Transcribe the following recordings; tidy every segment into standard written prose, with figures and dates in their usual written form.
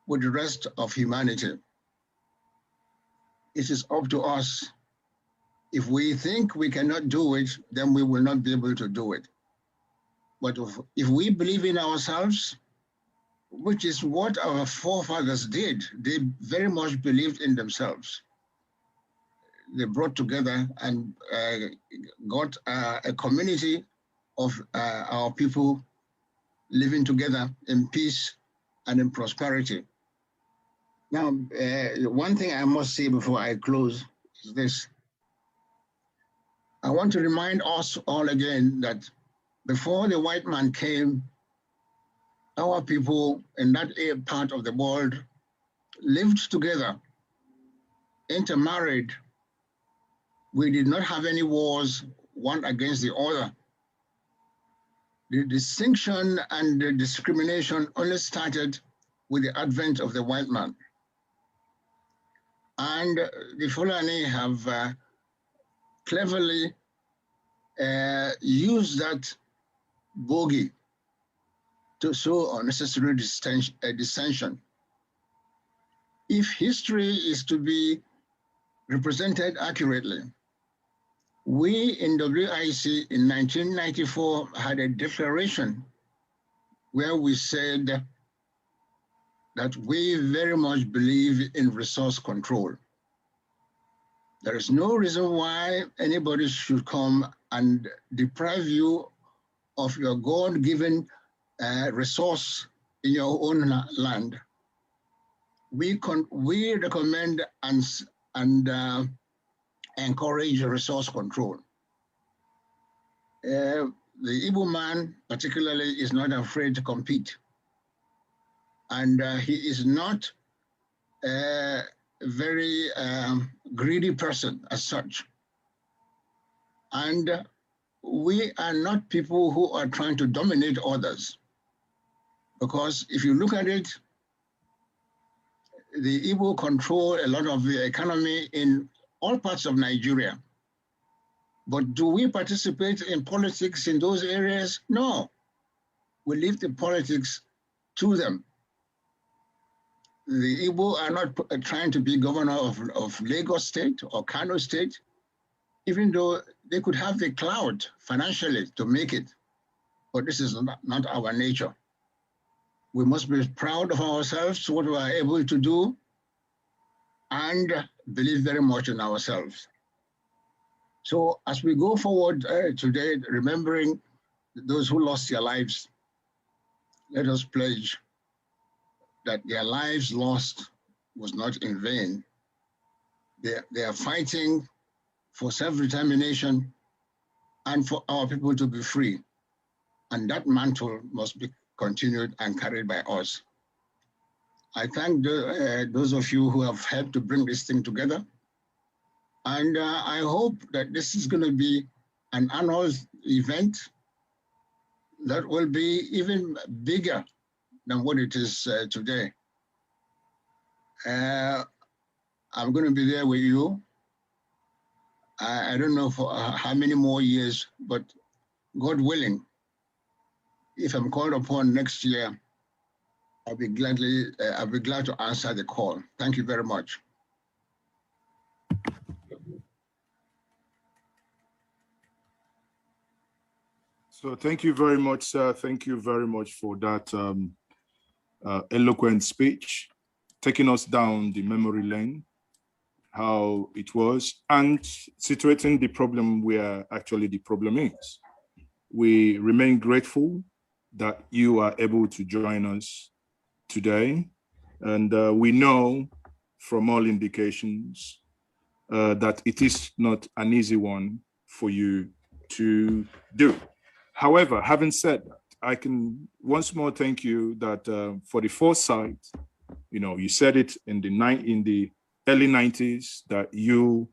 with the rest of humanity. It is up to us. If we think we cannot do it, then we will not be able to do it. But if we believe in ourselves, which is what our forefathers did, they very much believed in themselves. They brought together and got a community of our people living together in peace and in prosperity. Now, one thing I must say before I close is this. I want to remind us all again that before the white man came, our people in that part of the world lived together, intermarried. We did not have any wars, one against the other. The distinction and the discrimination only started with the advent of the white man. And the Fulani have cleverly used that bogey to sow unnecessary dissension. If history is to be represented accurately, we in WIC in 1994 had a declaration where we said that we very much believe in resource control. There is no reason why anybody should come and deprive you of your God-given resource in your own land. We recommend and encourage resource control. The Igbo man particularly is not afraid to compete. And he is not a very greedy person as such. And we are not people who are trying to dominate others. Because if you look at it, the Igbo control a lot of the economy in all parts of Nigeria. But do we participate in politics in those areas? No. We leave the politics to them. The Igbo are not trying to be governor of Lagos State or Kano State, even though they could have the clout financially to make it. But this is not our nature. We must be proud of ourselves, what we are able to do, and believe very much in ourselves. So as we go forward today, remembering those who lost their lives, let us pledge that their lives lost was not in vain. They are fighting for self-determination and for our people to be free. And that mantle must be continued and carried by us. I thank those of you who have helped to bring this thing together. And I hope that this is going to be an annual event that will be even bigger than what it is today. I'm going to be there with you. I don't know for how many more years, but God willing, if I'm called upon next year, I'll be glad to answer the call. Thank you very much. So thank you very much, sir. Thank you very much for that eloquent speech, taking us down the memory lane, how it was, and situating the problem where actually the problem is. We remain grateful that you are able to join us today. And we know from all indications that it is not an easy one for you to do. However, having said that, I can once more thank you that for the foresight. You know, you said it in the early 90s that you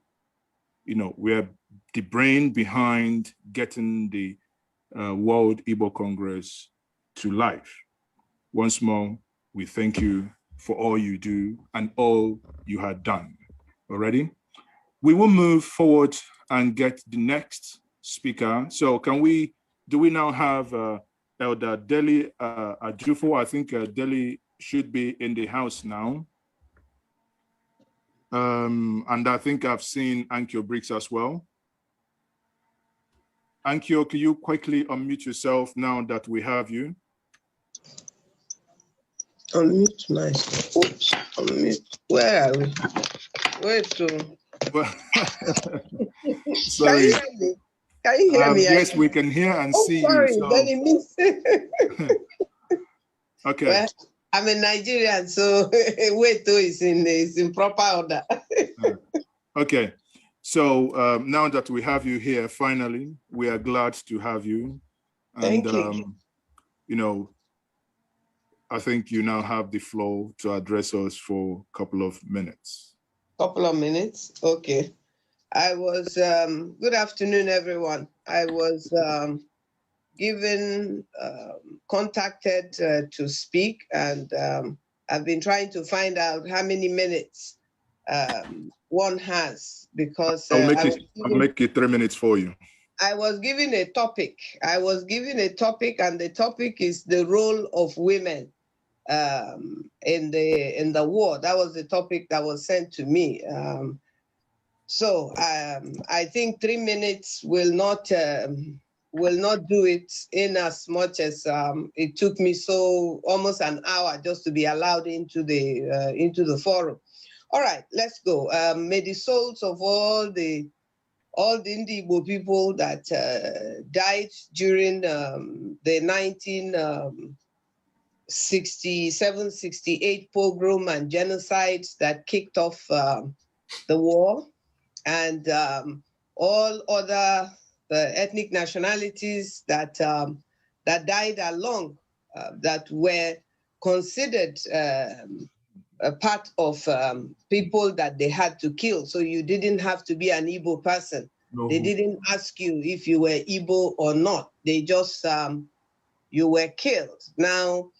were the brain behind getting the World Igbo Congress to life. Once more, we thank you for all you do and all you had done already. We will move forward and get the next speaker. So do we now have Elder Deli Ajufo? I think Deli should be in the house now. And I think I've seen Ankyo Briggs as well. Ankyo, can you quickly unmute yourself now that we have you? Unmute myself. Oops, unmute. Where are we? Where to? Well, sorry. Can you hear me? Can you hear me? Yes, we can hear and see sorry, you. So. Then it means. Okay. Well, I'm a Nigerian, so Weto is in proper order. Okay. So now that we have you here, finally, we are glad to have you. And, Thank you. You know, I think you now have the floor to address us for a couple of minutes. Couple of minutes, okay. I was, good afternoon, everyone. I was contacted to speak, and I've been trying to find out how many minutes one has, because I'll make it 3 minutes for you. I was given a topic. And the topic is the role of women in the war. That was the topic that was sent to me. So I think 3 minutes will not do it, in as much as it took me almost an hour just to be allowed into the forum. All right, let's go. May the souls of all the Igbo people that died during the 1967-68 pogrom and genocides that kicked off the war, and all other ethnic nationalities that died along, that were considered a part of people that they had to kill. So you didn't have to be an Igbo person. No. They didn't ask you if you were Igbo or not. They just, you were killed. Now,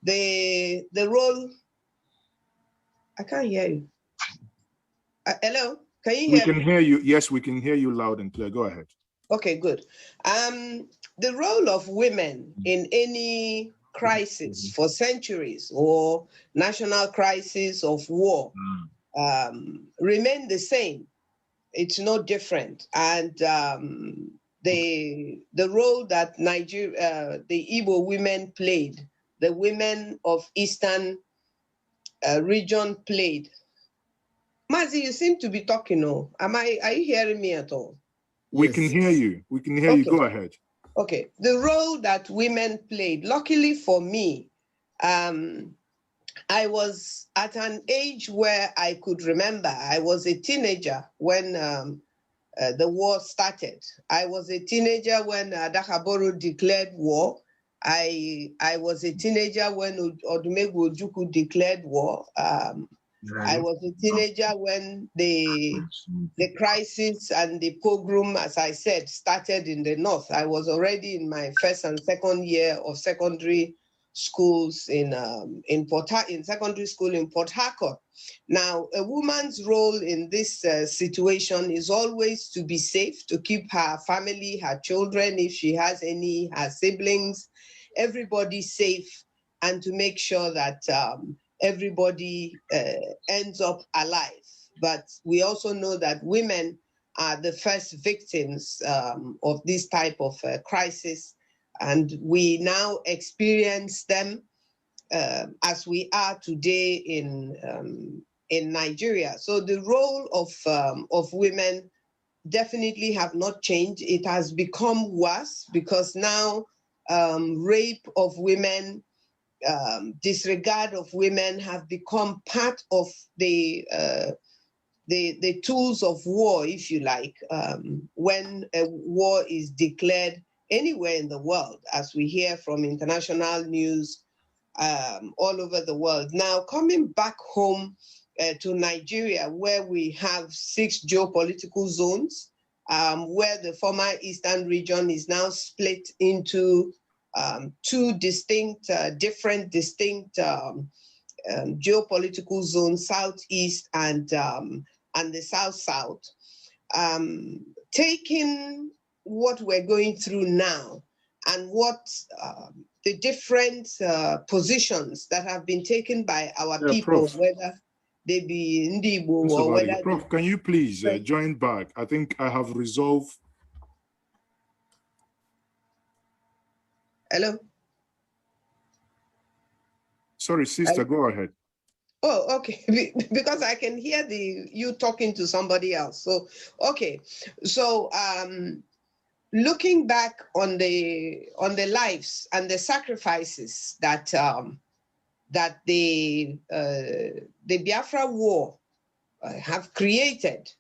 the role, I can't hear you. Hello, can you hear me? We can hear you. Yes, we can hear you loud and clear. Go ahead. Okay, good. The role of women in any crisis for centuries, or national crisis of war, remain the same. It's no different. And the role that the Igbo women played, the women of Eastern region played. Mazi, you seem to be talking. Oh, are you hearing me at all? We can hear you. We can hear you. Go ahead. Okay. The role that women played, luckily for me, I was at an age where I could remember. I was a teenager when the war started. I was a teenager when Adakaboro declared war. I was a teenager when Odumegwu Ojukwu declared war. I was a teenager when the crisis and the pogrom, as I said, started in the north. I was already in my first and second year of secondary schools in secondary school in Port Harcourt. Now, a woman's role in this situation is always to be safe, to keep her family, her children, if she has any, her siblings, everybody safe, and to make sure that everybody ends up alive. But we also know that women are the first victims of this type of crisis, and we now experience them as we are today in Nigeria. So the role of women definitely have not changed. It has become worse, because now rape of women, disregard of women have become part of the tools of war, if you like, when a war is declared anywhere in the world, as we hear from international news all over the world. Now, coming back home to Nigeria, where we have 6 geopolitical zones, where the former Eastern region is now split into 2 distinct, different geopolitical zones, Southeast and the South-South. Taking what we're going through now and what the different positions that have been taken by our people, Prof. whether they be Ndibo or whether... Prof, can you please join back? I think I have resolved. Hello? Sorry, sister, go ahead. Oh, okay, because I can hear you talking to somebody else. So, okay, so looking back on the lives and the sacrifices that that the Biafra War have created,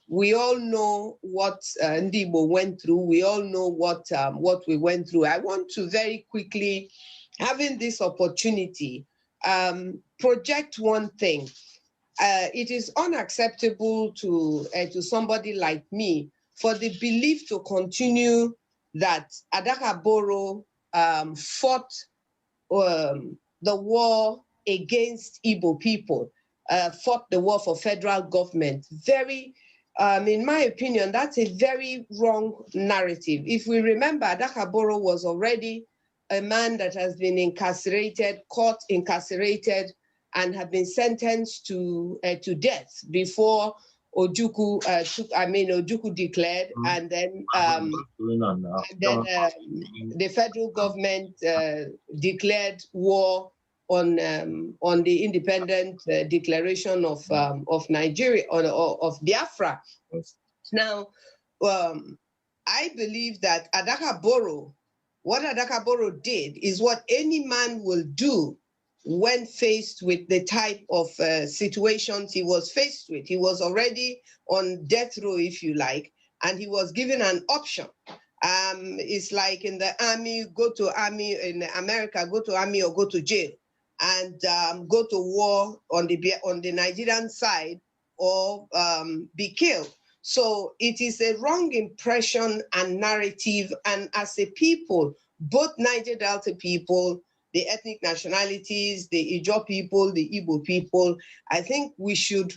we all know what Ndibo went through. We all know what we went through. I want to very quickly, having this opportunity, project one thing. It is unacceptable to somebody like me for the belief to continue that Adakaboro fought the war against Igbo people, fought the war for federal government. Very, in my opinion, that's a very wrong narrative. If we remember, Adakaboro was already a man that has been incarcerated, caught, incarcerated, and have been sentenced to death before Ojukwu Ojukwu declared, and then the federal government declared war on the independent declaration of Nigeria, of Biafra. Now, I believe that what Adakaboro did is what any man will do when faced with the type of situations he was faced with. He was already on death row, if you like, and he was given an option. It's like in the army, go to army in America, go to army or go to jail, and go to war on the Nigerian side or be killed. So it is a wrong impression and narrative. And as a people, both Niger Delta people, the ethnic nationalities, the Ijaw people, the Igbo people, I think we should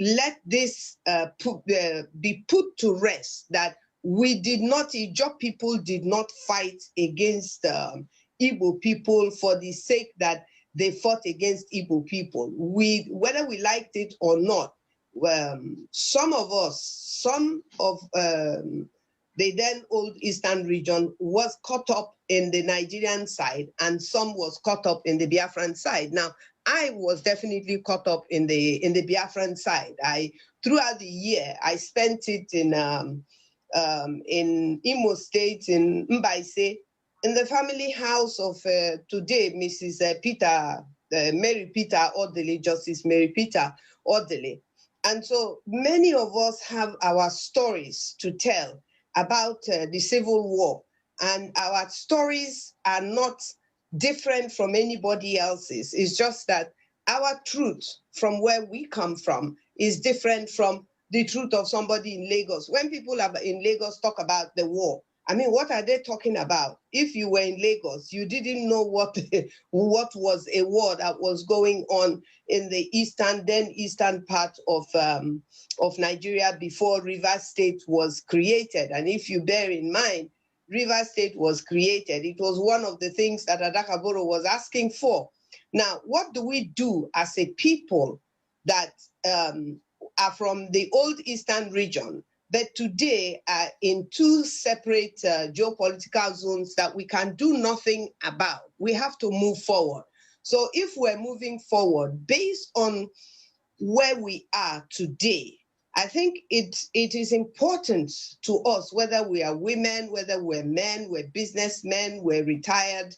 let this be put to rest, that Ijaw people did not fight against Igbo people for the sake that they fought against Igbo people. Whether we liked it or not, some of the then old Eastern region was caught up in the Nigerian side, and some was caught up in the Biafran side. Now, I was definitely caught up in the Biafran side. Throughout the year, I spent it in Imo State, in Mbaise, in the family house of today, Mrs. Mary Peter Odele, Justice Mary Peter Odele. And so many of us have our stories to tell about the Civil War, and our stories are not different from anybody else's. It's just that our truth from where we come from is different from the truth of somebody in Lagos. When people in Lagos talk about the war, I mean, what are they talking about? If you were in Lagos, you didn't know what was a war that was going on in the eastern part of Nigeria before Rivers State was created. And if you bear in mind, Rivers State was created. It was one of the things that Adakaboro was asking for. Now, what do we do as a people that are from the old Eastern region, but today are in two separate geopolitical zones that we can do nothing about? We have to move forward. So if we're moving forward based on where we are today, I think it is important to us, whether we are women, whether we're men, we're businessmen, we're retired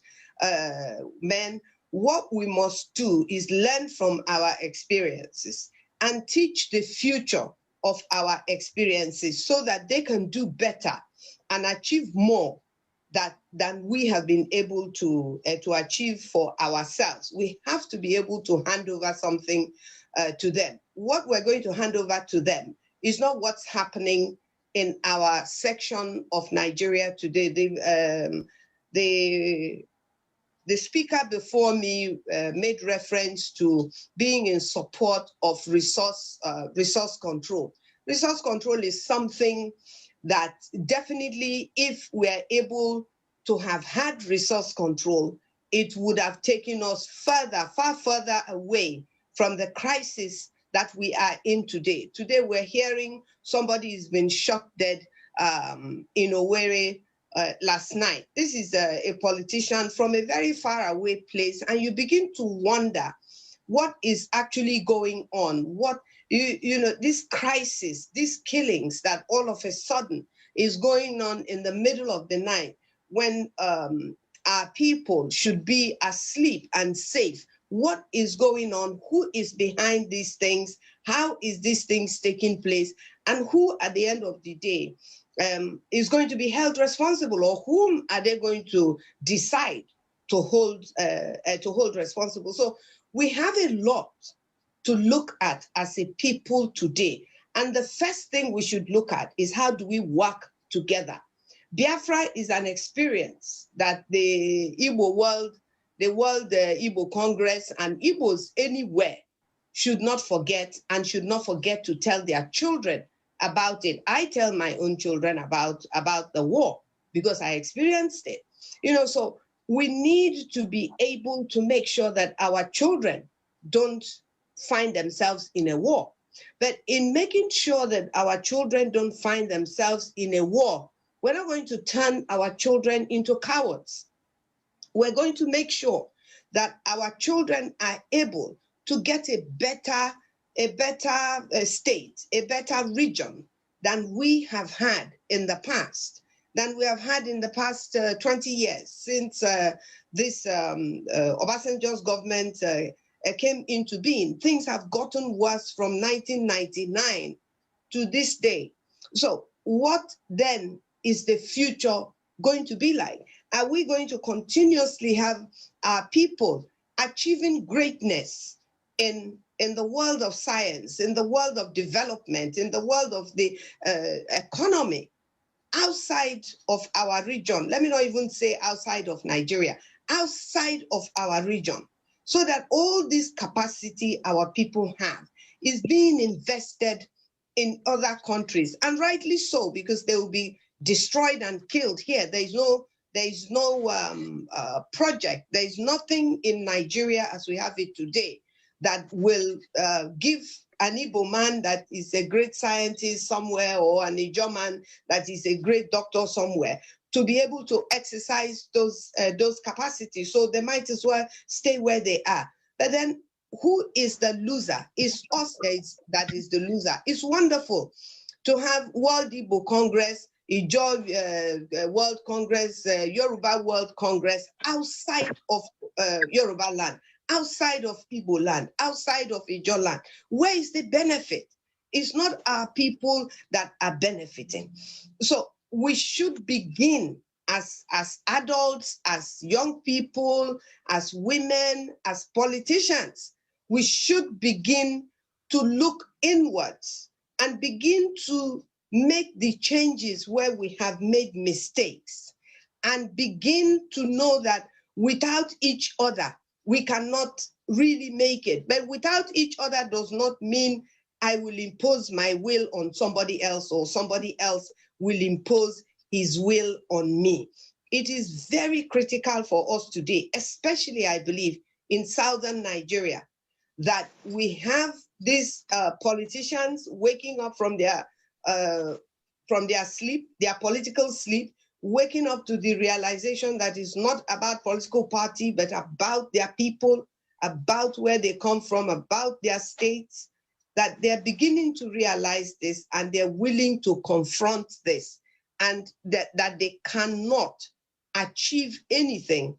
men, what we must do is learn from our experiences and teach the future of our experiences so that they can do better and achieve more than we have been able to achieve for ourselves. We have to be able to hand over something to them. What we're going to hand over to them is not what's happening in our section of Nigeria today. The speaker before me made reference to being in support of resource control. Resource control is something that definitely, if we're able to have had resource control, it would have taken us further, far further away from the crisis that we are in today. Today we're hearing somebody has been shot dead in Owerri last night. This is a politician from a very far away place, and you begin to wonder what is actually going on. What, you know, this crisis, these killings that all of a sudden is going on in the middle of the night when our people should be asleep and safe. What is going on? Who is behind these things? How is these things taking place? And who, at the end of the day, is going to be held responsible, or whom are they going to decide to hold responsible? So we have a lot to look at as a people today. And the first thing we should look at is, how do we work together? Biafra is an experience that the Igbo world, the Igbo Congress, and Igbos anywhere should not forget, and should not forget to tell their children about it. I tell my own children about the war because I experienced it. You know, so we need to be able to make sure that our children don't find themselves in a war. But in making sure that our children don't find themselves in a war, we're not going to turn our children into cowards. We're going to make sure that our children are able to get a better state, a better region than we have had in the past, 20 years since this Obasanjo's government came into being. Things have gotten worse from 1999 to this day. So what then is the future going to be like? Are we going to continuously have our people achieving greatness in the world of science, in the world of development, in the world of the economy, outside of our region? Let me not even say outside of Nigeria, outside of our region, so that all this capacity our people have is being invested in other countries, and rightly so, because they will be destroyed and killed here. There is no project, there is nothing in Nigeria as we have it today that will give an Igbo man that is a great scientist somewhere, or an Ijaw man that is a great doctor somewhere, to be able to exercise those capacities. So they might as well stay where they are. But then, who is the loser? It's us that is the loser. It's wonderful to have World Igbo Congress, Ijaw World Congress, Yoruba World Congress outside of Yoruba land, outside of Igbo land, outside of Ijaw land. Where is the benefit? It's not our people that are benefiting. So we should begin as adults, as young people, as women, as politicians. We should begin to look inwards and begin to make the changes where we have made mistakes, and begin to know that without each other, we cannot really make it. But without each other does not mean I will impose my will on somebody else, or somebody else will impose his will on me. It is very critical for us today, especially, I believe, in southern Nigeria, that we have these politicians waking up from their sleep, their political sleep, waking up to the realization that it's not about political party, but about their people, about where they come from, about their states, that they're beginning to realize this, and they're willing to confront this, and that they cannot achieve anything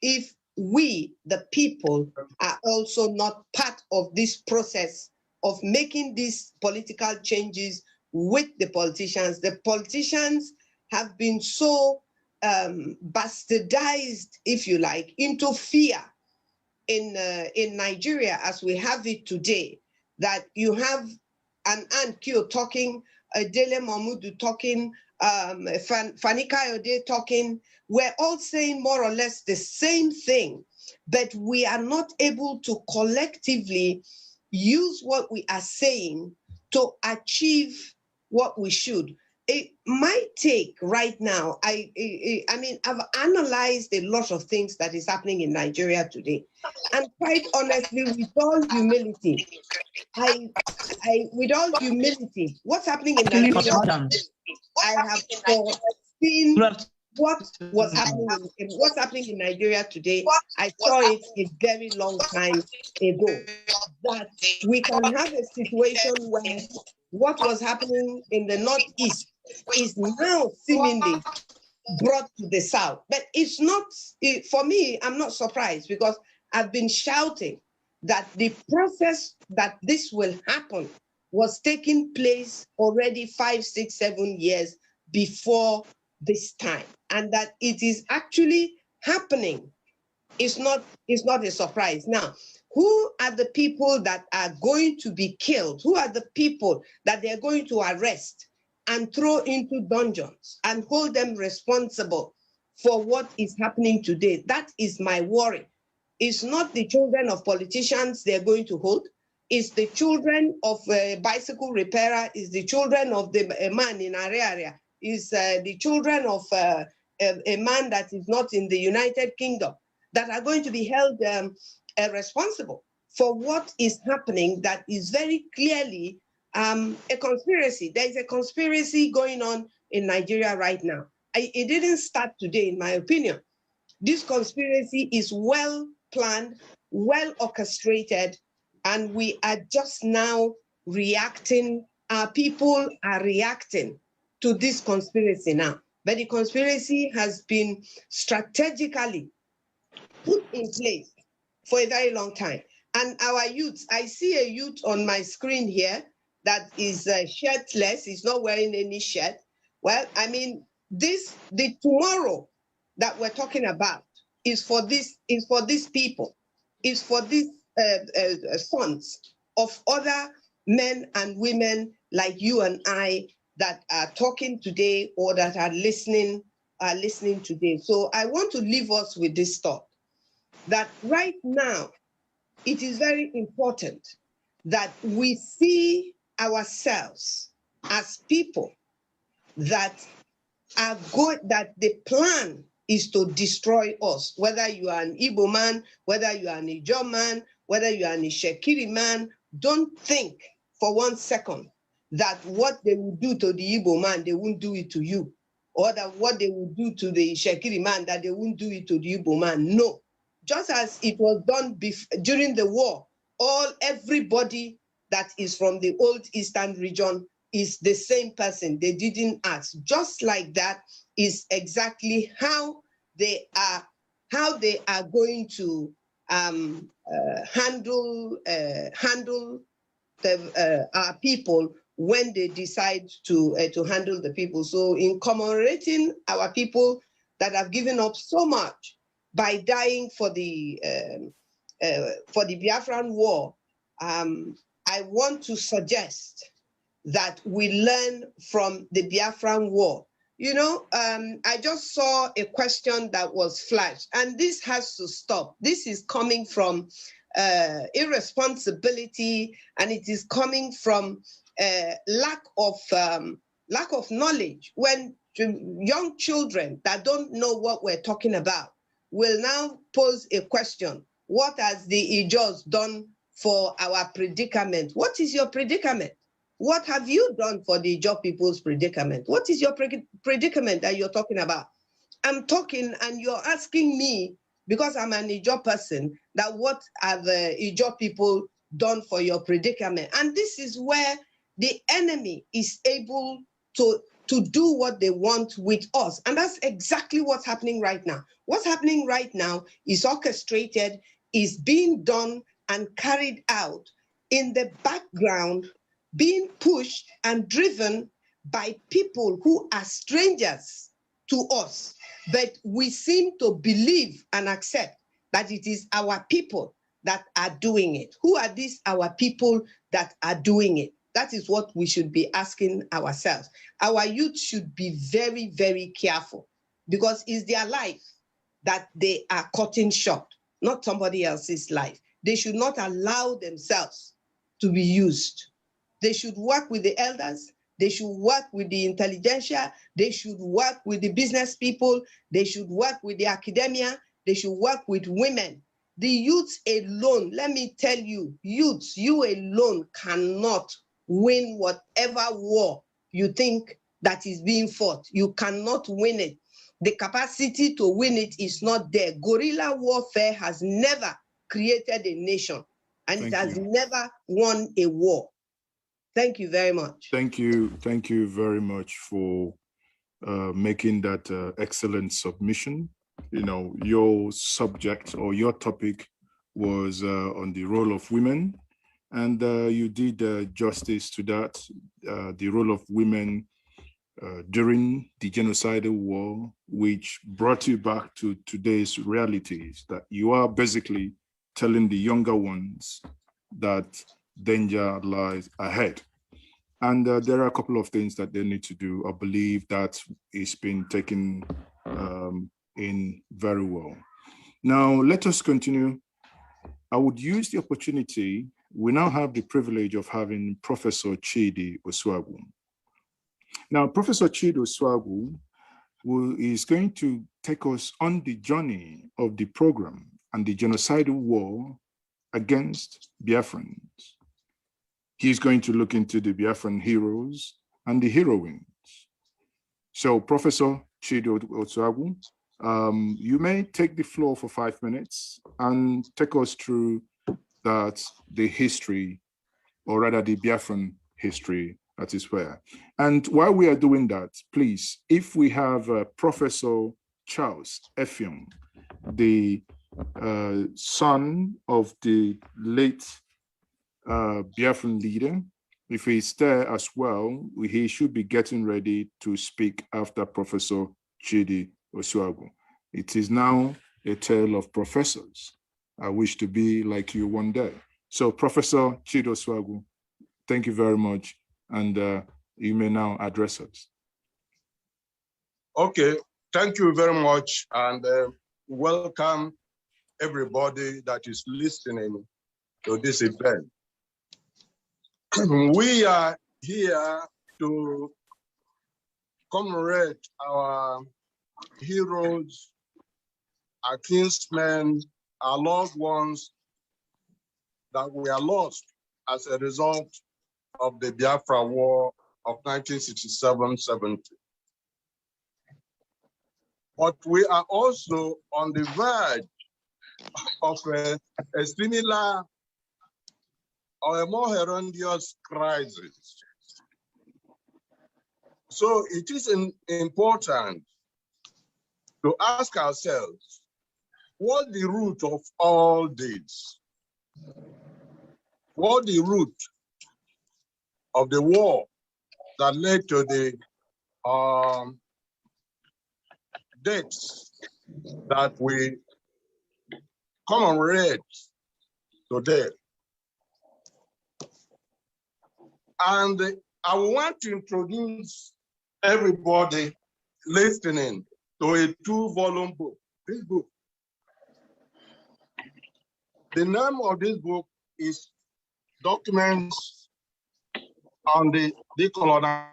if we, the people, are also not part of this process of making these political changes with the politicians. The politicians have been so bastardized, if you like, into fear in Nigeria as we have it today, that you have an Ankyo talking, Dele Mahmoud talking, Fani Kayode talking. We're all saying more or less the same thing, but we are not able to collectively use what we are saying to achieve what we should. my take right now, I mean, I've analyzed a lot of things that is happening in Nigeria today. And quite honestly, with all humility, with all humility, what's happening in Nigeria, I have seen what's happening in Nigeria today. I saw it a very long time ago, that we can have a situation where what was happening in the Northeast is now seemingly brought to the South. But it's not, for me, I'm not surprised, because I've been shouting that the process that this will happen was taking place already 5, 6, 7 years before this time, and that it is actually happening. It's not a surprise. Now, who are the people that are going to be killed? Who are the people that they're going to arrest and throw into dungeons and hold them responsible for what is happening today? That is my worry. It's not the children of politicians they're going to hold. It's the children of a bicycle repairer. It's the children of a man in area. It's the children of a man that is not in the United Kingdom that are going to be held responsible for what is happening that is very clearly a conspiracy. There is a conspiracy going on in Nigeria right now. It didn't start today, in my opinion. This conspiracy is well planned, well orchestrated, and we are just now reacting. Our people are reacting to this conspiracy now. But the conspiracy has been strategically put in place for a very long time. And our youth, I see a youth on my screen here that is shirtless, he's not wearing any shirt. Well, I mean, the tomorrow that we're talking about is for these people, is for these sons of other men and women like you and I that are talking today or that are listening today. So I want to leave us with this thought, that right now it is very important that we see ourselves as people that are good, that the plan is to destroy us, whether you are an Igbo man, whether you are an Ijaw man, whether you are an Ishekiri man. Don't think for 1 second that what they will do to the Igbo man, they won't do it to you, or that what they will do to the Ishekiri man, that they won't do it to the Igbo man. No. Just as it was done during the war, everybody that is from the old Eastern region is the same person. They didn't ask. Just like that is exactly how they are going to handle our people when they decide to handle the people. So in commemorating our people that have given up so much by dying for the Biafran war, I want to suggest that we learn from the Biafran war. You know, I just saw a question that was flashed, and this has to stop. This is coming from irresponsibility, and it is coming from lack of knowledge. When young children that don't know what we're talking about will now pose a question: what has the Ijaws done for our predicament? What is your predicament? What have you done for the Ijaw people's predicament? What is your predicament that you're talking about? I'm talking and you're asking me, because I'm an Ijaw person, that what have the Ijaw people done for your predicament? And this is where the enemy is able to do what they want with us. And that's exactly what's happening right now. What's happening right now is orchestrated, is being done and carried out in the background, being pushed and driven by people who are strangers to us. But we seem to believe and accept that it is our people that are doing it. Who are these our people that are doing it? That is what we should be asking ourselves. Our youth should be very, very careful, because it's their life that they are cutting short, not somebody else's life. They should not allow themselves to be used. They should work with the elders. They should work with the intelligentsia. They should work with the business people. They should work with the academia. They should work with women. The youths alone, let me tell you, youths, you alone cannot win whatever war you think that is being fought. You cannot win it. The capacity to win it is not there. Guerrilla warfare has never created a nation, and it has never won a war. Thank you very much. Thank you very much for making that excellent submission. You know, your subject or your topic was on the role of women, and you did justice to that, the role of women during the genocidal war, which brought you back to today's realities, that you are basically telling the younger ones that danger lies ahead. And there are a couple of things that they need to do. I believe that it's been taken in very well. Now, let us continue. I would use the opportunity. We now have the privilege of having Professor Chidi Osuagwu. Now, Professor Chidi Osuagwu is going to take us on the journey of the program and the genocidal war against Biafrans. He's going to look into the Biafran heroes and the heroines. So, Professor Chidi Osuagwu, you may take the floor for 5 minutes and take us through the history, or rather the Biafran history that is where. And while we are doing that, please, if we have Professor Charles Effiong, the son of the late Biafran leader, if he's there as well, he should be getting ready to speak after Professor Chidi Osuagwu. It is now a tale of professors. I wish to be like you one day. So, Professor Chidi Osuagwu, thank you very much, and you may now address us. Okay, thank you very much, and welcome everybody that is listening to this event. We are here to commemorate our heroes, our kinsmen, our loved ones that were lost as a result of the Biafra War of 1967-70. But we are also on the verge of a similar or a more horrendous crisis. So it is important to ask ourselves, what the root of all this? What the root of the war that led to the deaths that we commemorate today? And I want to introduce everybody listening to a 2-volume book. This book. The name of this book is Documents on the Decolonial.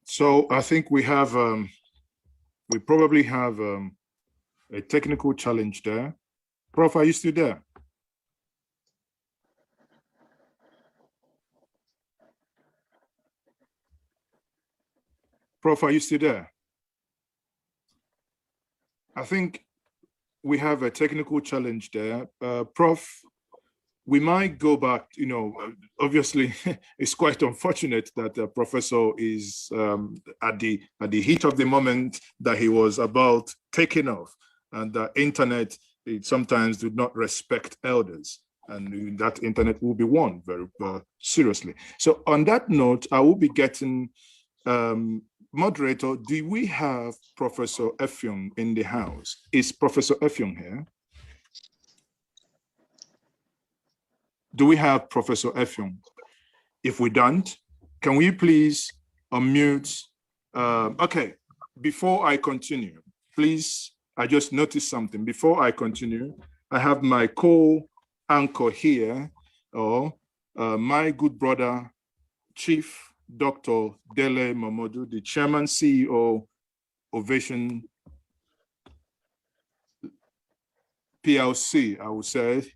So I think we have, we probably have a technical challenge there. Prof, are you still there? Prof, are you still there? I think we have a technical challenge there. Prof, we might go back, you know, obviously it's quite unfortunate that the professor is at the heat of the moment that he was about taking off, and the internet, it sometimes do not respect elders, and that internet will be won very seriously. So on that note, I will be getting moderator, do we have Professor Effiong in the house? Is Professor Effiong here? Do we have Professor Effiong? If we don't, can we please unmute? Okay, before I continue, please, I just noticed something. Before I continue, I have my co-anchor here, my good brother, Chief Dr. Dele Momodu, the Chairman, CEO, Ovation PLC, I would say.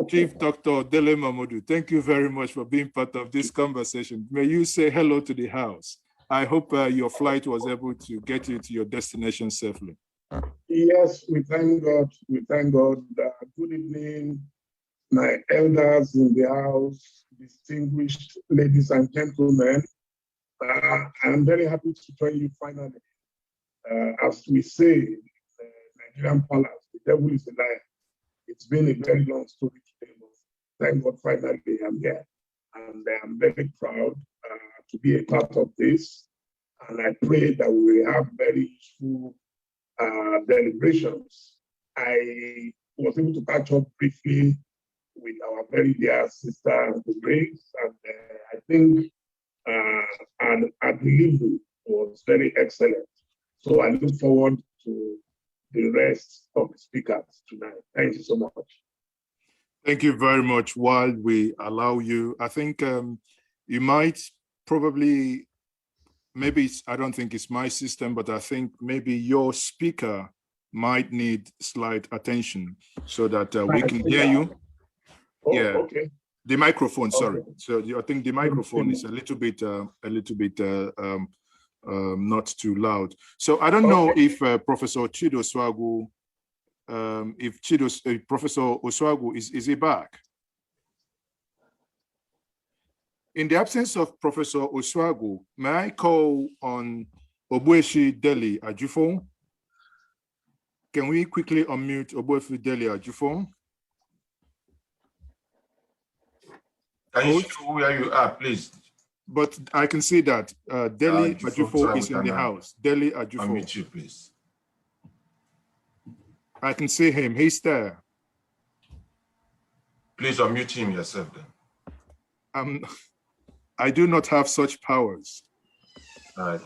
Chief Dr. Dele Momodu, thank you very much for being part of this conversation. May you say hello to the house. I hope your flight was able to get you to your destination safely. Yes, we thank God. We thank God. Good evening, my elders in the house, distinguished ladies and gentlemen. I'm very happy to join you finally. As we say, Nigerian palace, the devil is a liar. It's been a very long story today, but thank God finally I'm here. And I'm very proud to be a part of this. And I pray that we will have very useful deliberations. I was able to catch up briefly with our very dear sister, Grace, and I think our delivery was very excellent. So I look forward to the rest of the speakers tonight. Thank you so much. Thank you very much. While we allow you, I think you might probably, maybe I don't think it's my system, but I think maybe your speaker might need slight attention so that we can hear you. Oh, yeah. Okay. The microphone, sorry. Okay. So I think the microphone is a little bit not too loud. So I don't know if Professor Chido Swagu, Professor Oswagu, is he back? In the absence of Professor Oswagu, may I call on Obueshi Deli Ajufo? Can we quickly unmute Obueshi Deli Ajufo? Can you show where you are, please? But I can see that Deli Ajufo is in the house. Deli Ajufo. Unmute you, please. I can see him. He's there. Please unmute him yourself then. I do not have such powers. All right.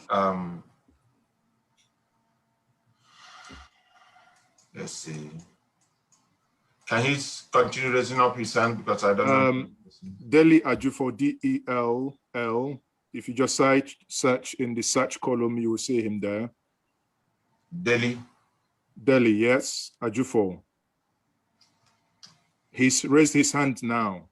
Let's see. Can he continue raising up his hand, because I don't know. Deli Ajufo, D-E-L-L. If you just search in the search column, you will see him there. Deli. Deli, yes, Ajufo. He's raised his hand now.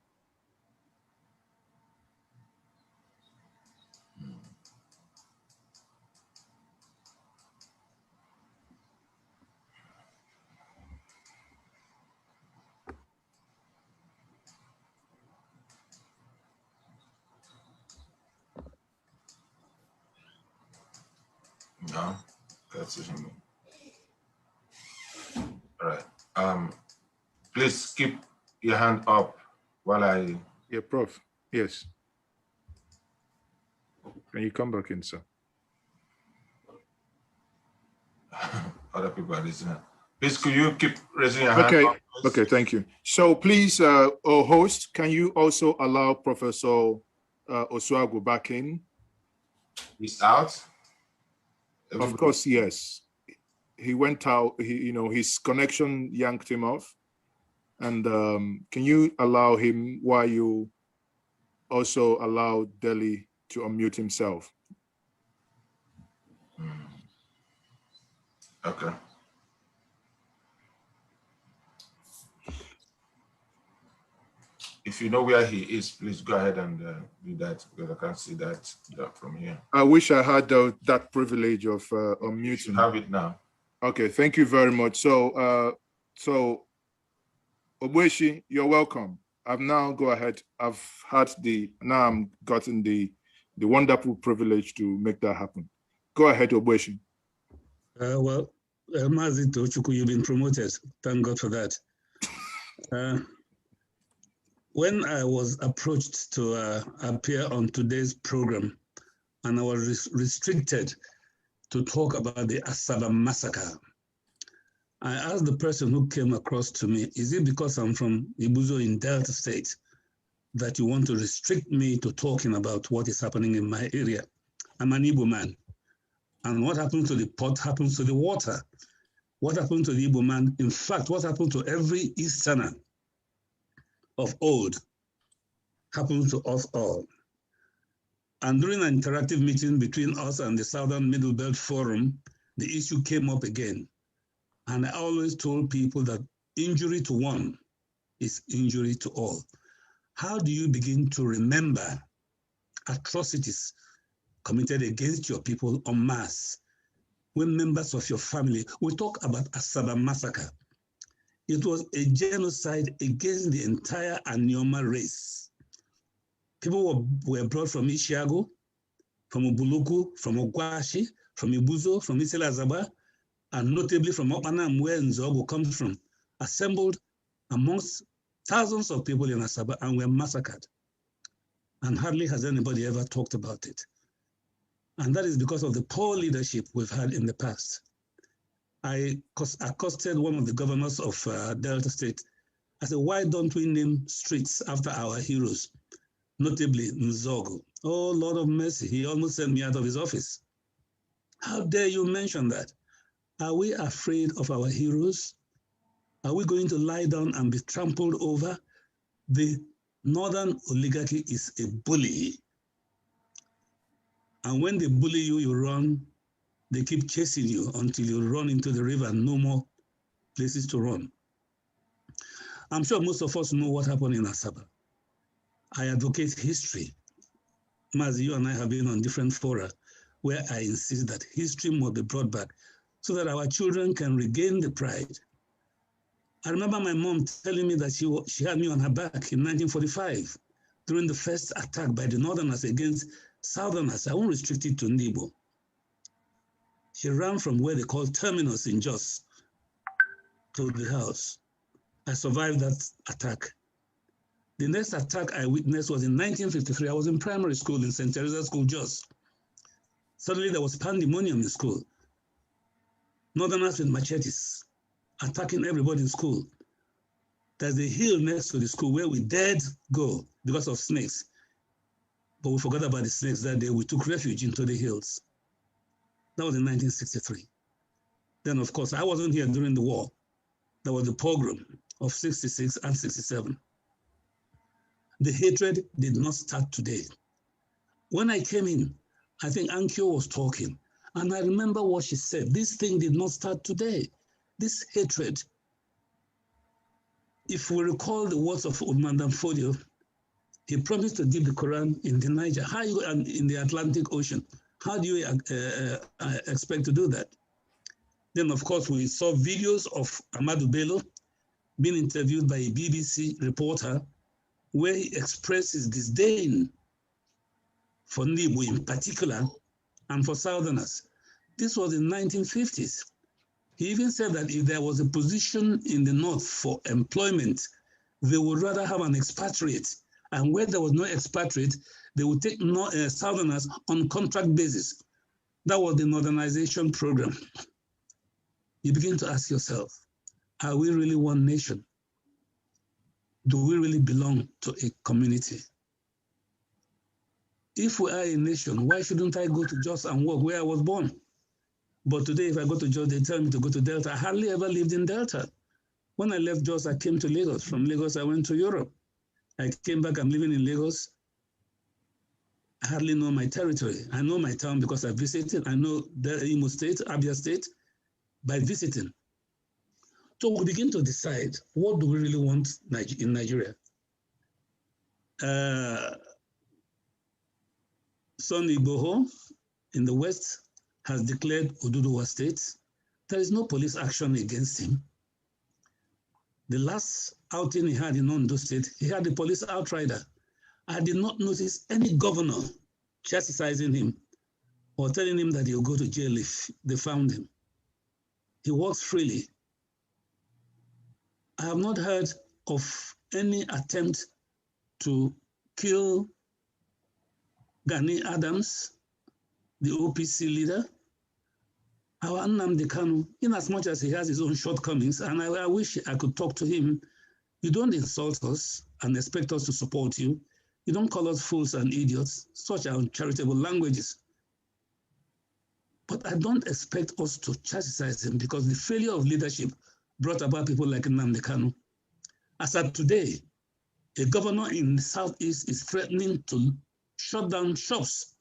No, that's him. All right. Please keep your hand up while I. Yeah, Prof. Yes. Can you come back in, sir? Other people are raising hand. Please, could you keep raising your hand? Okay. Up, okay, thank you. So please, host, can you also allow Professor Oswagu back in? He's out? Everybody. Of course, yes. He went out, his connection yanked him off. And can you allow him while you also allow Deli to unmute himself? Okay. If you know where he is, please go ahead and do that, because I can't see that from here. I wish I had that privilege of unmuting. You have it now. Okay, thank you very much. So, Obueshi, you're welcome. I've now I'm gotten the wonderful privilege to make that happen. Go ahead, Obueshi. Mazi Tochukwu, you've been promoted. Thank God for that. When I was approached to appear on today's program, and I was restricted to talk about the Asaba massacre. I asked the person who came across to me, is it because I'm from Ibuzo in Delta State that you want to restrict me to talking about what is happening in my area? I'm an Igbo man. And what happens to the pot happens to the water. What happened to the Igbo man? In fact, what happened to every Easterner of old happens to us all. And during an interactive meeting between us and the Southern Middle Belt Forum, the issue came up again. And I always told people that injury to one is injury to all. How do you begin to remember atrocities committed against your people en masse when members of your family, we talk about Asaba massacre. It was a genocide against the entire Anioma race. People were brought from Ishiago, from Ubuluku, from Ogwashi, from Ibuzo, from Isela Asaba, and notably from Opanam, where Nzogo comes from, assembled amongst thousands of people in Asaba and were massacred. And hardly has anybody ever talked about it. And that is because of the poor leadership we've had in the past. I accosted one of the governors of Delta State. I said, why don't we name streets after our heroes, notably Nzogo? Oh, Lord of mercy, he almost sent me out of his office. How dare you mention that? Are we afraid of our heroes? Are we going to lie down and be trampled over? The northern oligarchy is a bully. And when they bully you, you run. They keep chasing you until you run into the river and no more places to run. I'm sure most of us know what happened in Asaba. I advocate history. Mazi, you and I have been on different fora where I insist that history must be brought back so that our children can regain the pride. I remember my mom telling me that she had me on her back in 1945 during the first attack by the Northerners against Southerners. I won't restrict it to Ndibo. She ran from where they call Terminus in Jos to the house. I survived that attack. The next attack I witnessed was in 1953. I was in primary school in St. Teresa School, Jos. Suddenly there was pandemonium in school. Northerners with machetes attacking everybody in school. There's a hill next to the school where we dared go because of snakes. But we forgot about the snakes that day. We took refuge into the hills. That was in 1963. Then, of course, I wasn't here during the war. There was the pogrom of 66 and 67. The hatred did not start today. When I came in, I think Ankyo was talking, and I remember what she said. This thing did not start today. This hatred, if we recall the words of Madam Fodio, he promised to give the Quran in the Niger, in the Atlantic Ocean. How do you expect to do that? Then, of course, we saw videos of Amadou Bello being interviewed by a BBC reporter where he expressed his disdain for Ndibo in particular and for Southerners. This was in the 1950s. He even said that if there was a position in the North for employment, they would rather have an expatriate. And where there was no expatriate, they would take Southerners on contract basis. That was the modernization program. You begin to ask yourself, are we really one nation? Do we really belong to a community? If we are a nation, why shouldn't I go to Jos and work where I was born? But today, if I go to Jos, they tell me to go to Delta. I hardly ever lived in Delta. When I left Jos, I came to Lagos. From Lagos, I went to Europe. I came back, I'm living in Lagos. I hardly know my territory. I know my town because I visited. I know the Imo State, Abia State, by visiting. So we begin to decide, what do we really want in Nigeria? Sonny Igboho in the West has declared Oduduwa State. There is no police action against him. The last outing he had in Ondo State, he had the police outrider. I did not notice any governor chastising him or telling him that he'll go to jail if they found him. He walks freely. I have not heard of any attempt to kill Gani Adams the OPC leader, our Nnamdi Kanu, in as much as he has his own shortcomings, and I wish I could talk to him. You don't insult us and expect us to support you. You don't call us fools and idiots, such uncharitable languages. But I don't expect us to chastise him because the failure of leadership brought about people like Nnamdi Kanu. As of today, a governor in the Southeast is threatening to shut down shops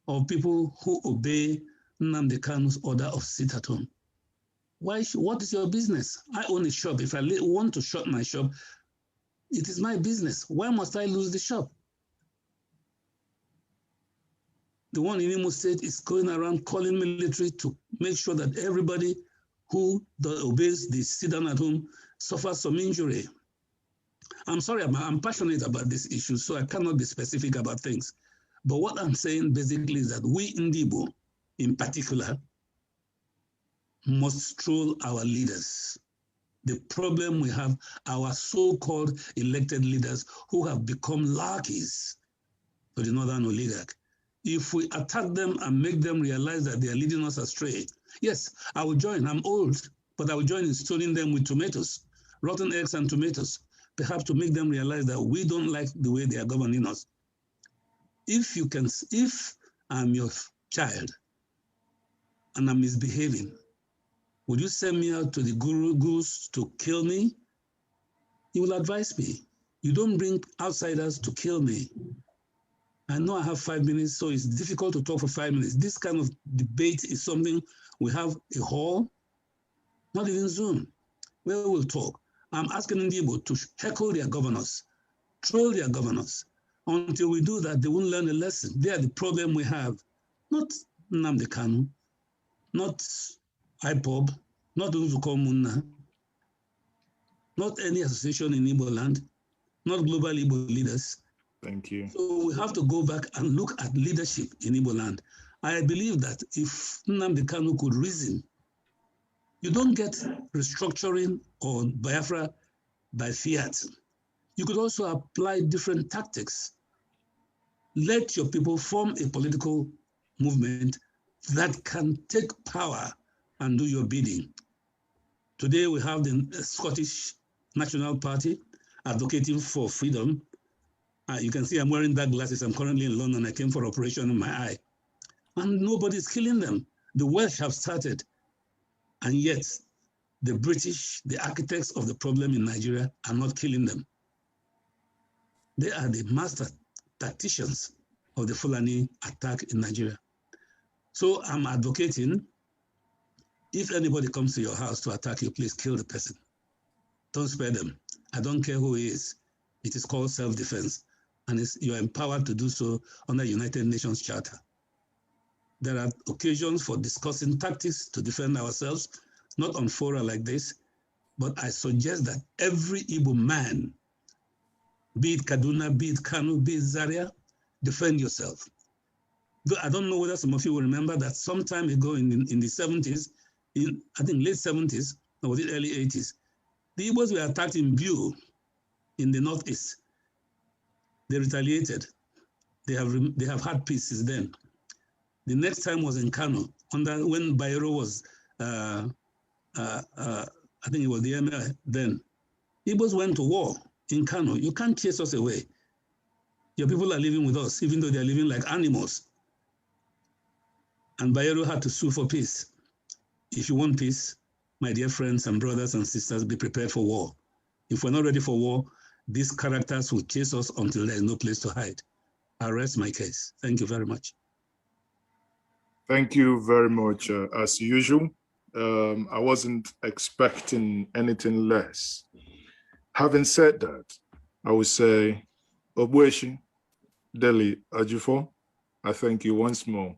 of people who obey Nnamdi Kanu's order of sit at home. What is your business? I own a shop. If I want to shut my shop, it is my business. Why must I lose the shop? The one in Imo State is going around calling military to make sure that everybody who obeys the sit down at home suffers some injury. I'm sorry, I'm passionate about this issue, so I cannot be specific about things. But what I'm saying basically is that we in Igbo, in particular, must stroll our leaders. The problem we have, our so-called elected leaders who have become lackeys to the northern oligarch. If we attack them and make them realize that they are leading us astray, yes, I will join. I'm old, but I will join in stoning them with tomatoes, rotten eggs and tomatoes, perhaps to make them realize that we don't like the way they are governing us. If I'm your child and I'm misbehaving, would you send me out to the gurus to kill me? You will advise me. You don't bring outsiders to kill me. I know I have 5 minutes, so it's difficult to talk for 5 minutes. This kind of debate is something we have a hall, not even Zoom, where we'll talk. I'm asking Igbo to heckle their governors, troll their governors. Until we do that, they won't learn a lesson. They are the problem we have. Not Nnamdi Kanu, not IPOB, not Uzuko Munna, not any association in Igbo land, not global Igbo leaders. Thank you. So we have to go back and look at leadership in Igbo land. I believe that if Nnamdi Kanu could reason, you don't get restructuring or Biafra by fiat. You could also apply different tactics. Let your people form a political movement that can take power and do your bidding. Today we have the Scottish National Party advocating for freedom. You can see I'm wearing dark glasses. I'm currently in London. I came for operation on my eye. And nobody's killing them. The Welsh have started. And yet, the British, the architects of the problem in Nigeria, are not killing them. They are the master tacticians of the Fulani attack in Nigeria. So I'm advocating, if anybody comes to your house to attack you, please kill the person. Don't spare them. I don't care who he is. It is called self-defense. And you're empowered to do so under United Nations Charter. There are occasions for discussing tactics to defend ourselves, not on fora like this, but I suggest that every Igbo man, be it Kaduna, be it Kanu, be it Zaria, defend yourself. I don't know whether some of you will remember that some time ago in the 70s, I think late 70s, or was it early 80s, the Igbos were attacked in Biu in the northeast. They retaliated. They have had peace since then. The next time was in Kano, when Bayero was, I think it was the emir then. Igbos went to war in Kano. You can't chase us away. Your people are living with us, even though they're living like animals. And Bayero had to sue for peace. If you want peace, my dear friends and brothers and sisters, be prepared for war. If we're not ready for war, these characters will chase us until there is no place to hide. I rest my case. Thank you very much. Thank you very much. As usual, I wasn't expecting anything less. Having said that, I would say, Obweshi, Deli Ajufo, I thank you once more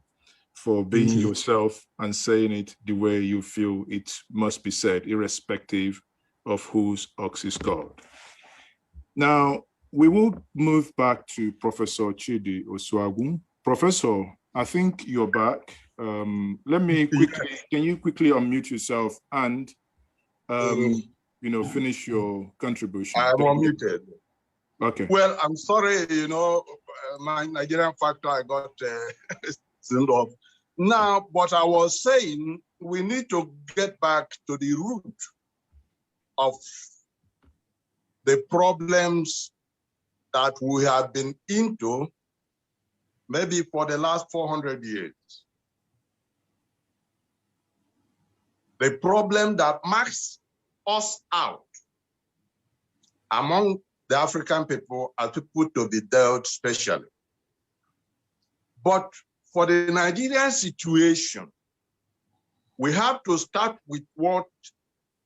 for being yourself and saying it the way you feel it must be said, irrespective of whose ox is called. Now, we will move back to Professor Chidi Osuagun. Professor, I think you're back. Let me quickly, can you quickly unmute yourself and, finish your contribution? I'm unmuted. Okay. Well, I'm sorry, my Nigerian factor, I got signed off. Now, but I was saying we need to get back to the root of the problems that we have been into maybe for the last 400 years. The problem that marks us out among the African people are people to be dealt specially. But for the Nigerian situation, we have to start with what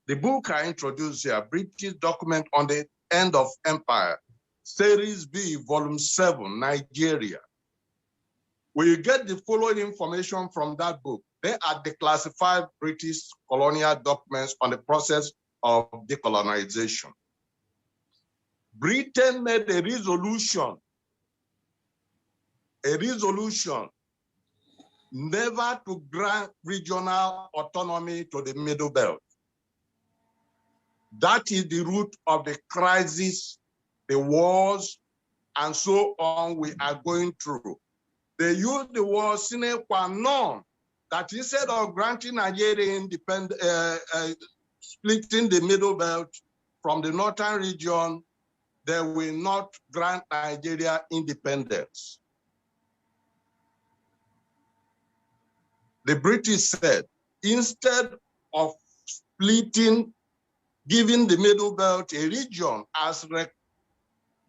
the book I introduced here, British Document on the End of Empire, Series B, Volume 7, Nigeria. We get the following information from that book. They are declassified British colonial documents on the process of decolonization. Britain made a resolution never to grant regional autonomy to the Middle Belt. That is the root of the crisis, the wars, and so on we are going through. They use the word sine qua non, that instead of granting Nigeria independence, splitting the Middle Belt from the northern region, they will not grant Nigeria independence. The British said, instead of splitting, giving the Middle Belt a region as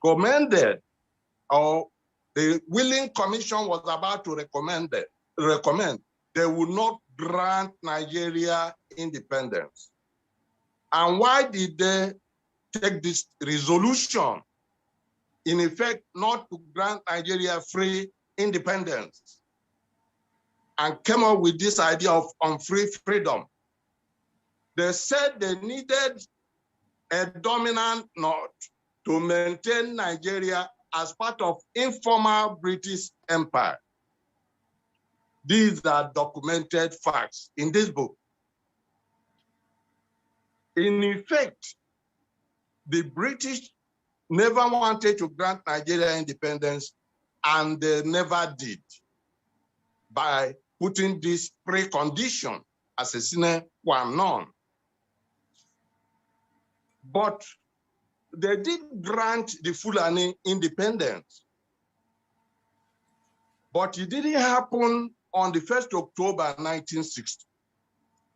recommended, or the Willing Commission was about to recommend, they would not grant Nigeria independence. And why did they take this resolution, in effect, not to grant Nigeria free independence, and came up with this idea of free freedom? They said they needed a dominant north to maintain Nigeria as part of informal British Empire. These are documented facts in this book. In effect, the British never wanted to grant Nigeria independence, and they never did, by putting this precondition as a sine qua non. But they did grant the Fulani independence, but it didn't happen on the 1st October 1960.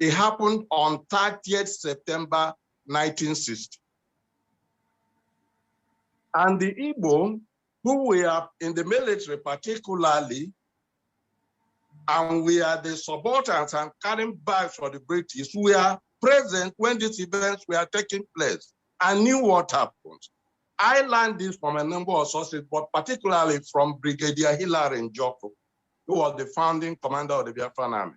It happened on 30th September 1960. And the Igbo, who were in the military particularly, and we are the subalterns and carrying bags for the British, we are present when these events were taking place and knew what happened. I learned this from a number of sources, but particularly from Brigadier Hilary Njoku, who was the founding commander of the Biafran Army.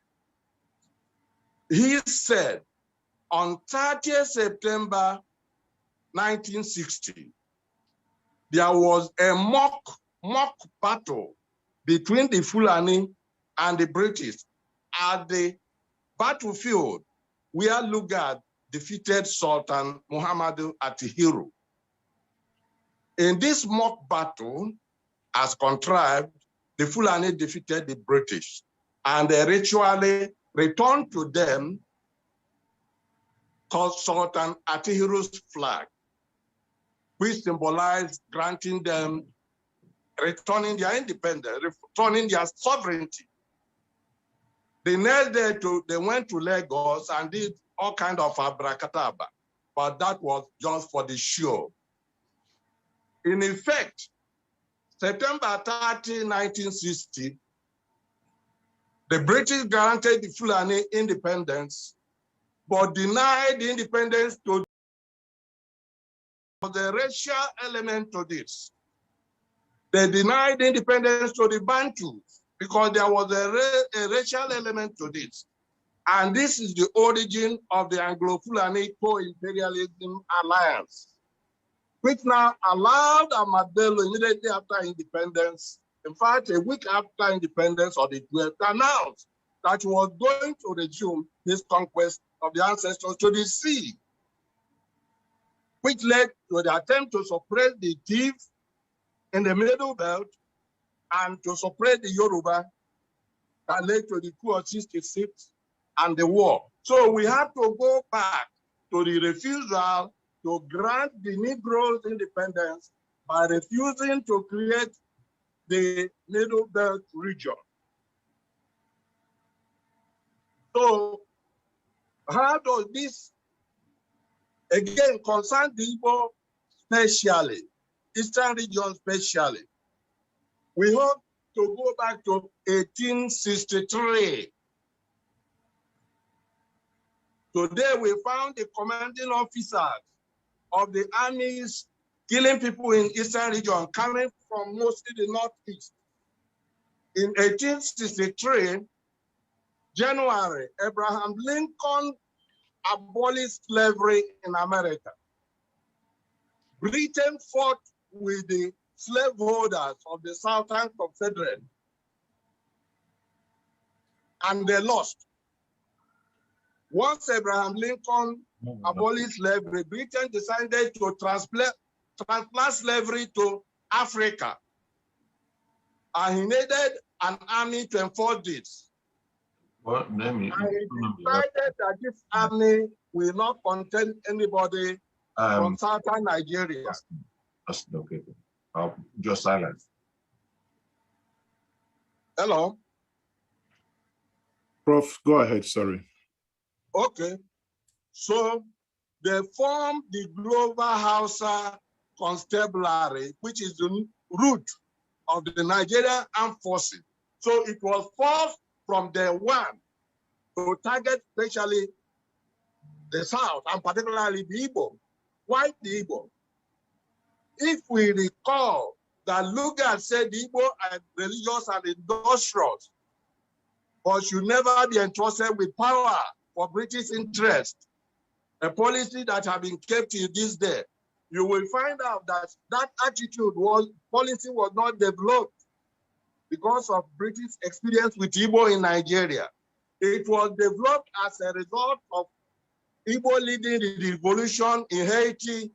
He said, on 30th September 1960, there was a mock battle between the Fulani and the British at the battlefield where Lugard defeated Sultan Muhammadu Atihiru. In this mock battle, as contrived, the Fulani defeated the British, and they ritually returned to them Sultan Atihiru's flag, which symbolized granting them, returning their independence, returning their sovereignty. The next day, they went to Lagos and did all kinds of abracadabra, but that was just for the show. In effect, September 30, 1960, the British granted the Fulani independence, but denied the independence to the racial element to this. They denied independence to the Bantus because there was a racial element to this. And this is the origin of the Anglo-Fulani co-imperialism alliance, which now allowed Amadelo immediately after independence, in fact, a week after independence of the 12th, announced that he was going to resume his conquest of the ancestors to the sea, which led to the attempt to suppress the Tiv in the Middle Belt and to suppress the Yoruba that led to the coup of '66 and the war. So we had to go back to the refusal to grant the Negroes independence by refusing to create the Middle Belt region. So how does this, again, concern the Igbo specially, Eastern region specially? We hope to go back to 1863. Today we found the commanding officers of the armies killing people in Eastern region coming from mostly the Northeast. In 1863, January, Abraham Lincoln abolished slavery in America. Britain fought with the slaveholders of the Southern Confederate, and they lost. Once Abraham Lincoln abolished slavery, Britain decided to transplant slavery to Africa. And he needed an army to enforce this. What name is? And he decided that this army will not contain anybody from southern Nigeria. Okay. Just silence. Hello? Prof, go ahead, sorry. Okay. So they formed the Global Hausa Constabulary, which is the root of the Nigerian Armed Forces. So it was forced from day one to target especially the South, and particularly the Igbo. Why the Igbo? If we recall that Lugard said the Igbo are religious and industrious, but should never be entrusted with power for British interest, a policy that has been kept to this day, you will find out that that policy was not developed because of British experience with Igbo in Nigeria. It was developed as a result of Igbo leading the revolution in Haiti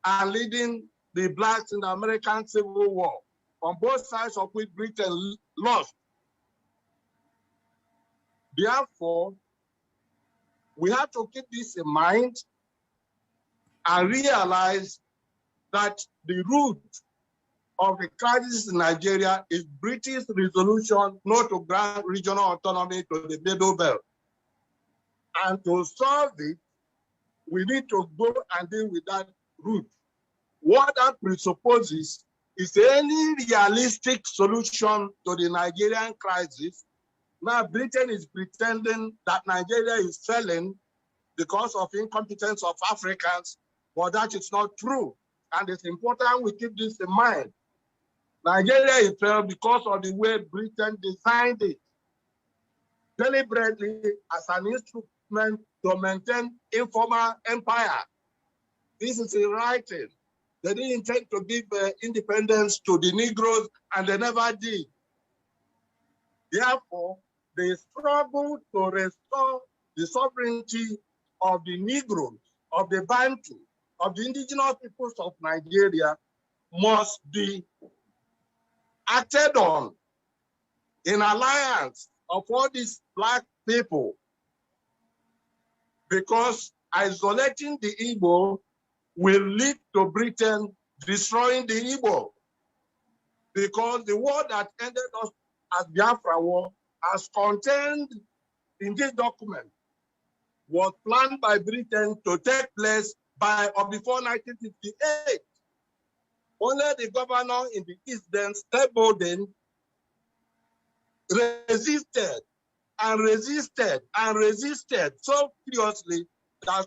and leading the blacks in the American Civil War, on both sides of which Britain lost. Therefore, we have to keep this in mind and realize that the root of the crisis in Nigeria is British resolution not to grant regional autonomy to the Middle Belt. And to solve it, we need to go and deal with that root. What that presupposes is any realistic solution to the Nigerian crisis. Now, Britain is pretending that Nigeria is failing because of incompetence of Africans, but that is not true. And it's important we keep this in mind. Nigeria is failed because of the way Britain designed it, deliberately as an instrument to maintain informal empire. This is in writing. They didn't intend to give independence to the Negroes, and they never did. Therefore, they struggle to restore the sovereignty of the Negroes, of the Bantu, of the indigenous peoples of Nigeria must be acted on in alliance of all these black people, because isolating the Igbo will lead to Britain destroying the Igbo, because the war that ended us as Biafra War, as contained in this document, was planned by Britain to take place by or before 1958. Only the governor in the East, then Stephen, resisted and resisted and resisted so furiously that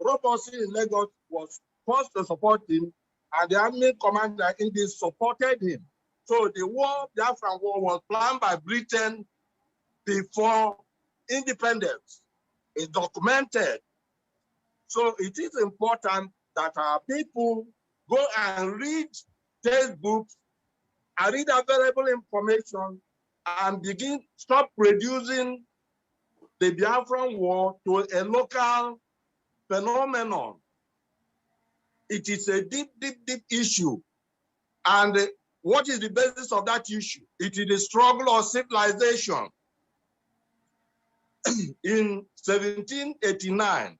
Robosi in Lagos was forced to support him, and the army commander in this supported him. So the war, the Biafran War, was planned by Britain before independence. It's documented. So it is important that our people go and read textbooks and read available information and stop reducing the Biafran War to a local phenomenon. It is a deep, deep, deep issue. And what is the basis of that issue? It is the struggle of civilization. in 1789,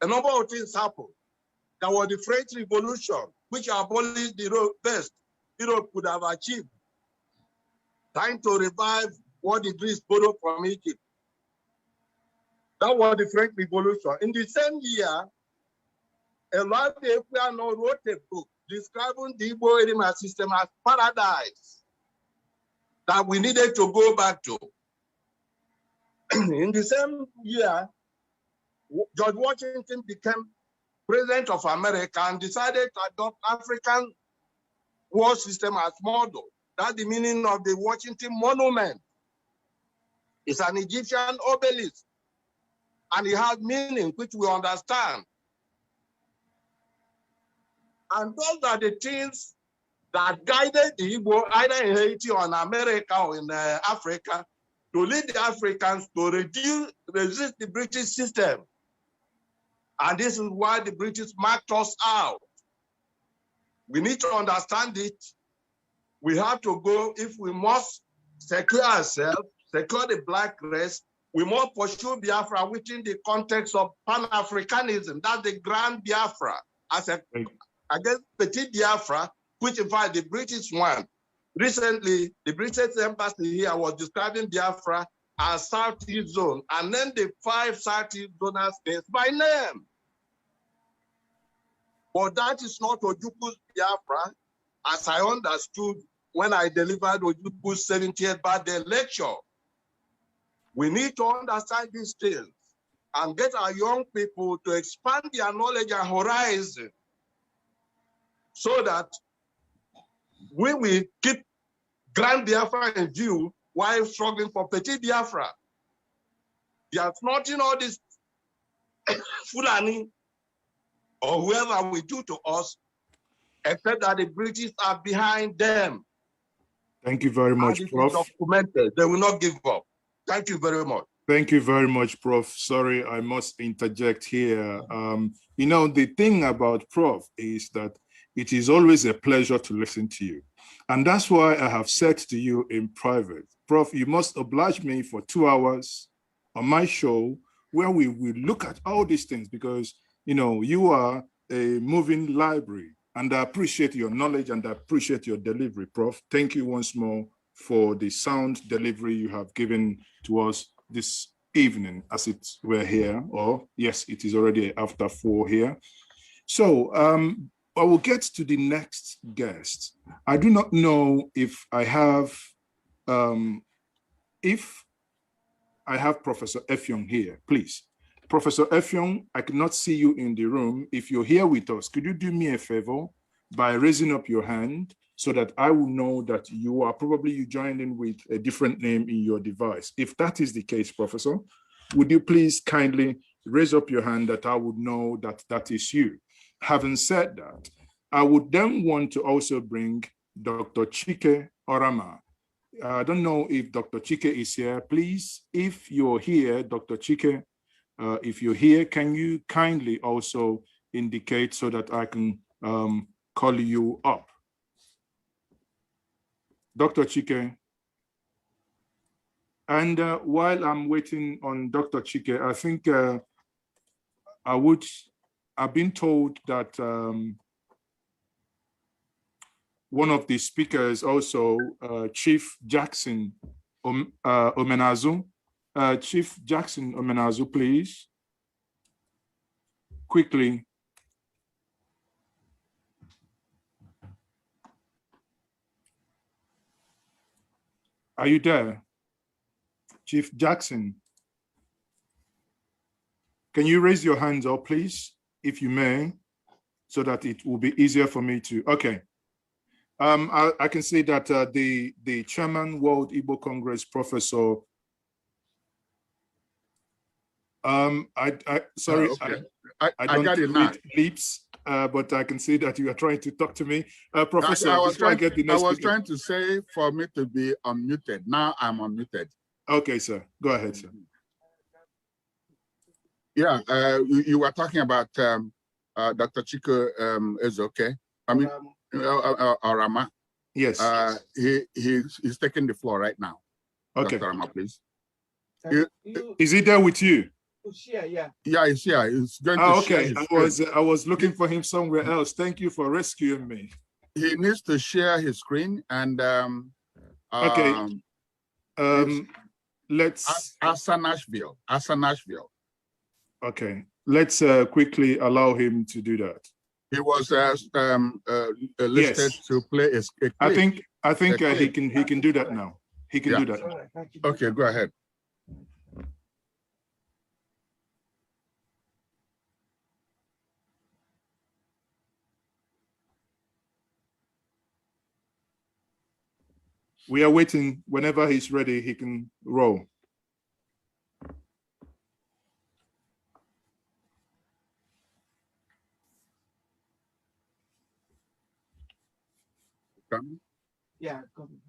a number of things happened. There was the French Revolution, which abolished the best Europe could have achieved, trying to revive what the Greeks borrowed from Egypt. That was the French Revolution. In the same year, Olade Equiano wrote a book describing the Igbo Edema system as paradise that we needed to go back to. In the same year, George Washington became President of America and decided to adopt African war system as model. That's the meaning of the Washington Monument. It's an Egyptian obelisk, and it has meaning which we understand. And those are the things that guided the Igbo, either in Haiti or in America or in Africa, to lead the Africans to resist the British system. And this is why the British marked us out. We need to understand it. We have to go, if we must secure ourselves, secure the black race, we must pursue Biafra within the context of pan-Africanism. That's the Grand Biafra, against Petit Biafra, which in fact the British one. Recently, the British embassy here was describing Biafra as Southeast Zone, and then the 5 Southeast zonal states by name. But that is not Ojukwu Biafra, as I understood when I delivered Ojukwu's 70th birthday lecture. We need to understand these things and get our young people to expand their knowledge and horizon so that we will keep Grand Biafra in view while struggling for Petit Biafra. There's nothing all this Fulani or whoever will do to us, except that the British are behind them. Thank you very much, Prof. Documented. They will not give up. Thank you very much. Thank you very much, Prof. Sorry, I must interject here. You know, the thing about Prof is that it is always a pleasure to listen to you. And that's why I have said to you in private, Prof, you must oblige me for 2 hours on my show where we will look at all these things, because, you know, you are a moving library, and I appreciate your knowledge and I appreciate your delivery, Prof. Thank you once more for the sound delivery you have given to us this evening as it were here, or yes, it is already after 4 here. So I will get to the next guest. I do not know if I have Professor Effiong here, please. Professor Effiong, I cannot see you in the room. If you're here with us, could you do me a favor by raising up your hand so that I will know that you are probably you joined in with a different name in your device. If that is the case, Professor, would you please kindly raise up your hand that I would know that that is you? Having said that, I would then want to also bring Dr. Chike Orama. I don't know if Dr. Chike is here. Please, if you're here, Dr. Chike, if you're here, can you kindly also indicate so that I can call you up? Dr. Chike. And while I'm waiting on Dr. Chike, I think I've been told that one of the speakers also, Chief Jackson Omenazu. Chief Jackson Omenazu, please. Quickly. Are you there? Chief Jackson. Can you raise your hands up, please, if you may, so that it will be easier for me to, okay. I can see that the Chairman, World Igbo Congress, Professor, sorry, okay. I don't read lips, but I can see that you are trying to talk to me. Professor, I was trying to say for me to be unmuted. Now I'm unmuted. Okay, sir. Go ahead, sir. Yeah, you were talking about Dr. Chico is okay. I mean, Orama. Yes. He's taking the floor right now. Okay. Dr. Orama, please. Is he there with you? Yeah, he's here. He's going to share his screen. I was looking for him somewhere else. Thank you for rescuing me. He needs to share his screen and let's Nashville. Okay, let's quickly allow him to do that. He was listed to play a clip. I think he can do that now. He can do that. Okay, go ahead. We are waiting. Whenever he's ready, he can roll. Yeah, come.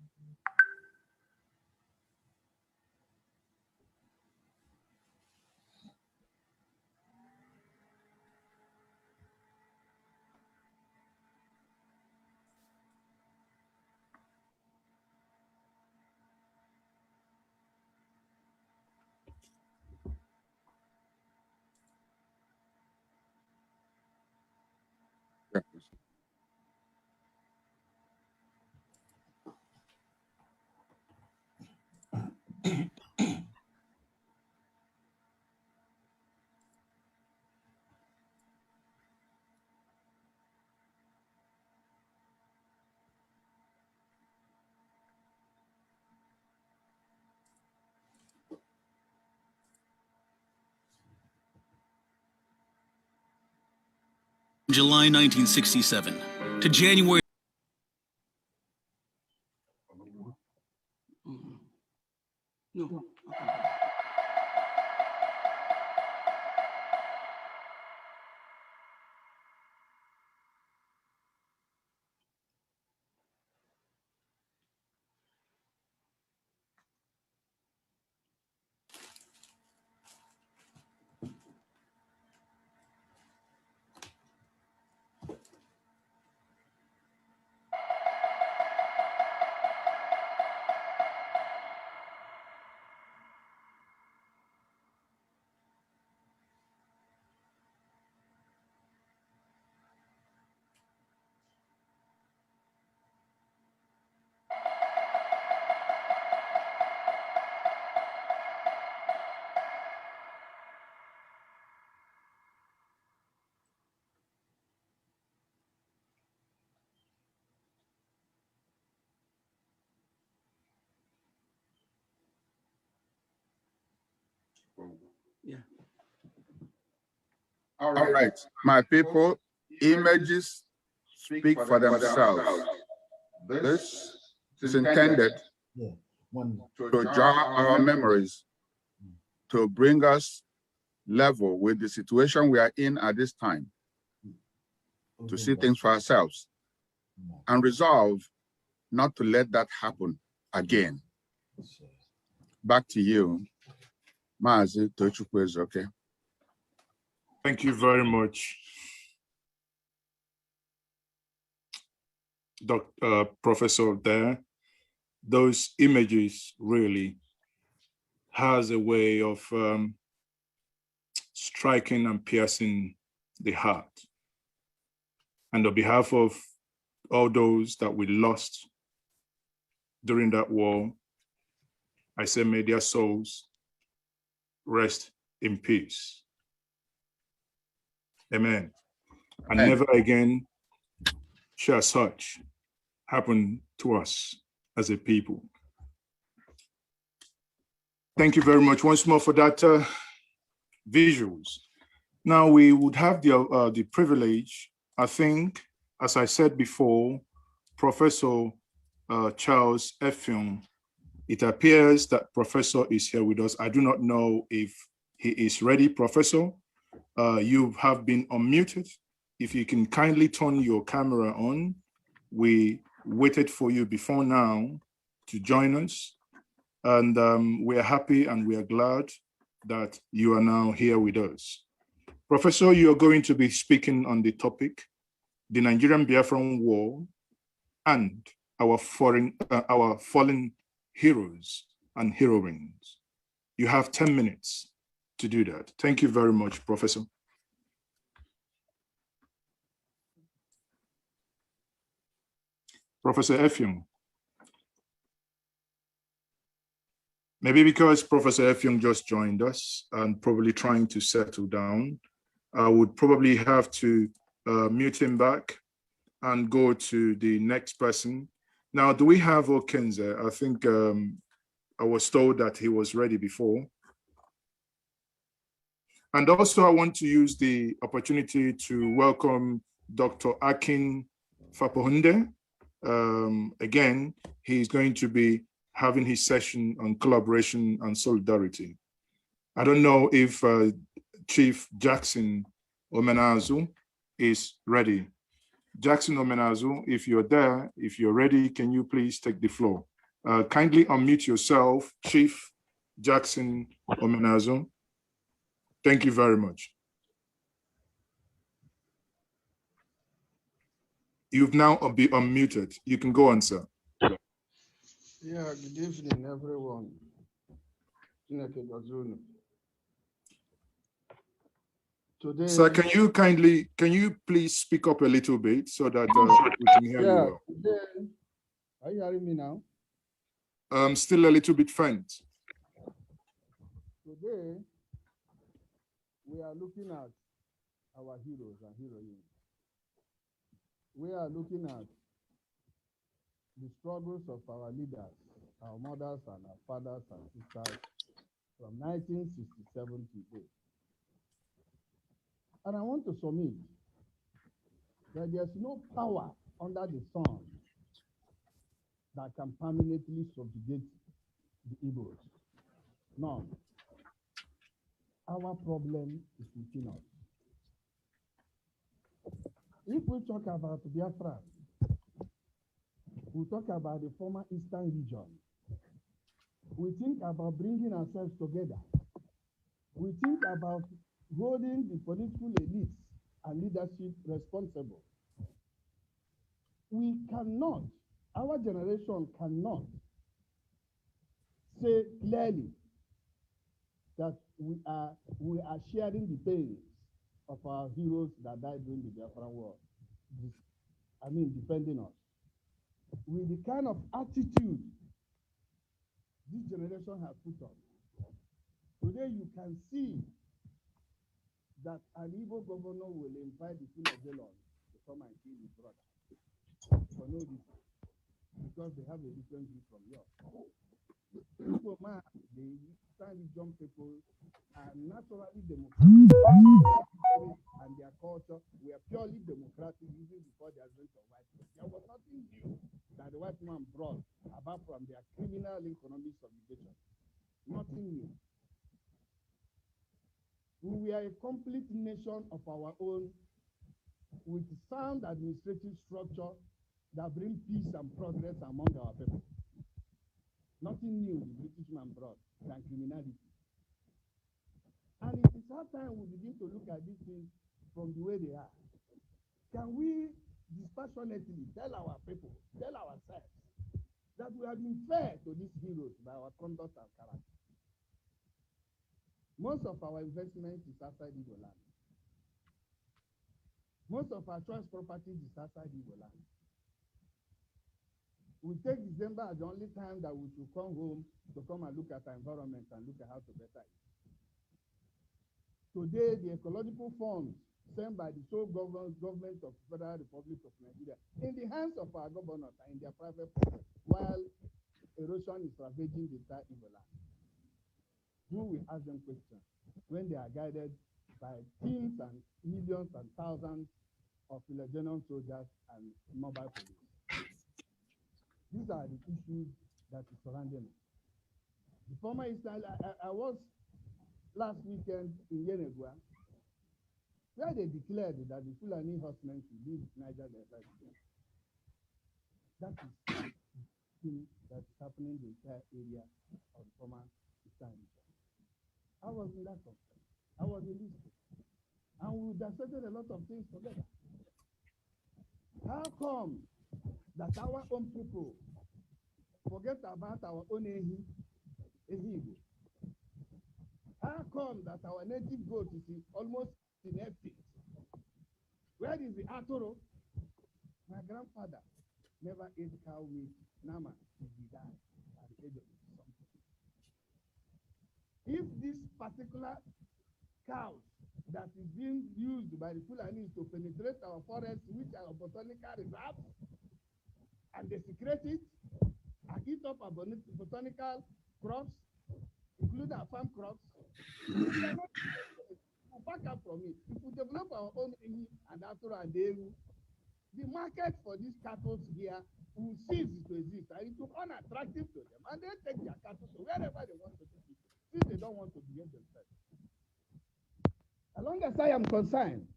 July 1967 to January. No. Yeah. All right, my people, images speak for themselves. This is intended to jar our memories, to bring us level with the situation we are in at this time, to see things for ourselves, and resolve not to let that happen again. Back to you, Mazi Tochukwu, okay? Thank you very much, Professor there. Those images really has a way of striking and piercing the heart. And on behalf of all those that we lost during that war, I say may their souls rest in peace. Amen. And never again shall such happen to us as a people. Thank you very much once more for that visuals. Now we would have the privilege, I think, as I said before, Professor Charles Effiong, it appears that Professor is here with us. I do not know if he is ready, Professor. You have been unmuted. If you can kindly turn your camera on. We waited for you before now to join us. And we are happy and we are glad that you are now here with us. Professor, you are going to be speaking on the topic, the Nigerian Biafran War and our fallen heroes and heroines. You have 10 minutes to do that. Thank you very much, Professor. Professor Effiong. Maybe because Professor Effiong just joined us and probably trying to settle down, I would probably have to mute him back and go to the next person. Now, do we have Okenze? I think I was told that he was ready before. And also I want to use the opportunity to welcome Dr. Akin Fapohunde. Again, he's going to be having his session on collaboration and solidarity. I don't know if Chief Jackson Omenazu is ready. Jackson Omenazu, if you're there, if you're ready, can you please take the floor? Kindly unmute yourself, Chief Jackson Omenazu. Thank you very much. You've now been unmuted. You can go on, sir. Yeah, good evening, everyone. Today, sir, can you please speak up a little bit so that we can hear you well? Today, are you hearing me now? Still a little bit faint. Today, we are looking at our heroes and heroines. We are looking at the struggles of our leaders, our mothers and our fathers and sisters from 1967 to today. And I want to submit that there's no power under the sun that can permanently subjugate the Igbos. None. Our problem is within us. If we talk about Biafra, we talk about the former Eastern region. We think about bringing ourselves together. We think about holding the political elites and leadership responsible. We cannot, our generation cannot say clearly that we are sharing the pains of our heroes that died during the Biafran War. Defending us. With the kind of attitude this generation has put on. Today you can see that an Igbo governor will invite the king of Colonial to come and kill his brother for no reason, because they have a different view from yours. Igbo man, the Eastern region people are naturally democratic, and their culture were purely democratic even before the advent of white people. There was nothing new that the white man brought apart from their criminal economic subjugation. Nothing new. We are a complete nation of our own with sound administrative structure that bring peace and progress among our people. Nothing new the British man brought than criminality. And it is our time we begin to look at these things from the way they are. Can we dispassionately tell our people, tell ourselves, that we have been fair to these heroes by our conduct and character? Most of our investment is outside Igbo land. Most of our trust properties is outside Igbo land. We take December as the only time that we should come home to come and look at our environment and look at how to better it. Today, the ecological funds sent by the sole government of the Federal Republic of Nigeria in the hands of our governors and in their private pockets, while erosion is ravaging the entire Igbo land. Who will ask them questions when they are guided by teams and millions and thousands of Filogenian soldiers and mobile police? These are the issues that is surrounding us. The former Israel, I was last weekend in Yenegua, where they declared that the Fulani horsemen should leave Niger Delta. That is the thing that is happening in the entire area of the former Eastern region. I was in that conference. I was in this place. And we dissected a lot of things together. How come that our own people forget about our own Igbo? How come that our native goat is almost in extinct? Where is the Atoro? My grandfather never ate cow meat, nama, till he died at the age of something. If this particular cows that is being used by the Fulanis to penetrate our forests, which are botanical reserves, and desecrate it, and eat up our botanical crops, including our farm crops, we are not back up from it. If we develop our own Ehi and Atoro and Deru, the market for these cattle here will cease to exist, and it will be unattractive to them, and they take their cattle to wherever they want to take it, since they don't want to behave themselves. As long as I am concerned,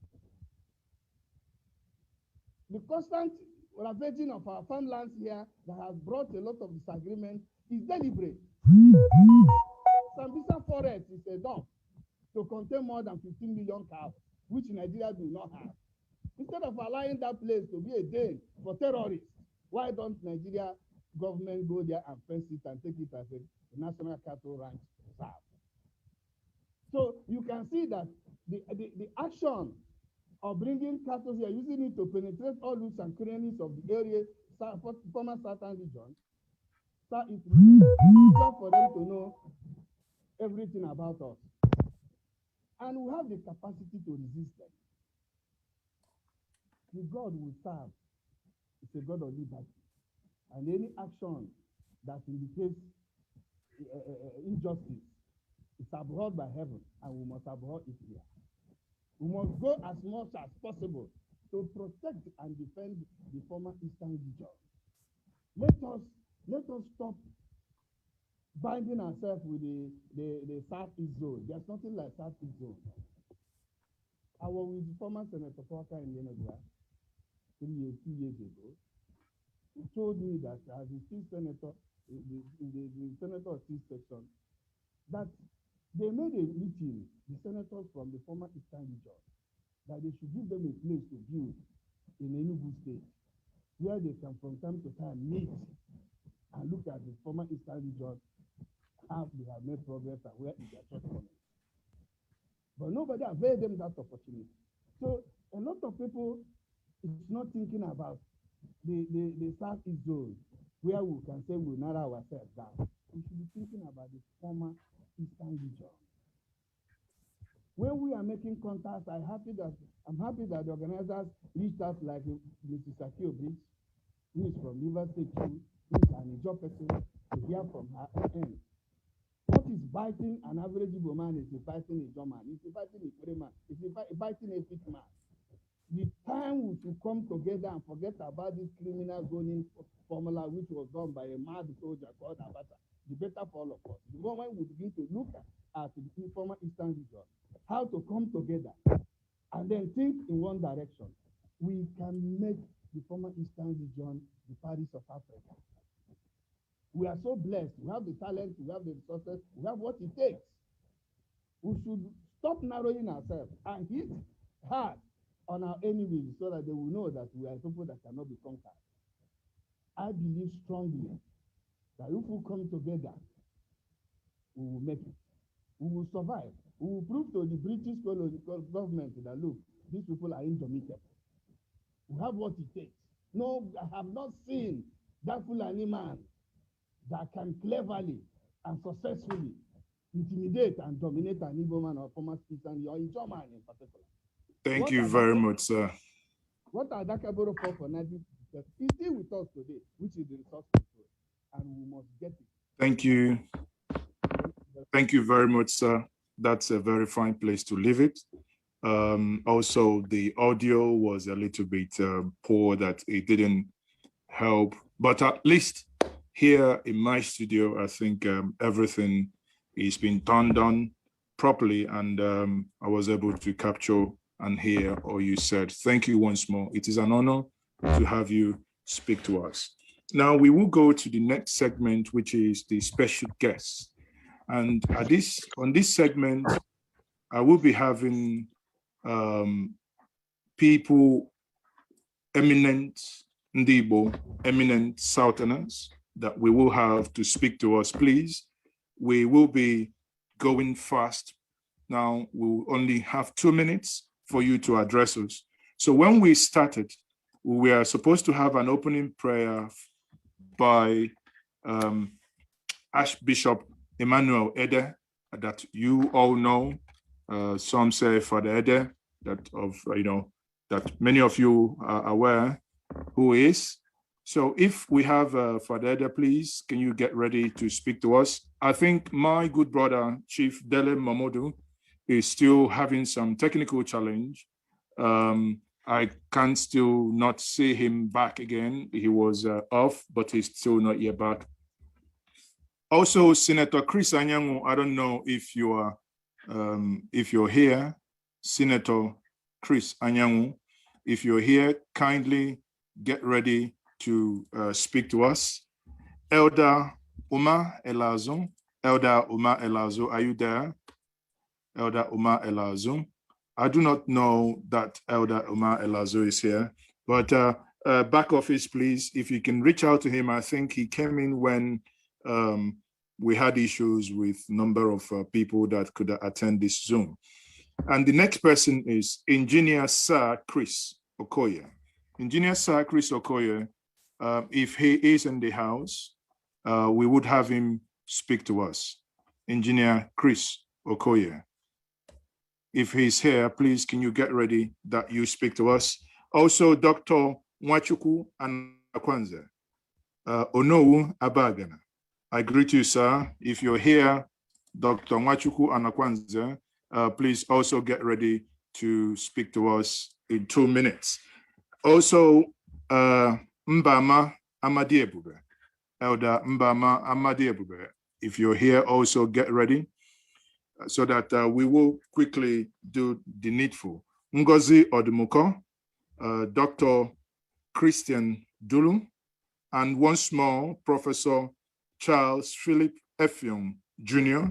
the constant ravaging of our farmlands here that has brought a lot of disagreement is deliberate. Sambisa forest is a dump to contain more than 15 million cows, which Nigeria do not have. Instead of allowing that place to be a den for terrorists, why don't Nigeria government go there and fence it and take it as a national cattle ranch reserve? So you can see that the action of bringing cattle here, using it to penetrate all nooks and crannies of the area, former southern region, it's just for them to know everything about us. And we have the capacity to resist them. The God we serve is a God of liberty. And any action that indicates injustice is abhorred by heaven, and we must abhor it here. We must go as much as possible to protect and defend the former Eastern region. Let us stop binding ourselves with the Southeast zone. There's nothing like Southeast zone. I was with the former Senator Parker in Yenegoa 2 years ago. He told me that as a chief senator, the senator of this section, that they made a meeting, the senators from the former Eastern region, that they should give them a place to build in Enugu State, where they can from time to time meet and look at the former Eastern region, how they have made progress and where is their shortcomings. But nobody availed them that opportunity. So a lot of people is not thinking about the Southeast zone, where we can say we narrow ourselves down. We should be thinking about the former Eastern region. When we are making contacts, I'm happy that the organizers reached out, like Mrs. Akio Bridge, who is from River State, who is an Ijo person, to hear from her end. What is biting an average Igbo man is biting a Ijo man, is biting a Kure man, is biting a fit man. The time we should come together and forget about this criminal zoning formula, which was done by a mad soldier called Abata, the better for all of us. The moment we begin to look at the former Eastern region, how to come together and then think in one direction, we can make the former Eastern region the Paris of Africa. We are so blessed. We have the talent, we have the resources, we have what it takes. We should stop narrowing ourselves and hit hard on our enemies so that they will know that we are people that cannot be conquered. I believe strongly that if we come together, we will make it. We will survive. We will prove to the British government that, look, these people are indomitable. We have what it takes. No, I have not seen that Fulani man that can cleverly and successfully intimidate and dominate an Igbo man or former Eastern or Ijo man in particular. Thank you very much, sir. What Adakaboro fought for 1967 is still with us today, which is the resource control, and we must get it. Thank you. Thank you very much, sir. That's a very fine place to leave it. Also, the audio was a little bit poor, that it didn't help. But at least here in my studio, I think everything is being turned on properly, and I was able to capture and hear all you said. Thank you once more. It is an honor to have you speak to us. Now we will go to the next segment, which is the special guests. And on this segment, I will be having people, eminent Ndibo, eminent Southerners, that we will have to speak to us, please. We will be going fast now we'll only have 2 minutes for you to address us. So when we started, we were supposed to have an opening prayer by Archbishop Emmanuel Ede, that you all know. Some say Father Ede, that many of you are aware who is. So if we have Father Ede, please, can you get ready to speak to us? I think my good brother, Chief Dele Mamodu, is still having some technical challenge. I can still not see him back again. He was off, but he's still not yet back. Also, Senator Chris Anyanwu, I don't know if you're here, Senator Chris Anyanwu. If you're here, kindly get ready to speak to us. Elder Uma Elazo, are you there? Elder Uma Elazo. I do not know that Elder Uma Elazo is here, but back office, please, if you can reach out to him. I think he came in when we had issues with number of people that could attend this Zoom. And the next person is Engineer Sir Chris Okoye. Engineer Sir Chris Okoye, if he is in the house, we would have him speak to us. Engineer Chris Okoye. If he's here, please, can you get ready that you speak to us? Also, Dr. Nwachukwu Anakwanze, Onowu Abagana. I greet you, sir. If you're here, Dr. Nwachukwu Anakwanze, please also get ready to speak to us in 2 minutes. Also, Mbama Amadiebube, Elder Mbama Amadiebube, if you're here, also get ready so that we will quickly do the needful. Ngozi Odumuko, Dr. Christian Dulu, and once more, Professor Charles Philip Effiong Jr.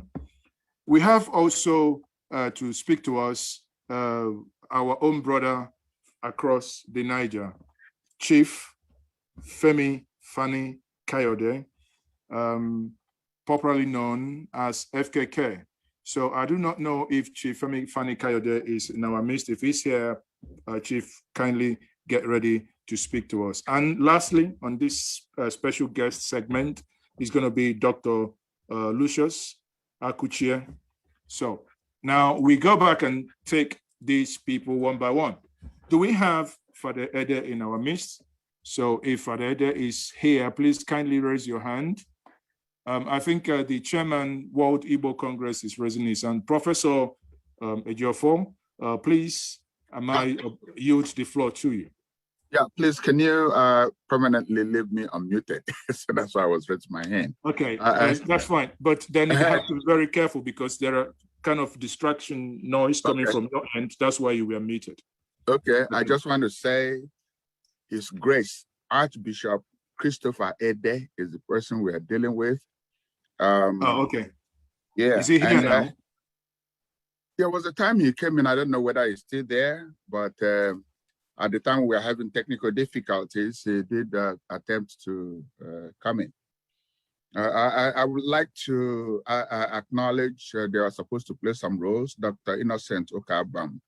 We have also to speak to us our own brother across the Niger, Chief Femi Fani Kayode, popularly known as FKK. So I do not know if Chief Femi Fani Kayode is in our midst. If he's here, Chief, kindly get ready to speak to us. And lastly, on this special guest segment, is going to be Dr. Lucius Akuchie. So now we go back and take these people one by one. Do we have Father Ede in our midst? So if Father Ede is here, please kindly raise your hand. I think the chairman, World Igbo Congress, is raising his hand. Professor Ejiofor, please, I yield the floor to you. Yeah, please, can you permanently leave me unmuted? So that's why I was raising my hand. Okay, that's fine. But then you have to be very careful because there are kind of distraction noise coming from your end. That's why you were muted. Okay, I just want to say His Grace Archbishop Christopher Ede is the person we are dealing with. Okay. Yeah. Is he here now? There was a time he came in. I don't know whether he's still there, but at the time we were having technical difficulties, he did attempt to come in. I would like to acknowledge they are supposed to play some roles. Dr. Innocent Okabam,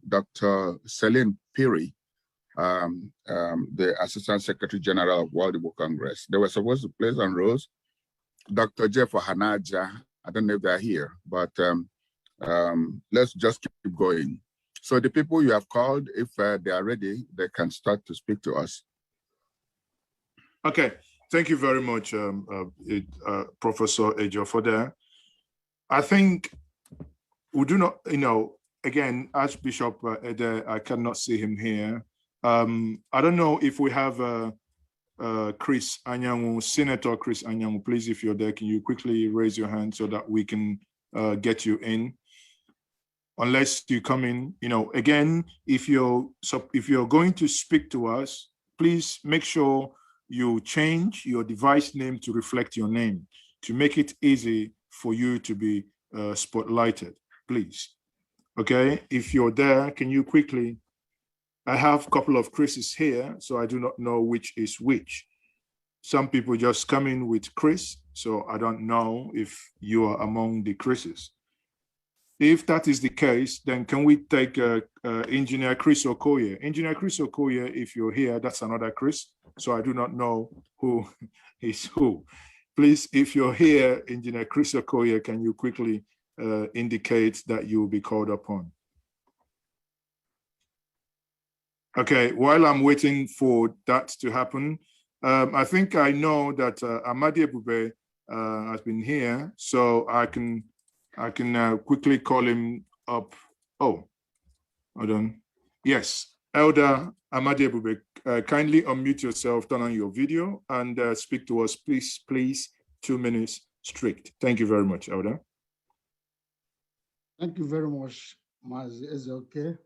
Dr. Celine Piri, the Assistant Secretary General of World Igbo Congress. They were supposed to play some roles. Dr. Jeff Hanaja, I don't know if they're here, but let's just keep going. So the people you have called, if they are ready, they can start to speak to us. Okay, thank you very much, Professor Ejiofor there. I think we do not, again, Archbishop Ede, I cannot see him here. I don't know if we have Chris Anyanwu, Senator Chris Anyanwu, please, if you're there, can you quickly raise your hand so that we can get you in? Unless you come in, again, if you're going to speak to us, please make sure you change your device name to reflect your name, to make it easy for you to be spotlighted, please. Okay, if you're there, can you quickly, I have a couple of Chris's here, so I do not know which is which. Some people just come in with Chris, so I don't know if you are among the Chris's. If that is the case, then can we take Engineer Chris Okoye? Engineer Chris Okoye, if you're here, that's another Chris. So I do not know who is who. Please, if you're here, Engineer Chris Okoye, can you quickly indicate that you will be called upon? Okay, while I'm waiting for that to happen, I think I know that Amadi Ebube has been here, so I can quickly call him up. Oh, hold on. Yes, Elder Amadi Ebube, kindly unmute yourself, turn on your video, and speak to us, please, 2 minutes strict. Thank you very much, Elder. Thank you very much, Mazi. Is it okay?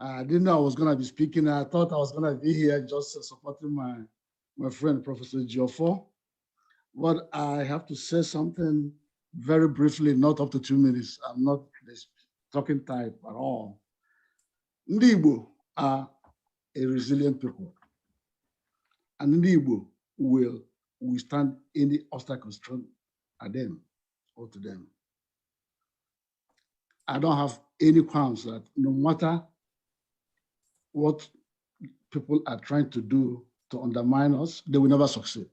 I didn't know I was going to be speaking. I thought I was going to be here just supporting my friend, Professor Geoffo. But I have to say something very briefly, not up to 2 minutes. I'm not this talking type at all. Ndị Igbo are a resilient people. And Ndị Igbo will withstand any obstacles thrown at them or to them. I don't have any qualms that no matter what people are trying to do to undermine us, they will never succeed.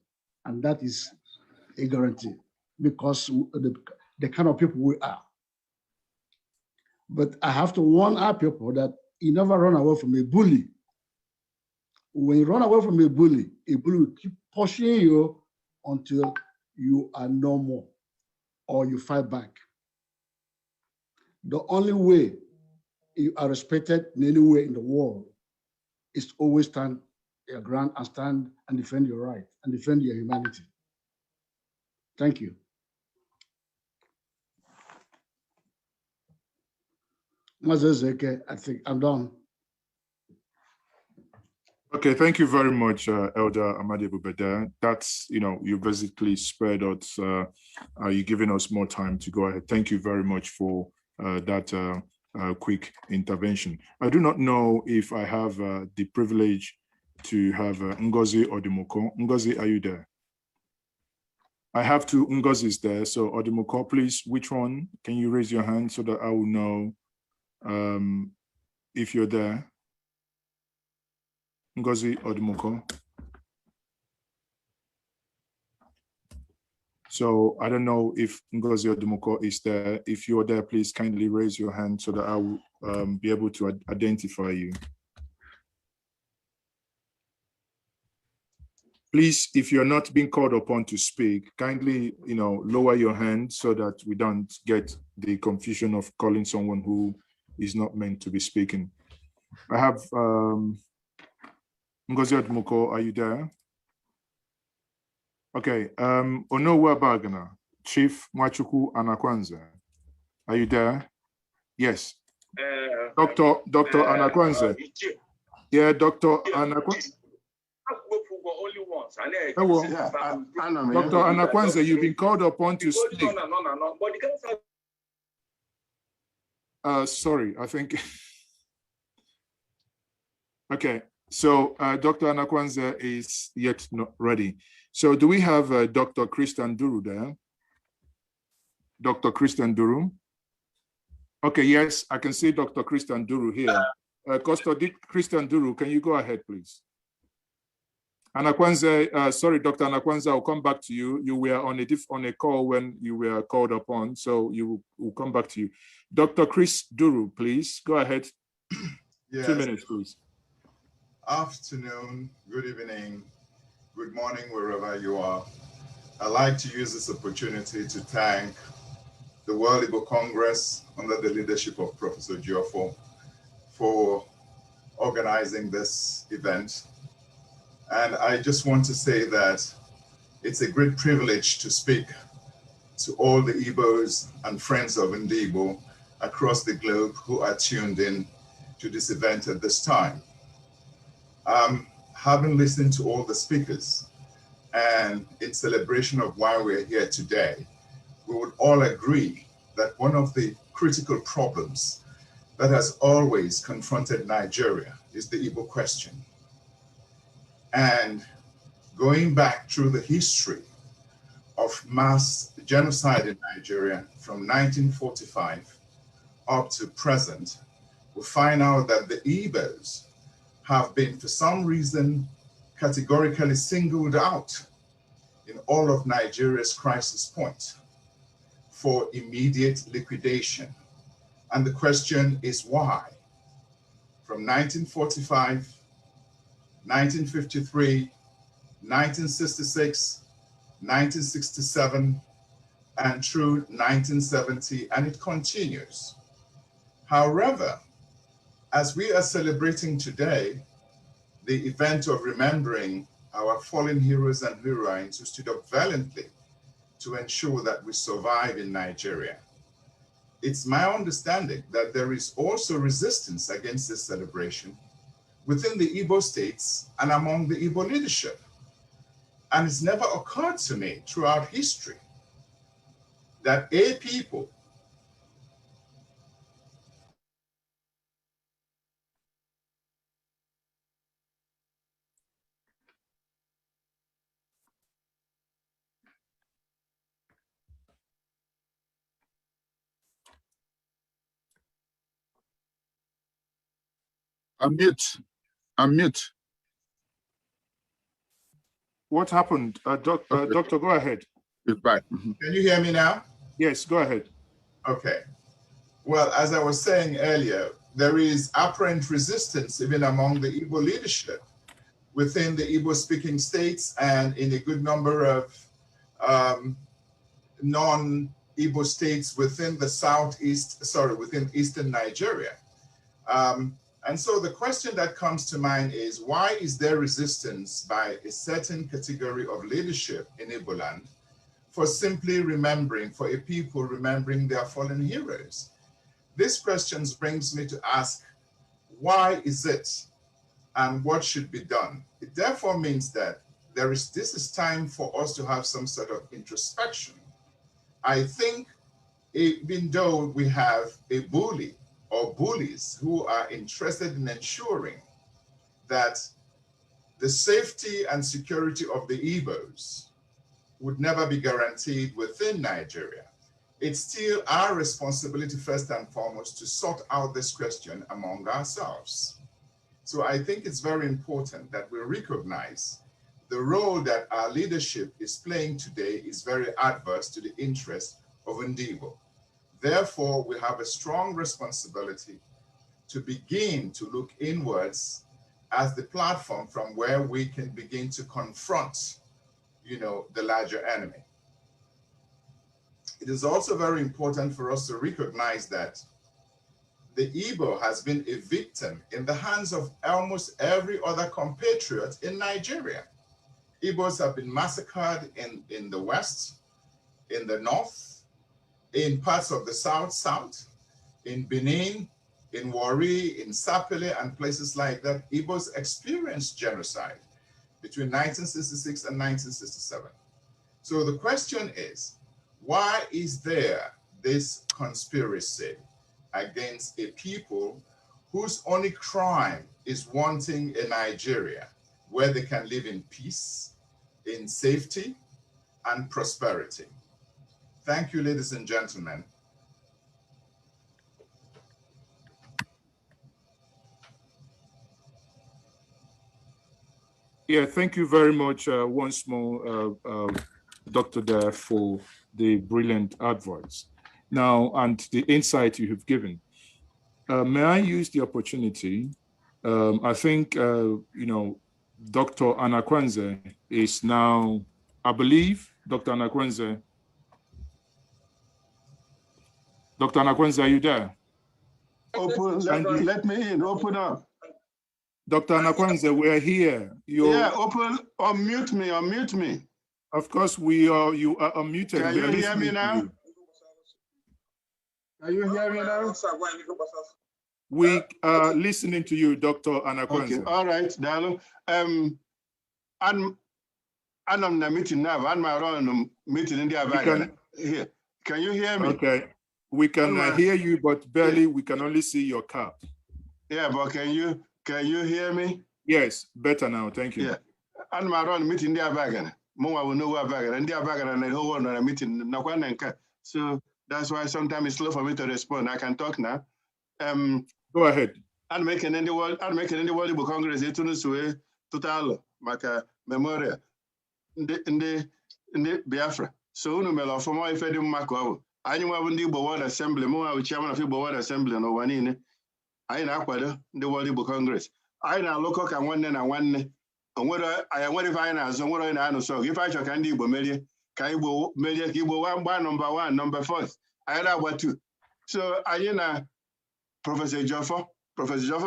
And that is a guarantee because the kind of people we are. But I have to warn our people that you never run away from a bully. When you run away from a bully will keep pushing you until you are no more or you fight back. The only way you are respected in any way in the world is to always stand your ground and stand and defend your right and defend your humanity. Thank you. Mazezeke, I think I'm done. Okay, thank you very much, Elder Amadi Ebube. That's, you basically spared us, you're giving us more time to go ahead. Thank you very much for that quick intervention. I do not know if I have the privilege to have Ngozi Odimoko. Ngozi, are you there? I have two Ngozis there, so Odimoko, please, which one? Can you raise your hand so that I will know if you're there? Ngozi Odimoko. So I don't know if Ngozi Odimoko is there. If you're there, please kindly raise your hand so that I will be able to identify you. Please, if you're not being called upon to speak, kindly, lower your hand so that we don't get the confusion of calling someone who is not meant to be speaking. I have Ngozi Odimoko, are you there? Okay, Onowa Bagana, Chief Mwachuku Anakwanza, are you there? Yes. Dr. Anakwanza. Yeah, Dr. Anakwanza. Dr. Anakwanza, you've been called upon to speak. Sorry, I think. Okay, so Dr. Anakwanza is yet not ready. So do we have Dr. Christian Duru there? Dr. Christian Duru? Okay, yes, I can see Dr. Christian Duru here. Christian Duru, can you go ahead, please? Anakwanza, sorry, Dr. Anakwanza, I'll come back to you. You were on a call when you were called upon, so will come back to you. Dr. Chris Duru, please, go ahead. Yes. 2 minutes, please. Afternoon, good evening, good morning, wherever you are. I'd like to use this opportunity to thank the World Igbo Congress under the leadership of Professor Geoffo for organizing this event. And I just want to say that it's a great privilege to speak to all the Igbos and friends of Igbo across the globe who are tuned in to this event at this time. Having listened to all the speakers and in celebration of why we're here today, we would all agree that one of the critical problems that has always confronted Nigeria is the Igbo question. And going back through the history of mass genocide in Nigeria from 1945 up to present, we find out that the Igbos have been, for some reason, categorically singled out in all of Nigeria's crisis point for immediate liquidation. And the question is why? From 1945, 1953, 1966, 1967, and through 1970, and it continues. However, as we are celebrating today, the event of remembering our fallen heroes and heroines who stood up valiantly to ensure that we survive in Nigeria, it's my understanding that there is also resistance against this celebration within the Igbo states and among the Igbo leadership. And it's never occurred to me throughout history that a people Unmute. What happened? Doctor, go ahead. It's back. Can you hear me now? Yes, go ahead. Okay. Well, as I was saying earlier, there is apparent resistance even among the Igbo leadership within the Igbo-speaking states and in a good number of non-Igbo states within the within Eastern Nigeria. And so the question that comes to mind is, why is there resistance by a certain category of leadership in Igbo land for simply remembering, for a people remembering their fallen heroes? This question brings me to ask, why is it and what should be done? It therefore means that this is time for us to have some sort of introspection. I think even though we have a bully or bullies who are interested in ensuring that the safety and security of the Igbos would never be guaranteed within Nigeria, it's still our responsibility first and foremost to sort out this question among ourselves. So I think it's very important that we recognize the role that our leadership is playing today is very adverse to the interest of Ndibo. Therefore, we have a strong responsibility to begin to look inwards as the platform from where we can begin to confront, the larger enemy. It is also very important for us to recognize that the Igbo has been a victim in the hands of almost every other compatriot in Nigeria. Igbos have been massacred in the West, in the North, in parts of the South, in Benin, in Warri, in Sapele, and places like that. Igbos experienced genocide between 1966 and 1967. So the question is, why is there this conspiracy against a people whose only crime is wanting a Nigeria where they can live in peace, in safety, and prosperity? Thank you, ladies and gentlemen. Yeah, thank you very much once more, Dr. Dare, for the brilliant advice. Now, and the insight you have given. May I use the opportunity? I think, Dr. Anakwenze is now, I believe, Dr. Anakwenze. Dr. Anakwenze, are you there? Let me in, open up. Dr. Anakwenze, we're here. Unmute me. Of course, you are unmuted. Can you hear me now? Can you hear me now? We are listening to you, Dr. Anakwenze. Okay, all right, Dalo. I'm on the meeting now. I'm on the meeting in the here. Can you hear me? Okay, we can hear you, but barely. Yeah. We can only see your cap. Yeah, but can you hear me? Yes, better now. Thank you. Yeah, I'm on the meeting in the More will know what and the and the whole one on a meeting. So That's why sometimes it's slow for me to respond. I can talk now. Go ahead. I'm making in the world Igbo Congress total maka memorial in the Biafra. So unu mere ọfụma ife dị mma ka ọ bụ. Anyị nwa bụ ndị Igbo World Assembly, mụ nwa bụ chairman of Igbo World Assembly n'ụwa niile. Anyị na-akwado ndị World Igbo Congress. Anyị na-alụkọ ka nwanne na nwanne. Anyị nwere ife anyị na-azụ, nwere onye na-anụsọ. Ife anyị chọrọ ka ndị Igbo merie, ka Igbo merie, ka Igbo gbaa number 1, number 4. Anyị na-agba 2. So anyị na Professor Jofo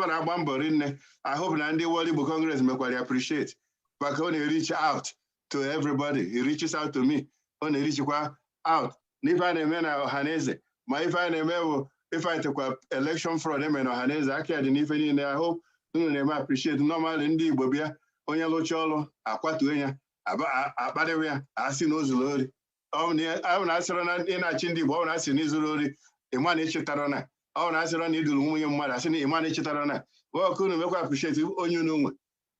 na-agba mbọ rinne. I hope na ndị World Igbo Congress mekwara appreciate. Maka ọ na-reach out to everybody. He reaches out to me. Ọ na-erichikwa out. N'ife a na-eme na ọhaneze. Ma ife a na-eme bụ ife anyị tekwa election fraud eme na ọhaneze. Aka dị n'ife niile. I hope unu na-eme appreciate. Normally ndị Igbo bịa, onye lụcha ọrụ, akwatuo ya, akpadewe ya, asị na o zuru ori. Ọ na asịrị na ị na-achị ndị Igbo, ọ na asị na izuru ori, ịma na echetara na. Ọ na asịrị na iduru nwunye mmadụ, asị na ịma na echetara na. Ọkụ unu mekwa appreciate onye unu nwe.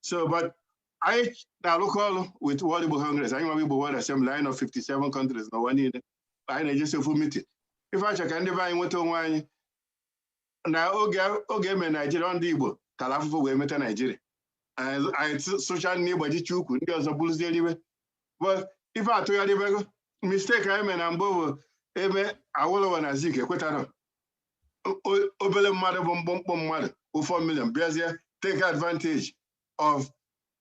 So, but I na-alụkọ ọrụ with World Igbo Congress. Anyị nwa Igbo World Assembly, anyị nọ 57 countries n'ụwa niile. Anyị na-ejesi ofu meeting. Ife achọ ka ndị be anyị nweta onwe anyị na oge eme Naijiria, ndị Igbo tara afụfụ wee meta Naijiria. Anyị sụcha ndị gbajicha ukwu, ndị ọzọ bụrụzie eribe. But ife atụgharịbego mistake anyị mere na mbụ bụ ebe Awolowo na Zik ekwetara obere mmadụ bụ mkpọmkpọ mmadụ 4 million bịazie take advantage of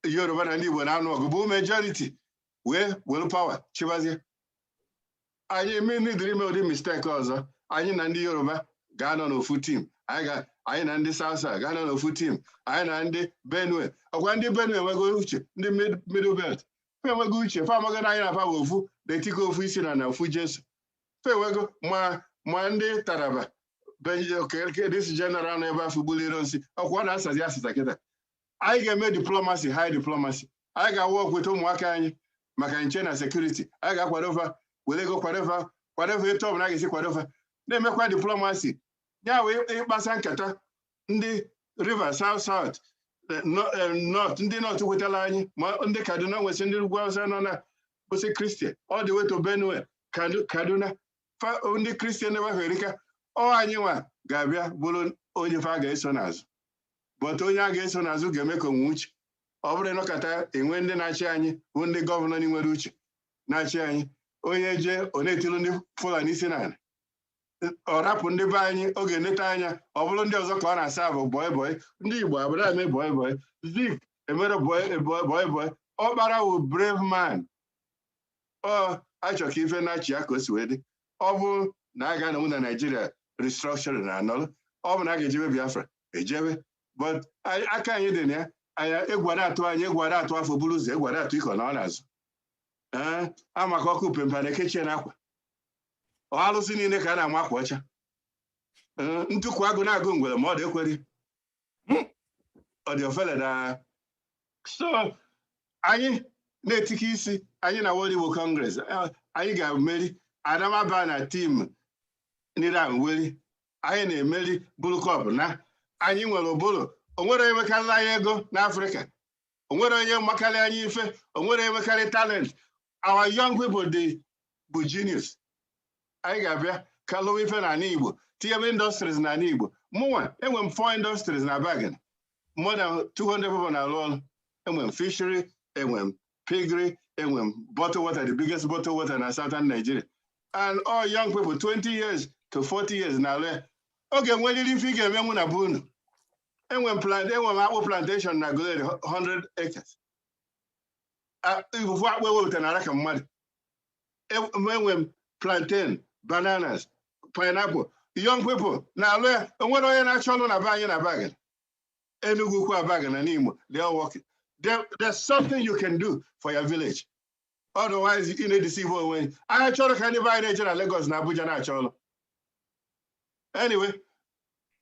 Yoruba na ndị Igbo na-anụ ọgụ bụ majority wee were power chibazie. Anyị emedịrị ime ụdị mistake ọzọ. Anyị na ndị Yoruba ga-anọ n'ofu team. Anyị na ndị South ga-anọ n'ofu team. Anyị na ndị Benue. Ọkwa ndị Benue enwego uche, ndị Middle Belt. Fe enwego uche, fa amago na anyị na-afa bụ ofu, na-etiko ofu isi na ofu Jesu. Fe enwego ma ndị Taraba, this general na ebe afọ gbuliro nsi, ọkwa na-asazi asịsa kịta. Anyị ga-eme diplomacy, high diplomacy. Anyị ga-awọk weta ụmụaka anyị maka nche na security. Anyị ga-akwadofa, were ego kwadofa etu ọbụla a ga-esi kwadofa. Na-emekwa diplomacy. Ya wee ịkpasa nkata ndị Rivers, South, North, ndị North wetala anyị, ma ndị Kaduna nwesị ndị ugwu Hausa nọ na bụsị Christian, ọ dị weto Benue, Kaduna, ndị Christian ebe ahụ erika. Ọ anyị nwa ga-abịa bụrụ onye fa ga-eso n'azụ. But onye a ga-eso n'azụ ga-eme ka onwe uche. Ọ bụrụ ịnọkọta enwe ndị na-achị anyị bụ ndị gọvanọ nwere uche na-achị anyị. Onye jee ọ na-etilu ndị Fulani isi n'ala. Ọ rapụ ndị be anyị oge nleta anya, ọ bụrụ ndị ọzọ ka ọ na-asa bụ bọị. Ndị Igbo abụrụ eme bọị. Zik emere bọị. Ọ kpara wụ brave man. Ọ achọ ka ife na-achị ya ka o si wee dị. Ọ bụ na a ga-anọnwụ na Nigeria restructuring na anọlụ. Ọ bụ na a ga-ejebe Biafra ejebe. But aka anyị dị na ya, anyị egwara atụ afọ buru ụzọ, egwara atụ iko na ọ na-azụ. Amaka ọkụ pempa na-ekechie n'akwa. Ọ alụsị niile ka a na-ama akwa ọcha. Ntụkwu agụ na-agụ ngwere ma ọ dị ekweri. Ọ dị ofele na. So anyị na-etike isi, anyị na World Igbo Congress, anyị ga-emeri. Adamaba na tim ndị weri. Anyị na-emeri bulu kọp na. Anyị nwere ụbụrụ. O nwere onye nwekarịrị anyị ego n'Africa. O nwere onye makarị anyị ife. O nwere onye nwekarị talent. Our young people bụ genius. Anyị ga-abịa kalụwa ife na Igbo, tinyebe industries na Igbo. Mụnwa, enwe m 4 industries na Bergen. More than 200 people na-alụ ọrụ. Enwe m fishery, enwe m piggery, enwe m bottled water, the biggest bottled water na Southern Nigeria. And all young people, 20 years to 40 years na-alụ ya. Oge nweriri ife ị ga-emenwu na bunu. Enwe m akpụ plantation na Golere 100 acres. Ifufu akpụ ewepụta na araka mmadụ. Enwe m plantain, bananas, pineapple. Young people na-alụ ya. Onwere onye na-achọ ọrụ na be anyị na Bergen. Enugu kwa Bergen na n'Imo. They are working. There's something you can do for your village. Otherwise, you need to see what way. I chọrọ ka ndị be anyị na-eje na Lagos na Abuja na-achọ ọrụ. Anyway,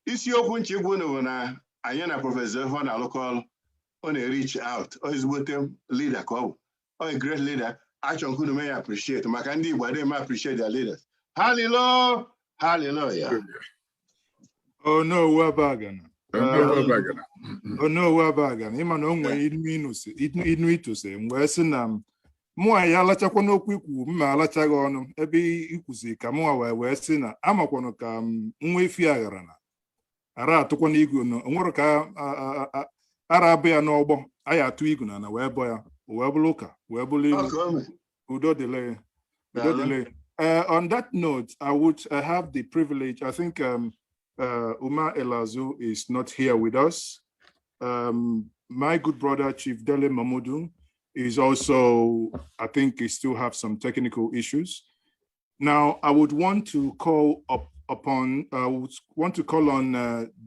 isiokwu nche igwu bụ na anyị na Professor Jofo na-alụkọ ọrụ. Ọ na-reach out. Ọ ezigbote leader ka ọ bụ. Ọ a great leader. Achọ nkunu mee ya appreciate maka ndị Igbo adịghị appreciate their leaders. Hallelujah. Hallelujah. Oh no, we're Bagana. Oh no, we're Bagana. Ịma na o nwere inu itose mgbe sị na mụa ya alachakwa n'okwu ikwu mma alachaghị ọnụ ebe ikwuzi ka mụa wee sị na amakwanụ ka nwa efi aghara na ara atụkwa n'igwe na onwere ka ara abụ ya n'ọgbọ anyị atụ igwe na wee bọ ya wee bụrụ ụka wee bụrụ ilu udo dịle. On that note, I would have the privilege, I think Umar Elazu is not here with us. My good brother, Chief Dele Mamudu, is also, I think he still have some technical issues. Now, I would want to call on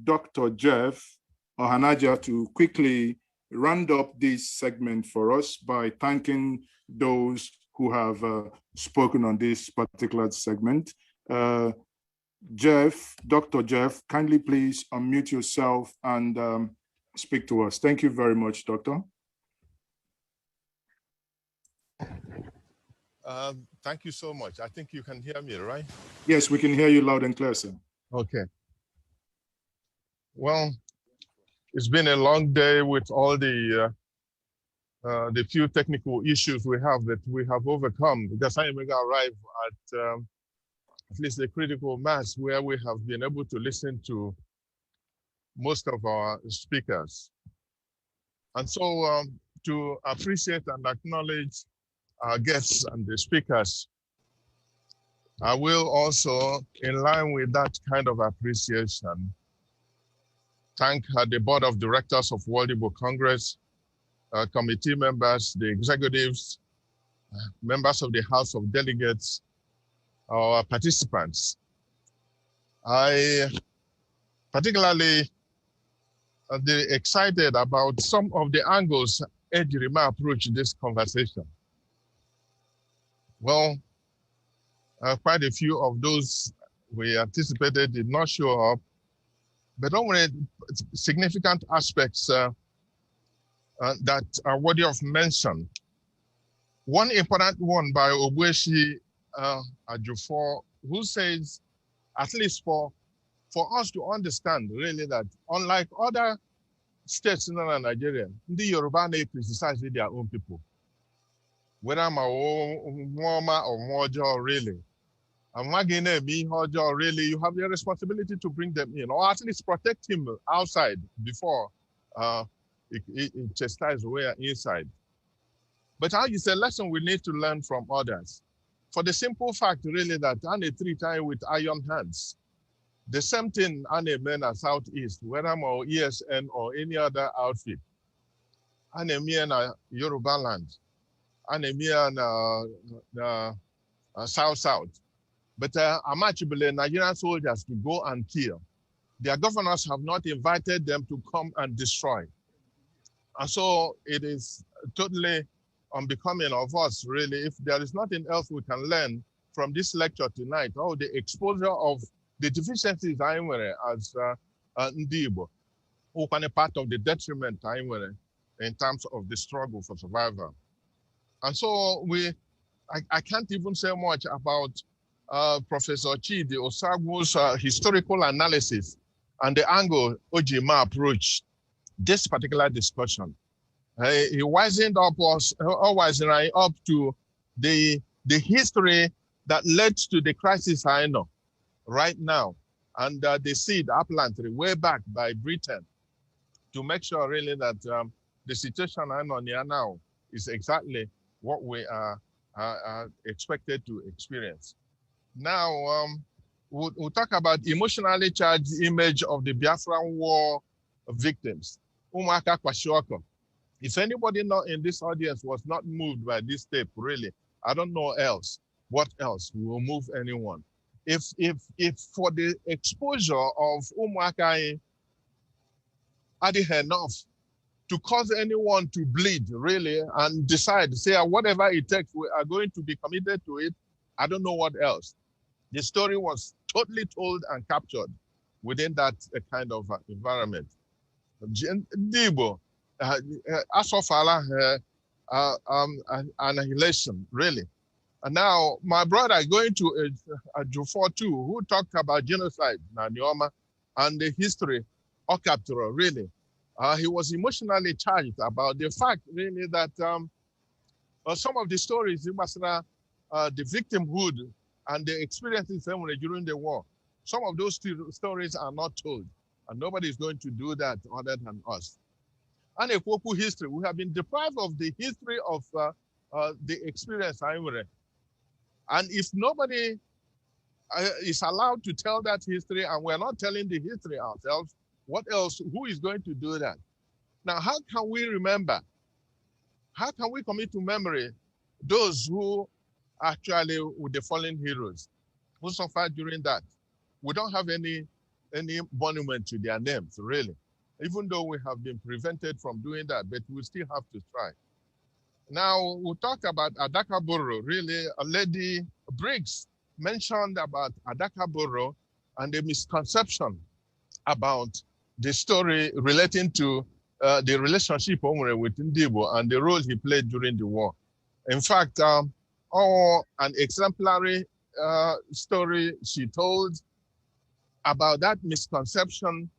Dr. Jeff Ohanaja to quickly round up this segment for us by thanking those who have spoken on this particular segment. Jeff, Dr. Jeff, kindly please unmute yourself and speak to us. Thank you very much, Doctor. Thank you so much. I think you can hear me, right? Yes, we can hear you loud and clear, sir. Okay. Well, it's been a long day with all the few technical issues we have that we have overcome. Because I may arrive at least a critical mass where we have been able to listen to most of our speakers. And so to appreciate and acknowledge our guests and the speakers, I will also, in line with that kind of appreciation, thank the board of directors of World Igbo Congress, committee members, the executives, members of the House of Delegates, our participants. I particularly excited about some of the angles Ejirima approached this conversation. Well, quite a few of those we anticipated did not show up, but only significant aspects that are worthy of mention. One important one by Ogbueshi Ajufor, who says, at least for us to understand really that unlike other states in Nigeria, the Yoruba they criticize their own people. Whether I'm warmer or more really. Really, you have the responsibility to bring them in, or at least protect him outside before it chastises where inside. But how is a lesson we need to learn from others? For the simple fact, really, that Ane treat with iron hands. The same thing Ane men at Southeast, whether I'm or ESN or any other outfit. Ane me and Yoruba land. Ane me and South. But Amachibele, Nigerian soldiers to go and kill. Their governors have not invited them to come and destroy. And so it is totally unbecoming of us, really, if there is nothing else we can learn from this lecture tonight, or the exposure of the deficiencies as Ndibo, who can be part of the detriment in terms of the struggle for survival. And so I can't even say much about Professor Chidi Osagwo's historical analysis and the angle Ojima approached this particular discussion. He wisened up us, up to the history that led to the crisis I know right now, and the seed planted way back by Britain to make sure really that the situation I know now is exactly what we are expected to experience. Now, we'll talk about emotionally charged image of the Biafran war victims. Umaka Kwashioko. If anybody not in this audience was not moved by this tape, really, I don't know else. What else will move anyone? If for the exposure of Umaka had enough to cause anyone to bleed, really, and decide, say, whatever it takes, we are going to be committed to it, I don't know what else. The story was totally told and captured within that kind of environment. Dibo, Asofala, annihilation, really. And now my brother going to Jufor too, who talked about genocide, Nanyoma, and the history of capture, really. He was emotionally charged about the fact, really, that some of the stories, the victimhood and the experiences during the war, some of those stories are not told, and nobody is going to do that other than us. And a Kwoku history, we have been deprived of the history of the experience. And if nobody is allowed to tell that history, and we're not telling the history ourselves, what else? Who is going to do that? Now, how can we remember? How can we commit to memory those who actually were the fallen heroes who suffered during that? We don't have any monument to their names, really, even though we have been prevented from doing that, but we still have to try. Now, we talked about Adakaboro, really, Lady Briggs mentioned about Adakaboro and the misconception about the story relating to the relationship with Ndibo and the role he played during the war. In fact, an exemplary story she told about that misconception,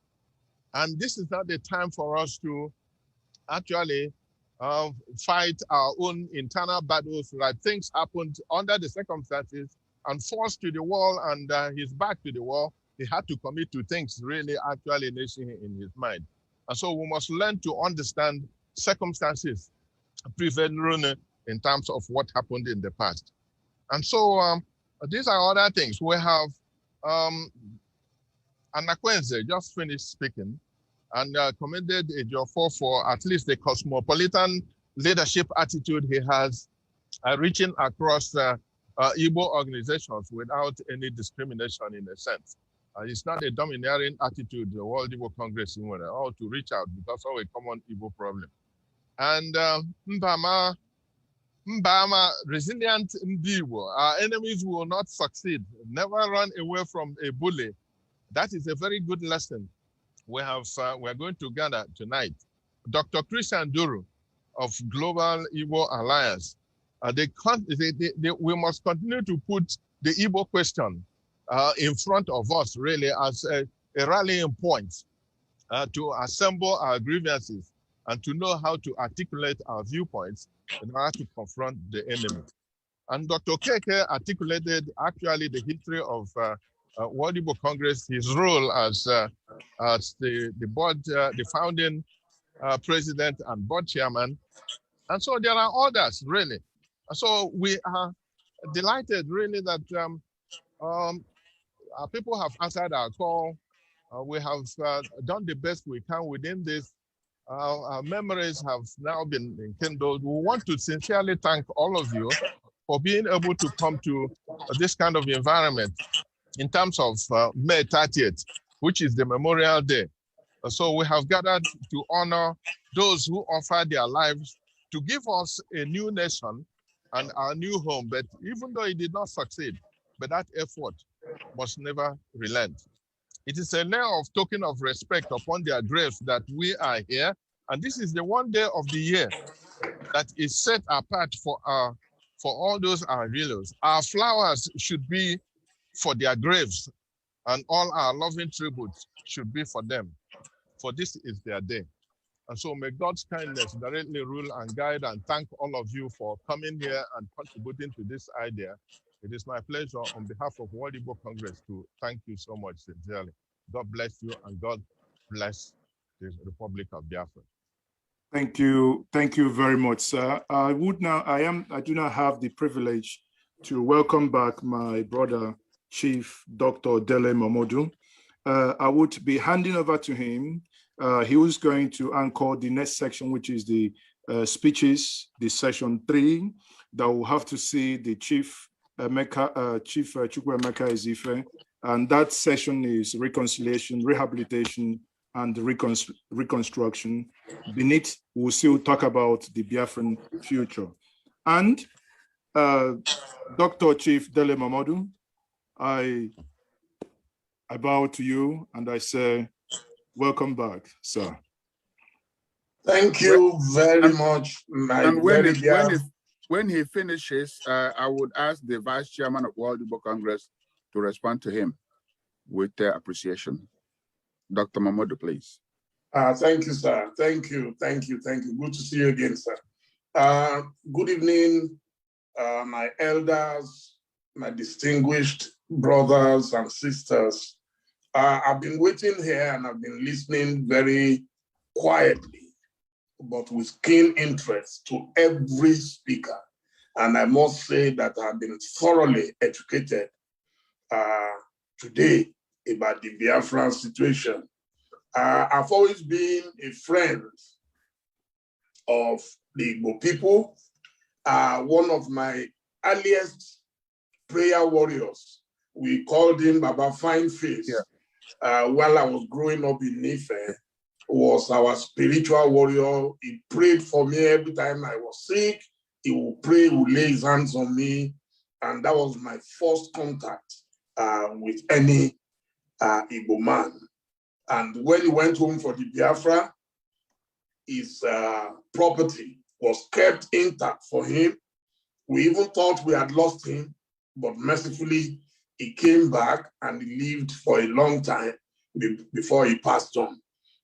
and this is not the time for us to actually fight our own internal battles, like things happened under the circumstances and forced to the wall, and he's back to the wall. He had to commit to things really actually in his mind. And so we must learn to understand circumstances prevailing in terms of what happened in the past. And so these are other things. We have Anakwenze just finished speaking and commended Ejiofor for at least the cosmopolitan leadership attitude he has, reaching across Igbo organizations without any discrimination in a sense. It's not a domineering attitude, the World Igbo Congress, or to reach out because of a common Igbo problem. And Mbama, resilient Ndibo, our enemies will not succeed. Never run away from a bully. That is a very good lesson we're going to gather tonight. Dr. Christian Duru of Global Igbo Alliance, we must continue to put the Igbo question in front of us, really, as a rallying point to assemble our grievances and to know how to articulate our viewpoints in order to confront the enemy. And Dr. Keke articulated actually the history of World Igbo Congress, his role as the board, the founding president and board chairman. And so there are others, really. So we are delighted, really, that our people have answered our call. We have done the best we can within this. Our memories have now been rekindled. We want to sincerely thank all of you for being able to come to this kind of environment in terms of May 30th, which is the Memorial Day. So we have gathered to honor those who offered their lives to give us a new nation and our new home. But even though it did not succeed, but that effort must never relent. It is a layer of token of respect upon their graves that we are here. And this is the one day of the year that is set apart for all those our heroes. Our flowers should be for their graves, and all our loving tributes should be for them, for this is their day. And so may God's kindness directly rule and guide, and thank all of you for coming here and contributing to this idea. It is my pleasure on behalf of World Igbo Congress to thank you so much sincerely. God bless you, and God bless the Republic of Biafra. Thank you very much, sir. I do not have the privilege to welcome back my brother, Chief Dr. Dele Momodu. I would be handing over to him. He was going to anchor the next section, which is the speeches, the session 3, that we'll have to see the Chief Chukwuemeka Ezife, and that session is reconciliation, rehabilitation, and reconstruction. Beneath, we'll still talk about the Biafran future. And Dr. Chief Dele Momodu, I bow to you and I say, welcome back, sir. Thank you very much. When he finishes, I would ask the Vice Chairman of World Igbo Congress to respond to him with appreciation. Dr. Momodu, please. Thank you, sir. Thank you. Good to see you again, sir. Good evening, my elders, my distinguished brothers and sisters. I've been waiting here and I've been listening very quietly, but with keen interest to every speaker. And I must say that I've been thoroughly educated today about the Biafran situation. I've always been a friend of the Igbo people. One of my earliest prayer warriors, we called him Baba Fine Face, while I was growing up in Ife, was our spiritual warrior. He prayed for me every time I was sick. He would pray, he would lay his hands on me. And that was my first contact with any Igbo man. And when he went home for the Biafra, his property was kept intact for him. We even thought we had lost him, but mercifully, he came back and he lived for a long time before he passed on.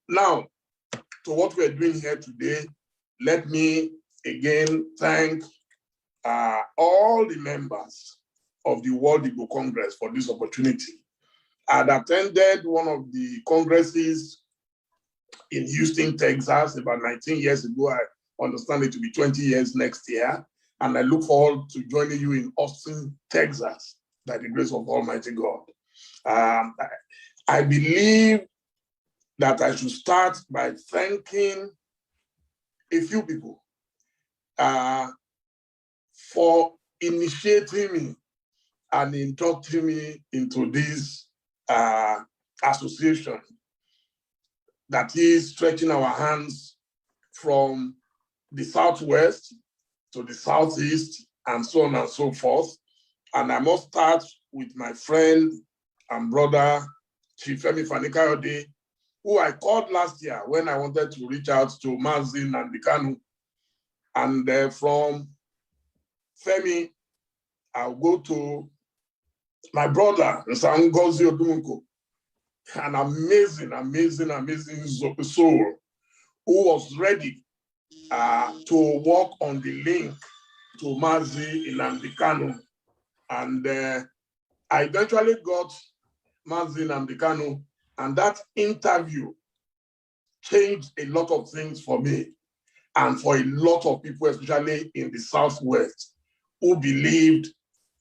Now, to what we're doing here today, let me again thank all the members of the World Igbo Congress for this opportunity. I'd attended one of the congresses in Houston, Texas, about 19 years ago. I understand it to be 20 years next year. And I look forward to joining you in Austin, Texas, by the grace of Almighty God. I believe that I should start by thanking a few people for initiating me and inducting me into this association that is stretching our hands from the Southwest to the Southeast and so on and so forth. And I must start with my friend and brother, Chief Femi Fanikayode, who I called last year when I wanted to reach out to Mazi Nnamdi Kanu. And from Femi, I'll go to my brother, Mr. Ngozi Odumunko, an amazing soul who was ready to work on the link to Mazi Nnamdi Kanu. And I eventually got Mazi Nnamdi Kanu, and that interview changed a lot of things for me and for a lot of people, especially in the Southwest, who believed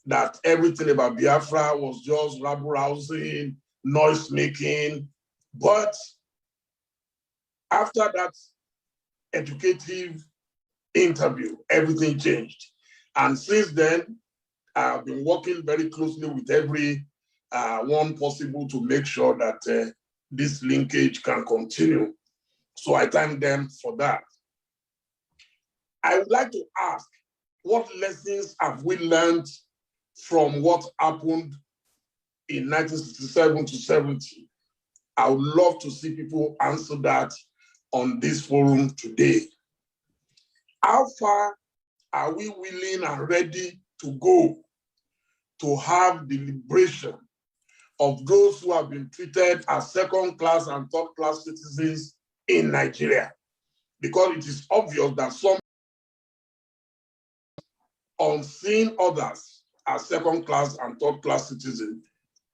that everything about Biafra was just rabble-rousing, noise-making. But after that educative interview, everything changed. And since then, I've been working very closely with every one possible to make sure that this linkage can continue. So I thank them for that. I would like to ask, what lessons have we learned from what happened in 1967 to 70? I would love to see people answer that on this forum today. How far are we willing and ready to go to have the liberation of those who have been treated as second-class and third-class citizens in Nigeria? Because it is obvious that some on seeing others as second-class and third-class citizens.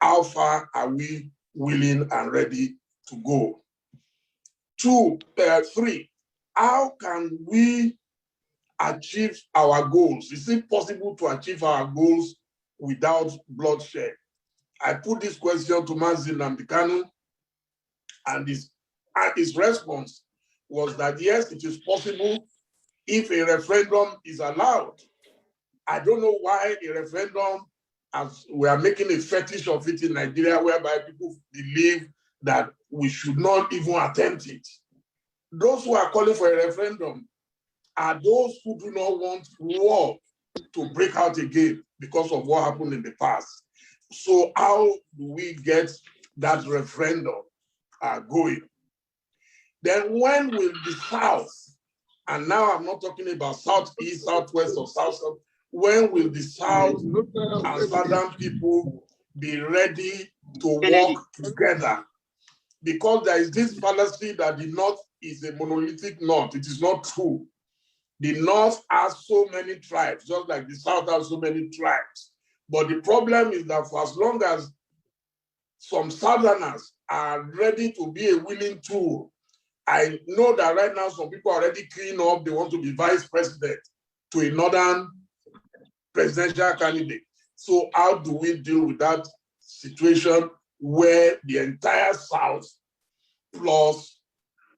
How far are we willing and ready to go? 3, how can we achieve our goals? Is it possible to achieve our goals without bloodshed? I put this question to Mazi Nnamdi Kanu, and his response was that yes, it is possible if a referendum is allowed. I don't know why a referendum, as we are making a fetish of it in Nigeria, whereby people believe that we should not even attempt it. Those who are calling for a referendum are those who do not want war to break out again because of what happened in the past. So how do we get that referendum going? Then when will the South, and now I'm not talking about Southeast, Southwest, or South, when will the South and Southern people be ready to work together? Because there is this fallacy that the North is a monolithic North. It is not true. The North has so many tribes, just like the South has so many tribes. But the problem is that for as long as some Southerners are ready to be a willing tool, I know that right now some people are already clean up, they want to be vice president to a Northern presidential candidate. So how do we deal with that situation where the entire South plus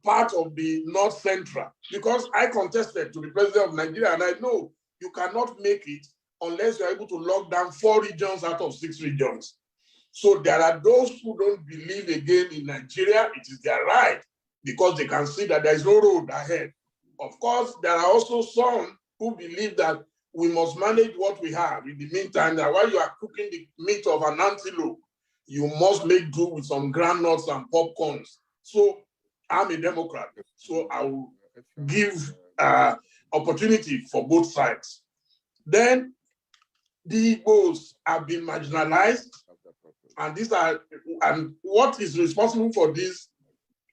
part of the North Central, because I contested to be president of Nigeria, and I know you cannot make it unless you're able to lock down 4 regions out of 6 regions. So there are those who don't believe again in Nigeria. It is their right because they can see that there is no road ahead. Of course, there are also some who believe that we must manage what we have. In the meantime, that while you are cooking the meat of an antelope, you must make do with some groundnuts and popcorns. So I'm a Democrat, so I will give opportunity for both sides. Then the Igbos have been marginalized, and what is responsible for this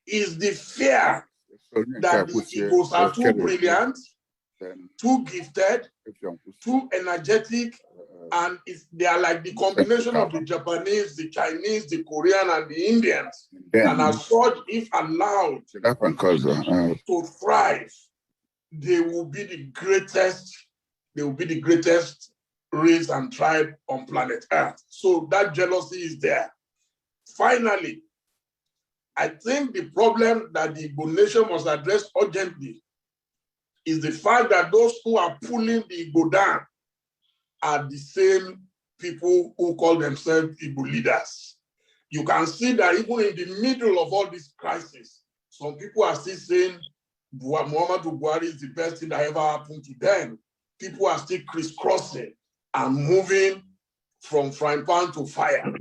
is the fear that the Igbos are too brilliant, too gifted, too energetic, and they are like the combination of the Japanese, the Chinese, the Korean, and the Indians. And as such, if allowed to thrive, they will be the greatest. They will be the greatest race and tribe on planet Earth. So that jealousy is there. Finally, I think the problem that the Igbo nation must address urgently is the fact that those who are pulling the Igbo down are the same people who call themselves Igbo leaders. You can see that even in the middle of all this crisis, some people are still saying Muhammadu Buhari is the best thing that ever happened to them. People are still crisscrossing and moving from frying pan to fire.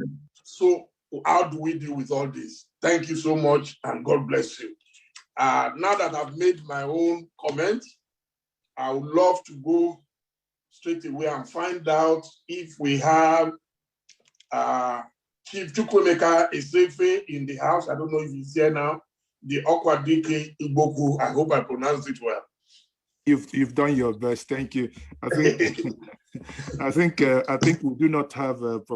So how do we deal with all this? Thank you so much, and God bless you. Now that I've made my own comment, I would love to go straight away and find out if we have Chief Chukwemeka Esefe in the house. I don't know if he's here now. The Okwadike Igboku. I hope I pronounced it well. You've done your best. Thank you. I think we do not have Dr.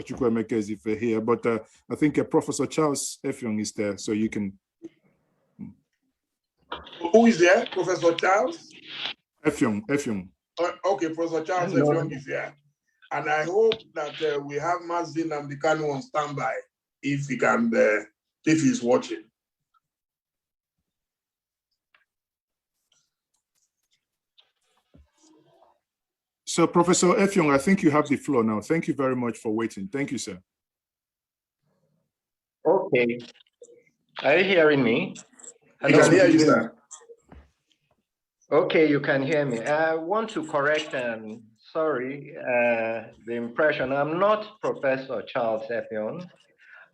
Chukwemeka Esefe here, but I think Professor Charles Effiong is there, so you can. Who is there? Professor Charles? Effiong. Okay, Professor Charles Effiong is here. And I hope that we have Mazi Nnamdi Kanu on standby if he can, if he's watching. So, Professor Effiong, I think you have the floor now. Thank you very much for waiting. Thank you, sir. Okay. Are you hearing me? Hello. I can hear you, sir. Okay, you can hear me. I want to correct, sorry, the impression. I'm not Professor Charles Effiong.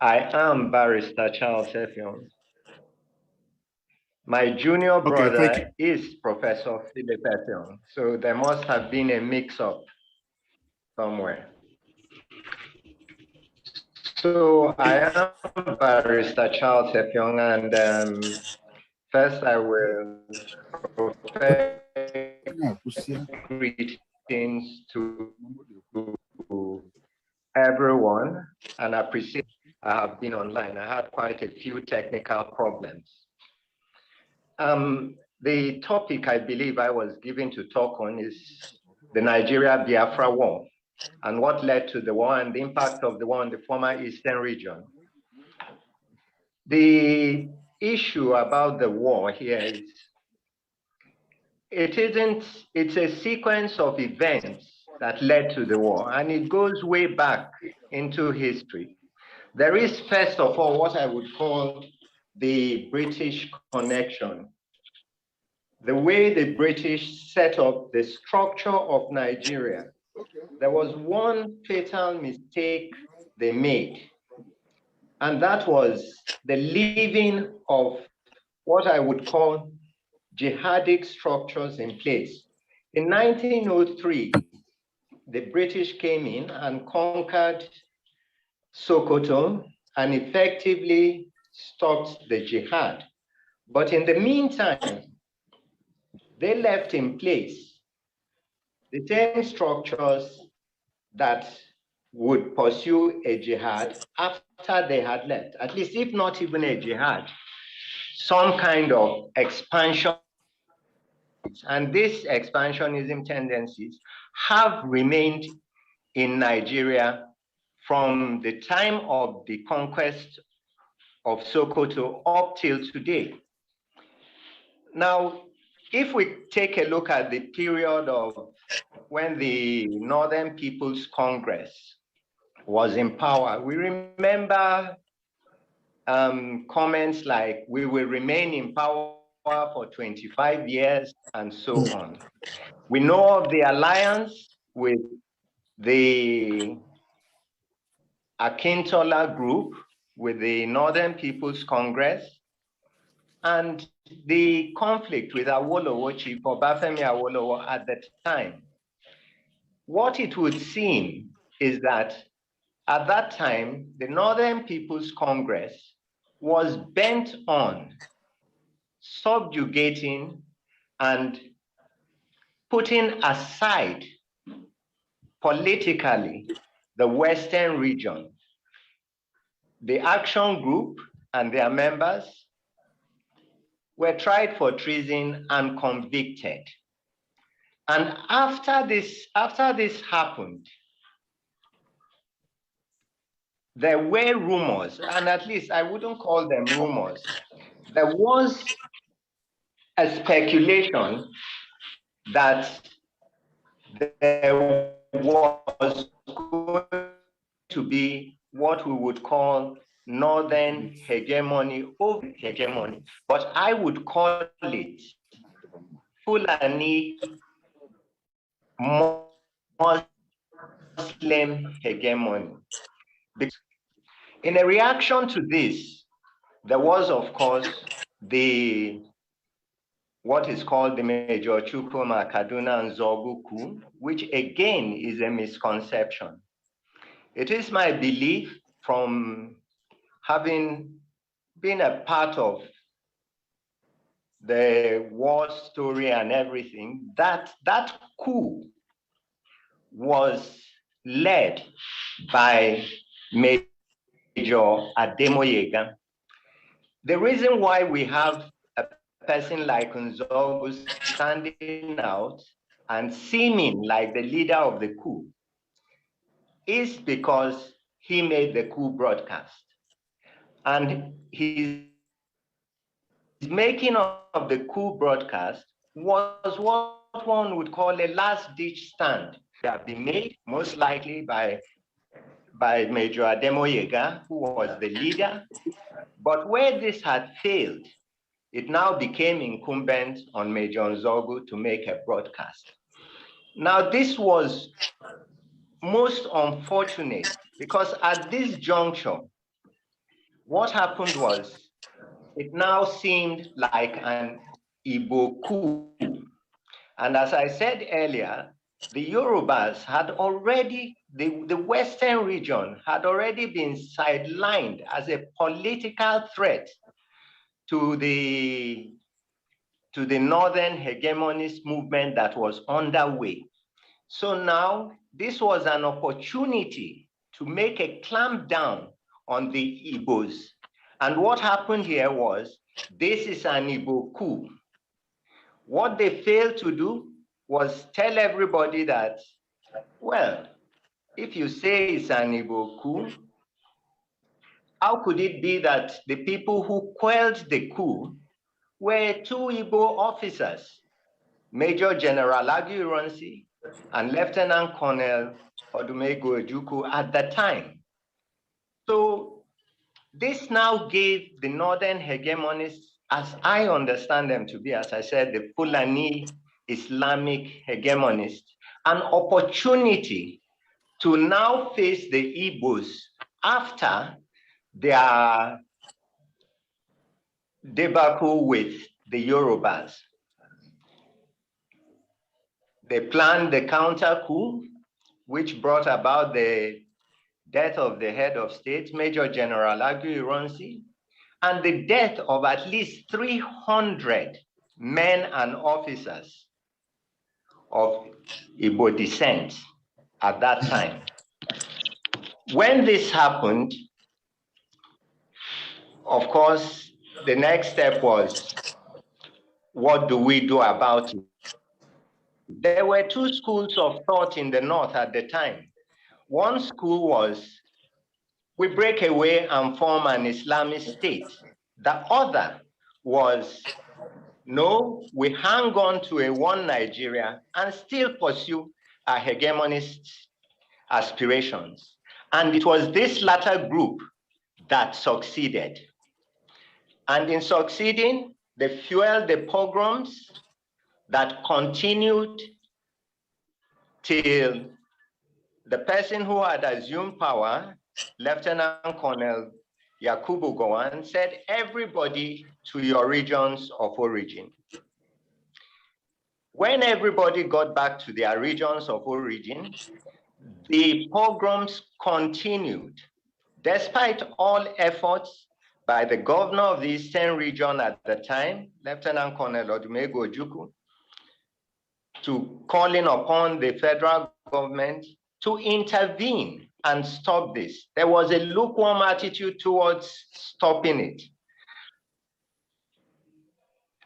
I am Barrister Charles Effiong. My junior brother is Professor Philip Effiong, so there must have been a mix-up somewhere. So I am Barrister Charles Effiong, and first I will profess greetings to everyone, and I appreciate I have been online. I had quite a few technical problems. The topic I believe I was given to talk on is the Nigeria-Biafra war and what led to the war and the impact of the war on the former Eastern region. The issue about the war here is it's a sequence of events that led to the war, and it goes way back into history. There is, first of all, what I would call the British connection. The way the British set up the structure of Nigeria. There was one fatal mistake they made, and that was the leaving of what I would call jihadic structures in place. In 1903, the British came in and conquered Sokoto and effectively stopped the jihad. But in the meantime, they left in place the same structures that would pursue a jihad after they had left, at least if not even a jihad, some kind of expansion. And these expansionism tendencies have remained in Nigeria from the time of the conquest of Sokoto up till today. Now, if we take a look at the period of when the Northern People's Congress was in power, we remember comments like, we will remain in power for 25 years and so on. We know of the alliance with the Akintola group, with the Northern People's Congress, and the conflict with Awolowo, Chief Obafemi Awolowo at the time. What it would seem is that at that time, the Northern People's Congress was bent on subjugating and putting aside politically the Western region. The Action Group and their members were tried for treason and convicted. And after this happened, there were rumors, and at least I wouldn't call them rumors. There was a speculation that there was going to be what we would call Northern hegemony over hegemony, but I would call it Fulani Muslim hegemony. Because in a reaction to this, there was, of course, what is called the Major Chukwuma Kaduna and Zogu coup, which again is a misconception. It is my belief, from having been a part of the war story and everything, that that coup was led by Major Ademoyega. The reason why we have a person like Nzogu standing out and seeming like the leader of the coup is because he made the coup broadcast. And his making of the coup broadcast was what one would call a last-ditch stand. It had been made most likely by Major Ademoyega, who was the leader. But where this had failed, it now became incumbent on Major Nzogu to make a broadcast. Now, this was most unfortunate because at this juncture, what happened was it now seemed like an Igbo coup. And as I said earlier, the Yorubas had already, the Western region had already been sidelined as a political threat to the Northern hegemonist movement that was underway. So now this was an opportunity to make a clamp down on the Igbos. And what happened here was, this is an Igbo coup. What they failed to do was tell everybody that, well, if you say it's an Igbo coup, how could it be that the people who quelled the coup were two Igbo officers, Major General Aguiyi and Lieutenant Colonel Odumegwu Ojukwu at the time? So this now gave the Northern hegemonists, as I understand them to be, as I said, the Fulani Islamic hegemonists, an opportunity to now face the Igbos after their debacle with the Yorubas. They planned the counter coup, which brought about the death of the head of state, Major General Aguiyi, and the death of at least 300 men and officers of Igbo descent at that time. When this happened, of course, the next step was, what do we do about it? There were two schools of thought in the North at the time. One school was, we break away and form an Islamic state. The other was, no, we hang on to a one Nigeria and still pursue our hegemonist aspirations. And it was this latter group that succeeded. And in succeeding, they fueled the pogroms that continued till the person who had assumed power, Lieutenant Colonel Yakubu Gowon, said, everybody to your regions of origin. When everybody got back to their regions of origin, the pogroms continued, despite all efforts by the governor of the Eastern region at the time, Lieutenant Colonel Odumegwu Ojukwu, to calling upon the federal government to intervene and stop this. There was a lukewarm attitude towards stopping it.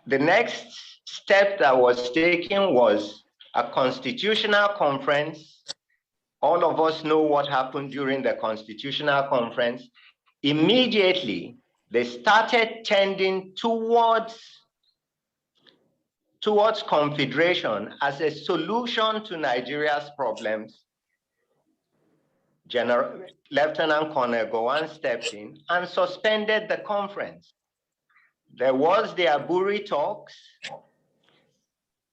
The next step that was taken was a constitutional conference. All of us know what happened during the constitutional conference. Immediately, they started tending towards confederation as a solution to Nigeria's problems. Lieutenant Colonel Gowon stepped in and suspended the conference. There was the Aburi talks.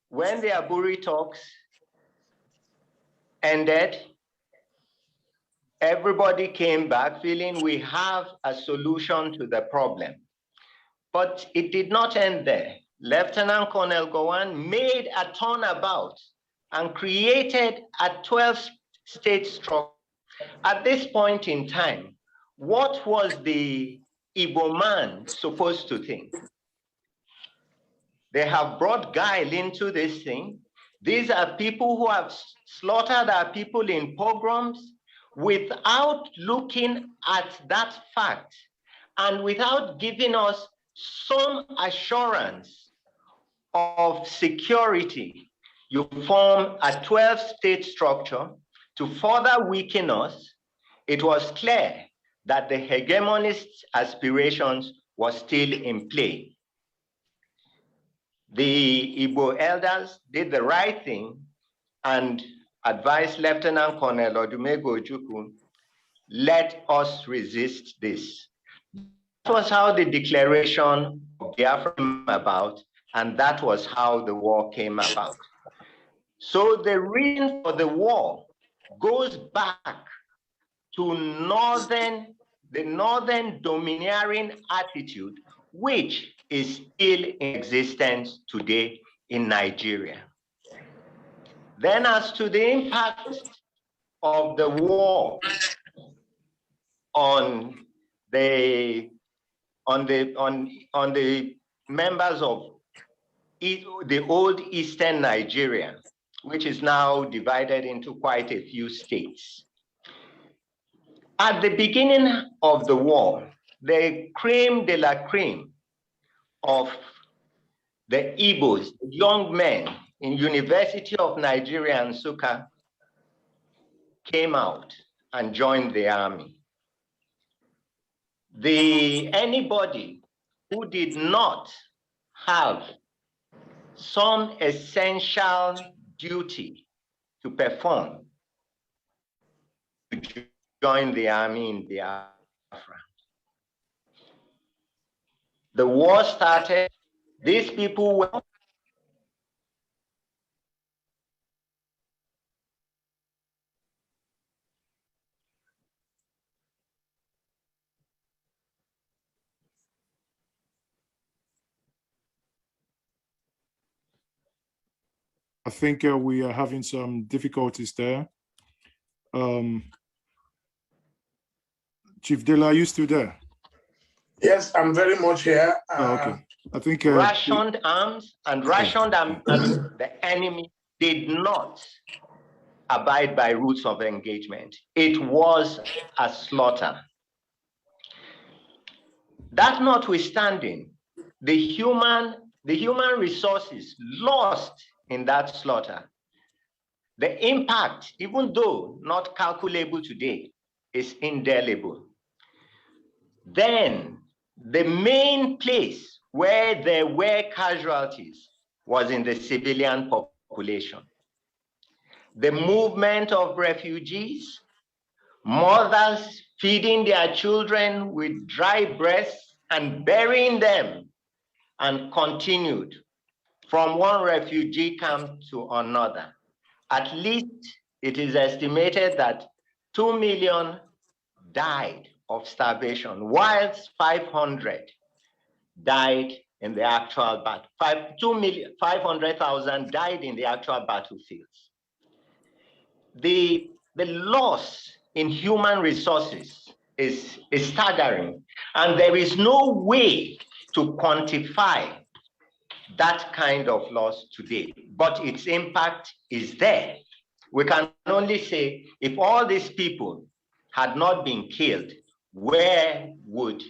When the Aburi talks ended, everybody came back feeling we have a solution to the problem. But it did not end there. Lieutenant Colonel Gowon made a turnabout and created a 12-state structure. At this point in time, what was the Igbo man supposed to think? They have brought guile into this thing. These are people who have slaughtered our people in pogroms without looking at that fact and without giving us some assurance of security. You form a 12-state structure to further weaken us. It was clear that the hegemonist aspirations were still in play. The Igbo elders did the right thing and advised Lieutenant Colonel Odumegwu Ojukwu, let us resist this. That was how the declaration of Biafra came about, and that was how the war came about. So the reason for the war goes back to the northern domineering attitude, which is still in existence today in Nigeria. Then as to the impact of the war on the members of the old Eastern Nigeria, which is now divided into quite a few states. At the beginning of the war, the creme de la creme of the Igbos, young men in University of Nigeria and Nsukka, came out and joined the army. Anybody who did not have some essential duty to perform to join the army in Biafra. The war started. These people were I think we are having some difficulties there. Chief Dela, are you still there? Yes, I'm very much here. Okay. I think rationed arms and rationed the enemy did not abide by rules of engagement. It was a slaughter. That notwithstanding, the human resources lost in that slaughter, the impact, even though not calculable today, is indelible. Then the main place where there were casualties was in the civilian population. The movement of refugees, mothers feeding their children with dry breasts and burying them, and continued from one refugee camp to another. At least it is estimated that 2 million died of starvation, whilst 500 died in the actual battle. 500,000 died in the actual battlefields. The loss in human resources is staggering, and there is no way to quantify that kind of loss today, but its impact is there. We can only say, if all these people had not been killed, where would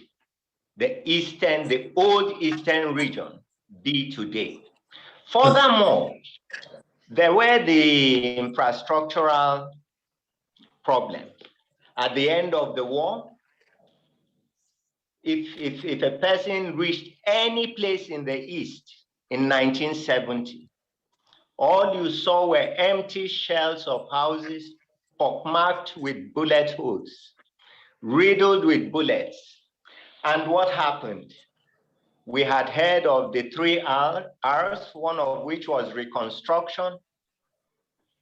the old Eastern region be today? Furthermore, there were the infrastructural problems. At the end of the war, if a person reached any place in the East in 1970, all you saw were empty shells of houses pockmarked with bullet holes, riddled with bullets. And what happened? We had heard of the 3 R's, one of which was reconstruction.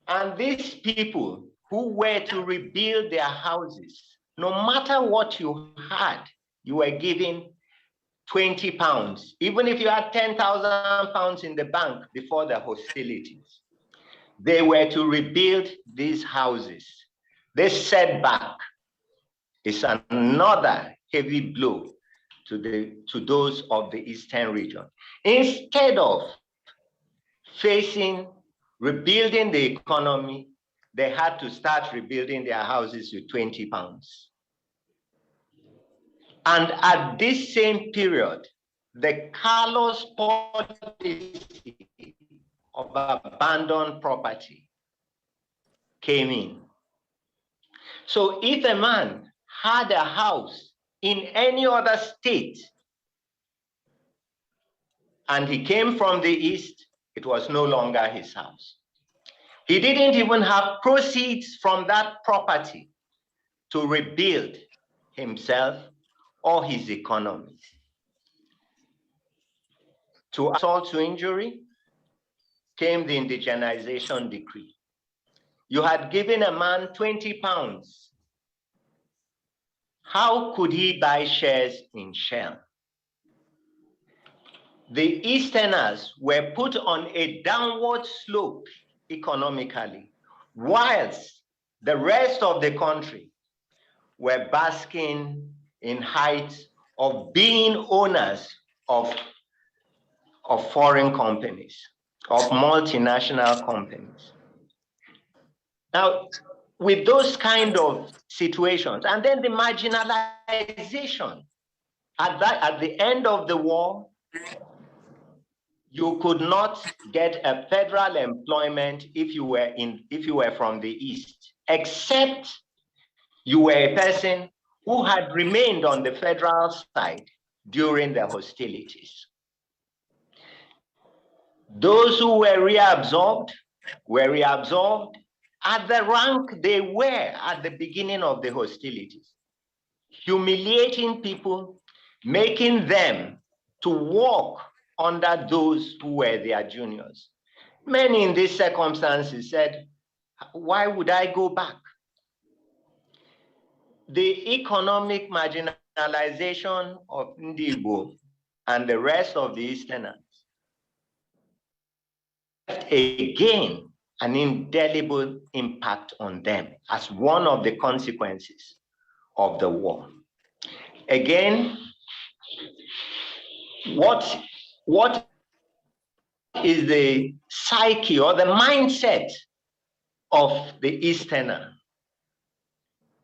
And these people who were to rebuild their houses, no matter what you had, you were given 20 pounds, even if you had 10,000 pounds in the bank before the hostilities. They were to rebuild these houses. This setback is another heavy blow to those of the Eastern region. Instead of rebuilding the economy, they had to start rebuilding their houses with 20 pounds. And at this same period, the callous policy of abandoned property came in. So if a man had a house in any other state and he came from the East, it was no longer his house. He didn't even have proceeds from that property to rebuild himself or his economy. To assault to injury came the indigenization decree. You had given a man 20 pounds. How could he buy shares in Shell? The Easterners were put on a downward slope economically, whilst the rest of the country were basking in heights of being owners of foreign companies, of multinational companies. Now, with those kind of situations, and then the marginalization, at the end of the war, you could not get a federal employment if you were from the East, except you were a person who had remained on the federal side during the hostilities. Those who were reabsorbed at the rank they were at the beginning of the hostilities, humiliating people, making them to walk under those who were their juniors. Many in these circumstances said, why would I go back? The economic marginalization of Igbo and the rest of the Easterners left again an indelible impact on them as one of the consequences of the war. Again, what what is the psyche or the mindset of the Easterner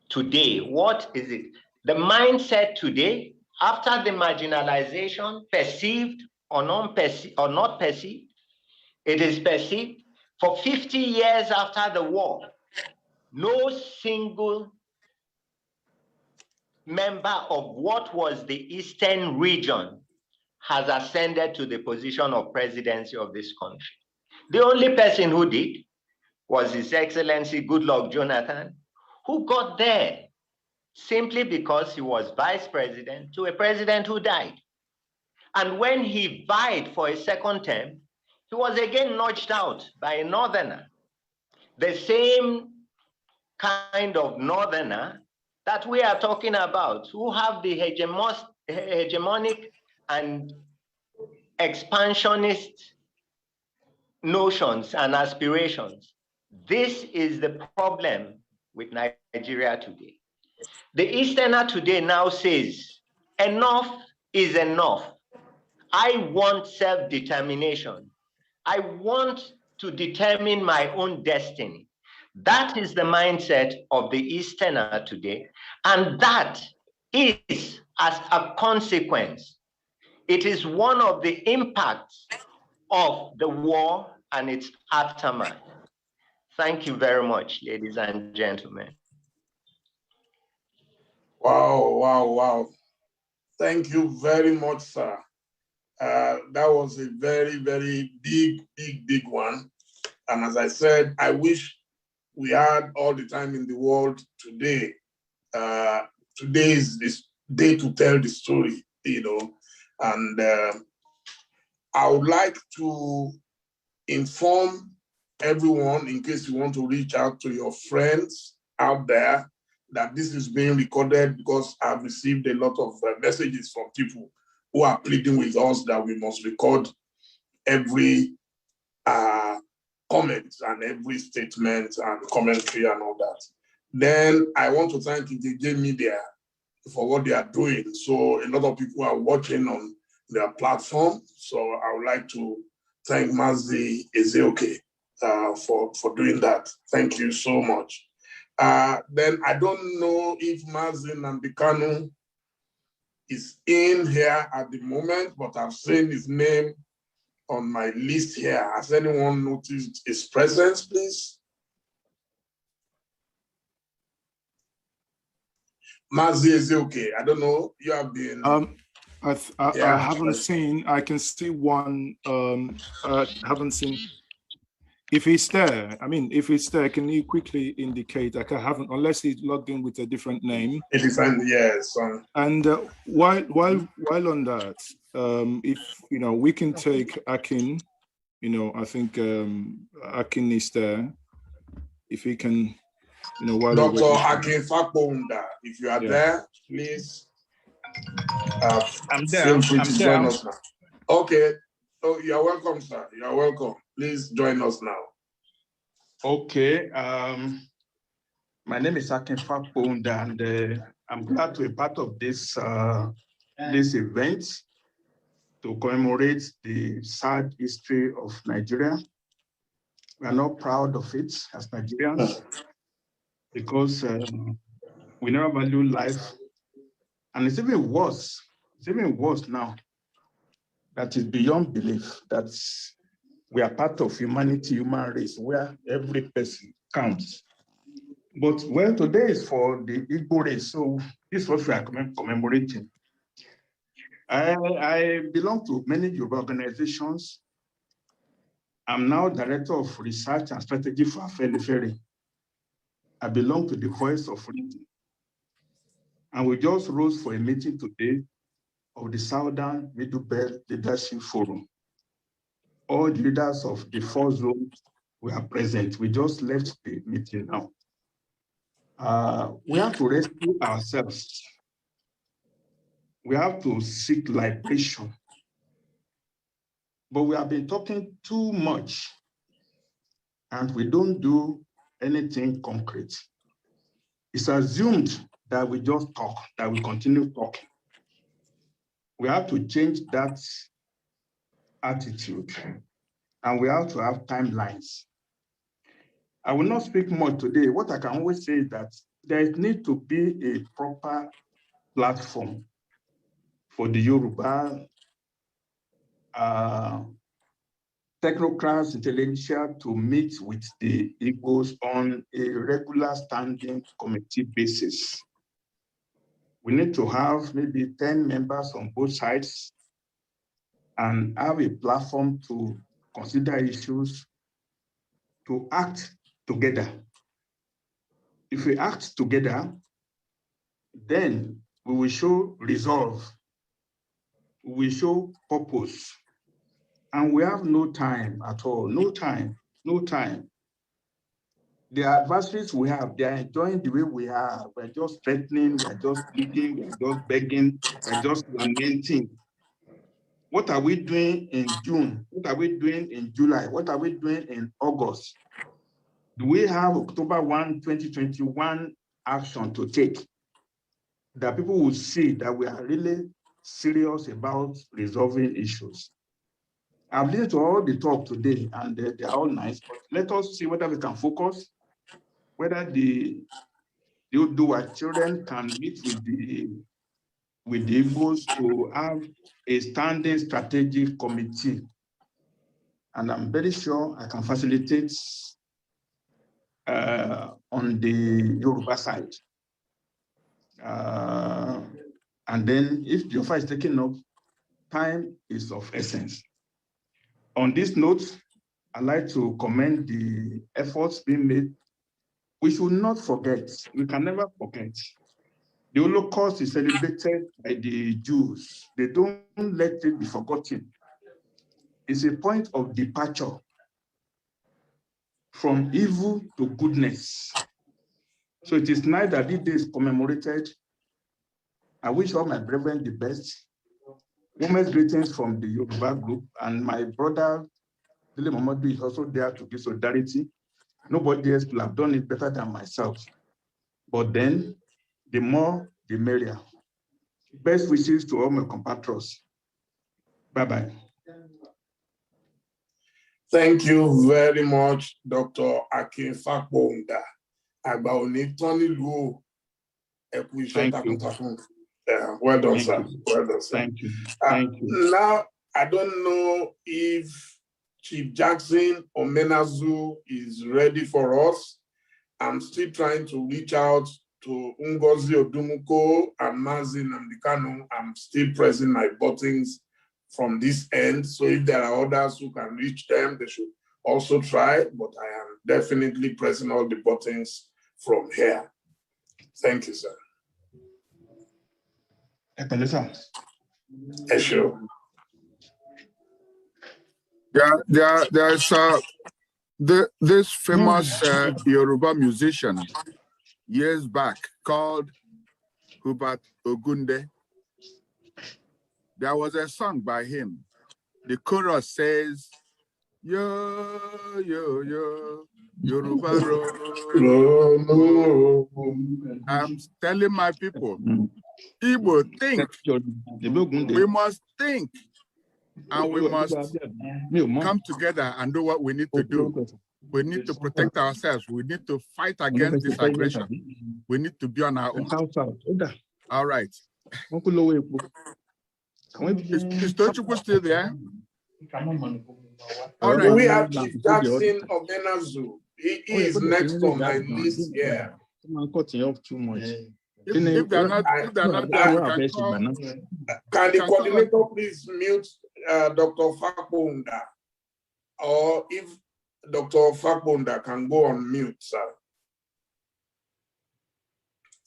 today? What is it? The mindset today, after the marginalization, perceived or not perceived, it is perceived. For 50 years after the war, no single member of what was the Eastern region has ascended to the position of presidency of this country. The only person who did was His Excellency Goodluck Jonathan, who got there simply because he was vice president to a president who died. And when he vied for a second term, he was again nudged out by a northerner, the same kind of northerner that we are talking about, who have the hegemonic and expansionist notions and aspirations. This is the problem with Nigeria today. The Easterner today now says, enough is enough. I want self-determination. I want to determine my own destiny. That is the mindset of the Easterner today. And that is, as a consequence, it is one of the impacts of the war and its aftermath. Thank you very much, ladies and gentlemen. Wow, wow, wow. Thank you very much, sir. That was a very, very big one. And as I said, I wish we had all the time in the world today. Today is this day to tell the story, you know. And I would like to inform everyone, in case you want to reach out to your friends out there, that this is being recorded, because I've received a lot of messages from people who are pleading with us that we must record every comment and every statement and commentary and all that. Then I want to thank the media for what they are doing. So a lot of people are watching on their platform. So I would like to thank Mazi for doing that. Thank you so much. Then I don't know if Mazi Nnamdi Kanu is in here at the moment, but I've seen his name on my list here. Has anyone noticed his presence, please? Mazi, is it okay? I don't know. You have been. I haven't seen. I can see one. I haven't seen. If he's there, I mean, if he's there, can you quickly indicate? Like I haven't, unless he's logged in with a different name. A different, yes. And while on that, if you know, we can take Akin. You know, I think Akin is there. If he can, you know, while Dr. Akin Fakbonda, if you are there, please. I'm there. I'm there. Okay. Oh, you're welcome, sir. You're welcome. Please join us now. Okay. My name is Akin Fakbonda, and I'm glad to be part of this this event to commemorate the sad history of Nigeria. We are not proud of it as Nigerians because we never value life, and it's even worse. It's even worse now. That is beyond belief. that we are part of humanity, human race, where every person counts. But well, today is for the Igbo race, so this is what we are commemorating. I belong to many Yoruba organizations. I'm now Director of Research and Strategy for Afenifere. I belong to the Voice of Freedom. And we just rose for a meeting today of the Southern Middle Belt Leadership Forum. All the leaders of the 4 zones were present. We just left the meeting now. We have to rescue ourselves. We have to seek liberation. But we have been talking too much, and we don't do anything concrete. It's assumed that we just talk, that we continue talking. We have to change that attitude, and we have to have timelines. I will not speak much today. What I can always say is that there needs to be a proper platform for the Yoruba technocrats, intellectuals to meet with the Igbos on a regular standing committee basis. We need to have maybe 10 members on both sides and have a platform to consider issues, to act together. If we act together, then we will show resolve, we will show purpose, and we have no time at all, no time. The adversaries we have, they are enjoying the way we are. We're just threatening, we're just pleading, we're just begging, we're just lamenting. What are we doing in June? What are we doing in July? What are we doing in August? Do we have October 1, 2021 action to take that people will see that we are really serious about resolving issues? I've listened to all the talk today and they're all nice, but let us see whether we can focus, whether our children can meet with the Igbos to have a standing strategic committee. And I'm very sure I can facilitate on the Yoruba side. And then if the offer is taken up, time is of essence. On this note, I'd like to commend the efforts being made. We should not forget, we can never forget. The Holocaust is celebrated by the Jews. They don't let it be forgotten. It's a point of departure from evil to goodness. So it is nice that this day is commemorated. I wish all my brethren the best. Women's greetings from the Yoruba group, and my brother, Dele Momodu, is also there to give solidarity. Nobody else will have done it better than myself. But then, the more, the merrier. Best wishes to all my compatriots. Bye-bye. Thank you very much, Dr. Akin Fakbonda. Thank you. Yeah, well done, sir. Well done, sir. Thank you. Thank you. Now, I don't know if Chief Jackson Omenazu is ready for us. I'm still trying to reach out to Ngozi Odumuko and Mazi Nnamdi Kanu. I'm still pressing my buttons from this end. So if there are others who can reach them, they should also try. But I am definitely pressing all the buttons from here. Thank you, sir. Sure. There's this famous Yoruba musician years back called Hubert Ogunde. There was a song by him. The chorus says, yo, yo, yo, Yoruba road. I'm telling my people, Igbo, think. We must think. And we must come together and do what we need to do. We need to protect ourselves. We need to fight against this aggression. We need to be on our own. All right. Is Tochukwu still there? All right. We have Chief Jackson Omenazu. He is next on my list here. If they're not there, we can call. Can the coordinator please mute Dr. Fakbonda? Or if Dr. Fakbonda can go on mute, sir.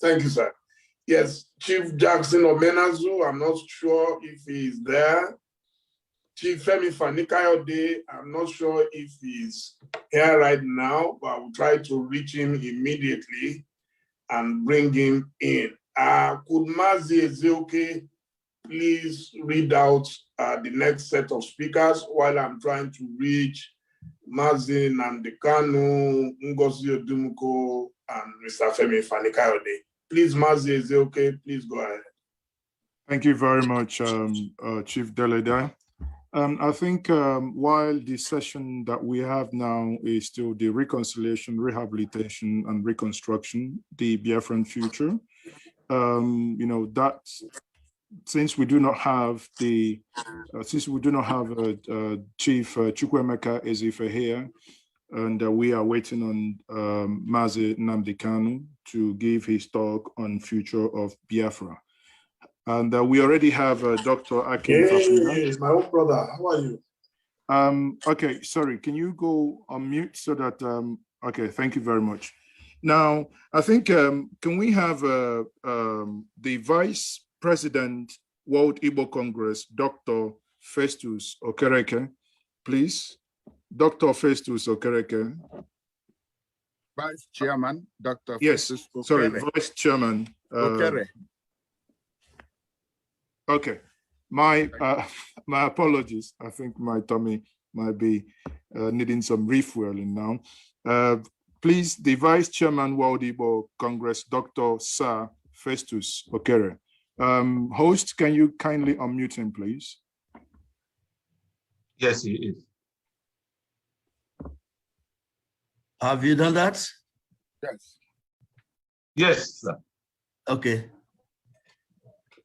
Thank you, sir. Yes, Chief Jackson Omenazu, I'm not sure if he is there. Chief Femi Fanikayode, I'm not sure if he's here right now, but I will try to reach him immediately and bring him in. Could Mazi Nnamdi please read out the next set of speakers while I'm trying to reach Mazi Nnamdi Kanu, Ngozi Odumuko, and Mr. Femi Fanikayode. Please, Mazi Nnamdi, please go ahead. Thank you very much, Chief Deledai. I think while the session that we have now is still the reconciliation, rehabilitation, and reconstruction, the Biafran future, you know, that since we do not have the, Chief Chukwuemeka Ezife here, and we are waiting on Mazi Nnamdi Kanu to give his talk on future of Biafra. And we already have Dr. Akin. Hey, my own brother, how are you? Okay, sorry, can you go on mute so that, okay, thank you very much. Now, I think, can we have the Vice President, World Igbo Congress, Dr. Festus Okereke, please. Dr. Festus Okereke. Vice Chairman, Dr. Yes, Festus Okereke. sorry, Vice Chairman. Okereke. Okay, my apologies. I think my tummy might be needing some refueling now. Please, the Vice Chairman, World Igbo Congress, Dr. Sir Festus Okereke. Host, can you kindly unmute him, please? Yes, he is. Have you done that? Yes. Yes, sir. Okay.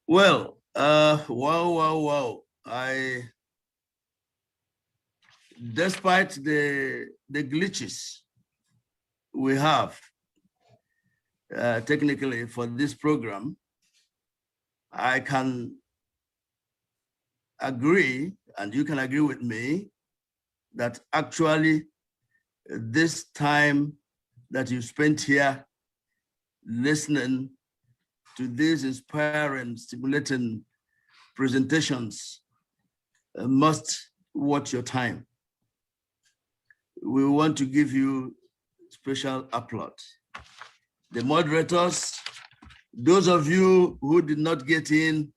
Well, wow. Despite the glitches we have technically for this program, I can agree, and you can agree with me, that actually this time that you spent here listening to these inspiring, stimulating presentations must worth your time. We want to give you special applause. The moderators, those of you who did not get in,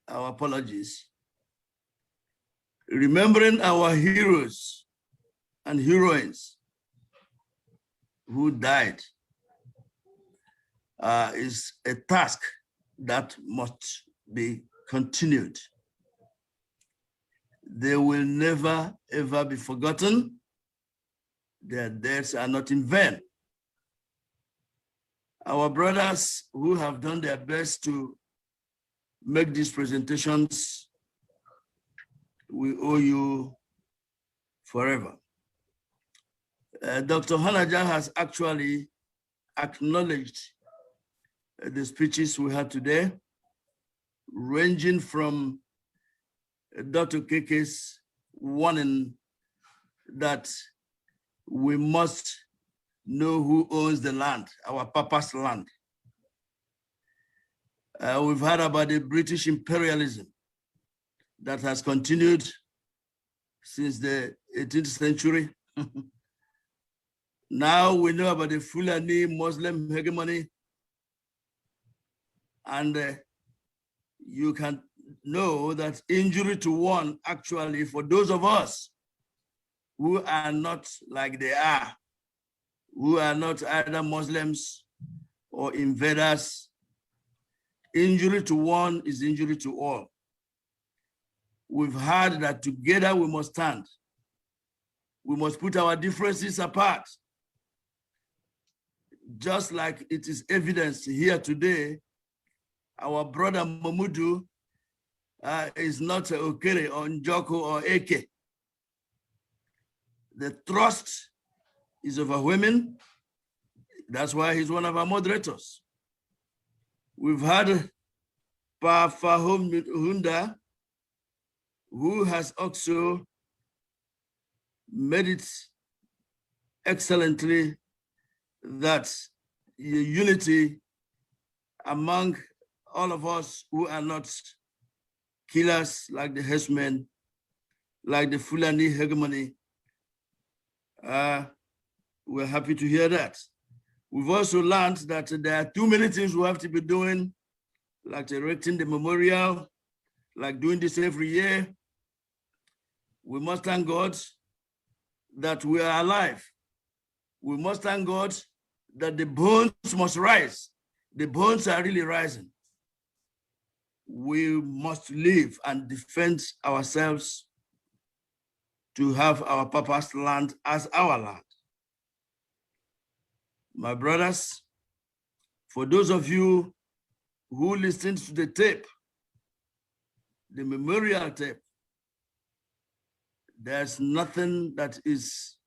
our apologies. Remembering our heroes and heroines who died is a task that must be continued. They will never, ever be forgotten. Their deaths are not in vain. Our brothers who have done their best to make these presentations, we owe you forever. Dr. Hanaja has actually acknowledged the speeches we had today, ranging from Dr. Keke's warning that we must know who owns the land, our papa's land. We've heard about the British imperialism that has continued since the 18th century. Now we know about the Fulani Muslim hegemony, and you can know that injury to one, actually, for those of us who are not like they are, who are not either Muslims or invaders, injury to one is injury to all. We've heard that together we must stand. We must put our differences apart. Just like it is evidenced here today, our brother Mamudu is not Okere or Njoko or Eke. The trust is overwhelming. That's why he's one of our moderators. We've had Pa Fahom Hunda, who has also made it excellently that unity among all of us who are not killers like the herdsmen, like the Fulani hegemony. We're happy to hear that. We've also learned that there are too many things we have to be doing, like erecting the memorial, like doing this every year. We must thank God that we are alive. We must thank God that the bones must rise. The bones are really rising. we must live and defend ourselves to have our Papa's land as our land. My brothers, for those of you who listened to the tape, the memorial tape, there's nothing that is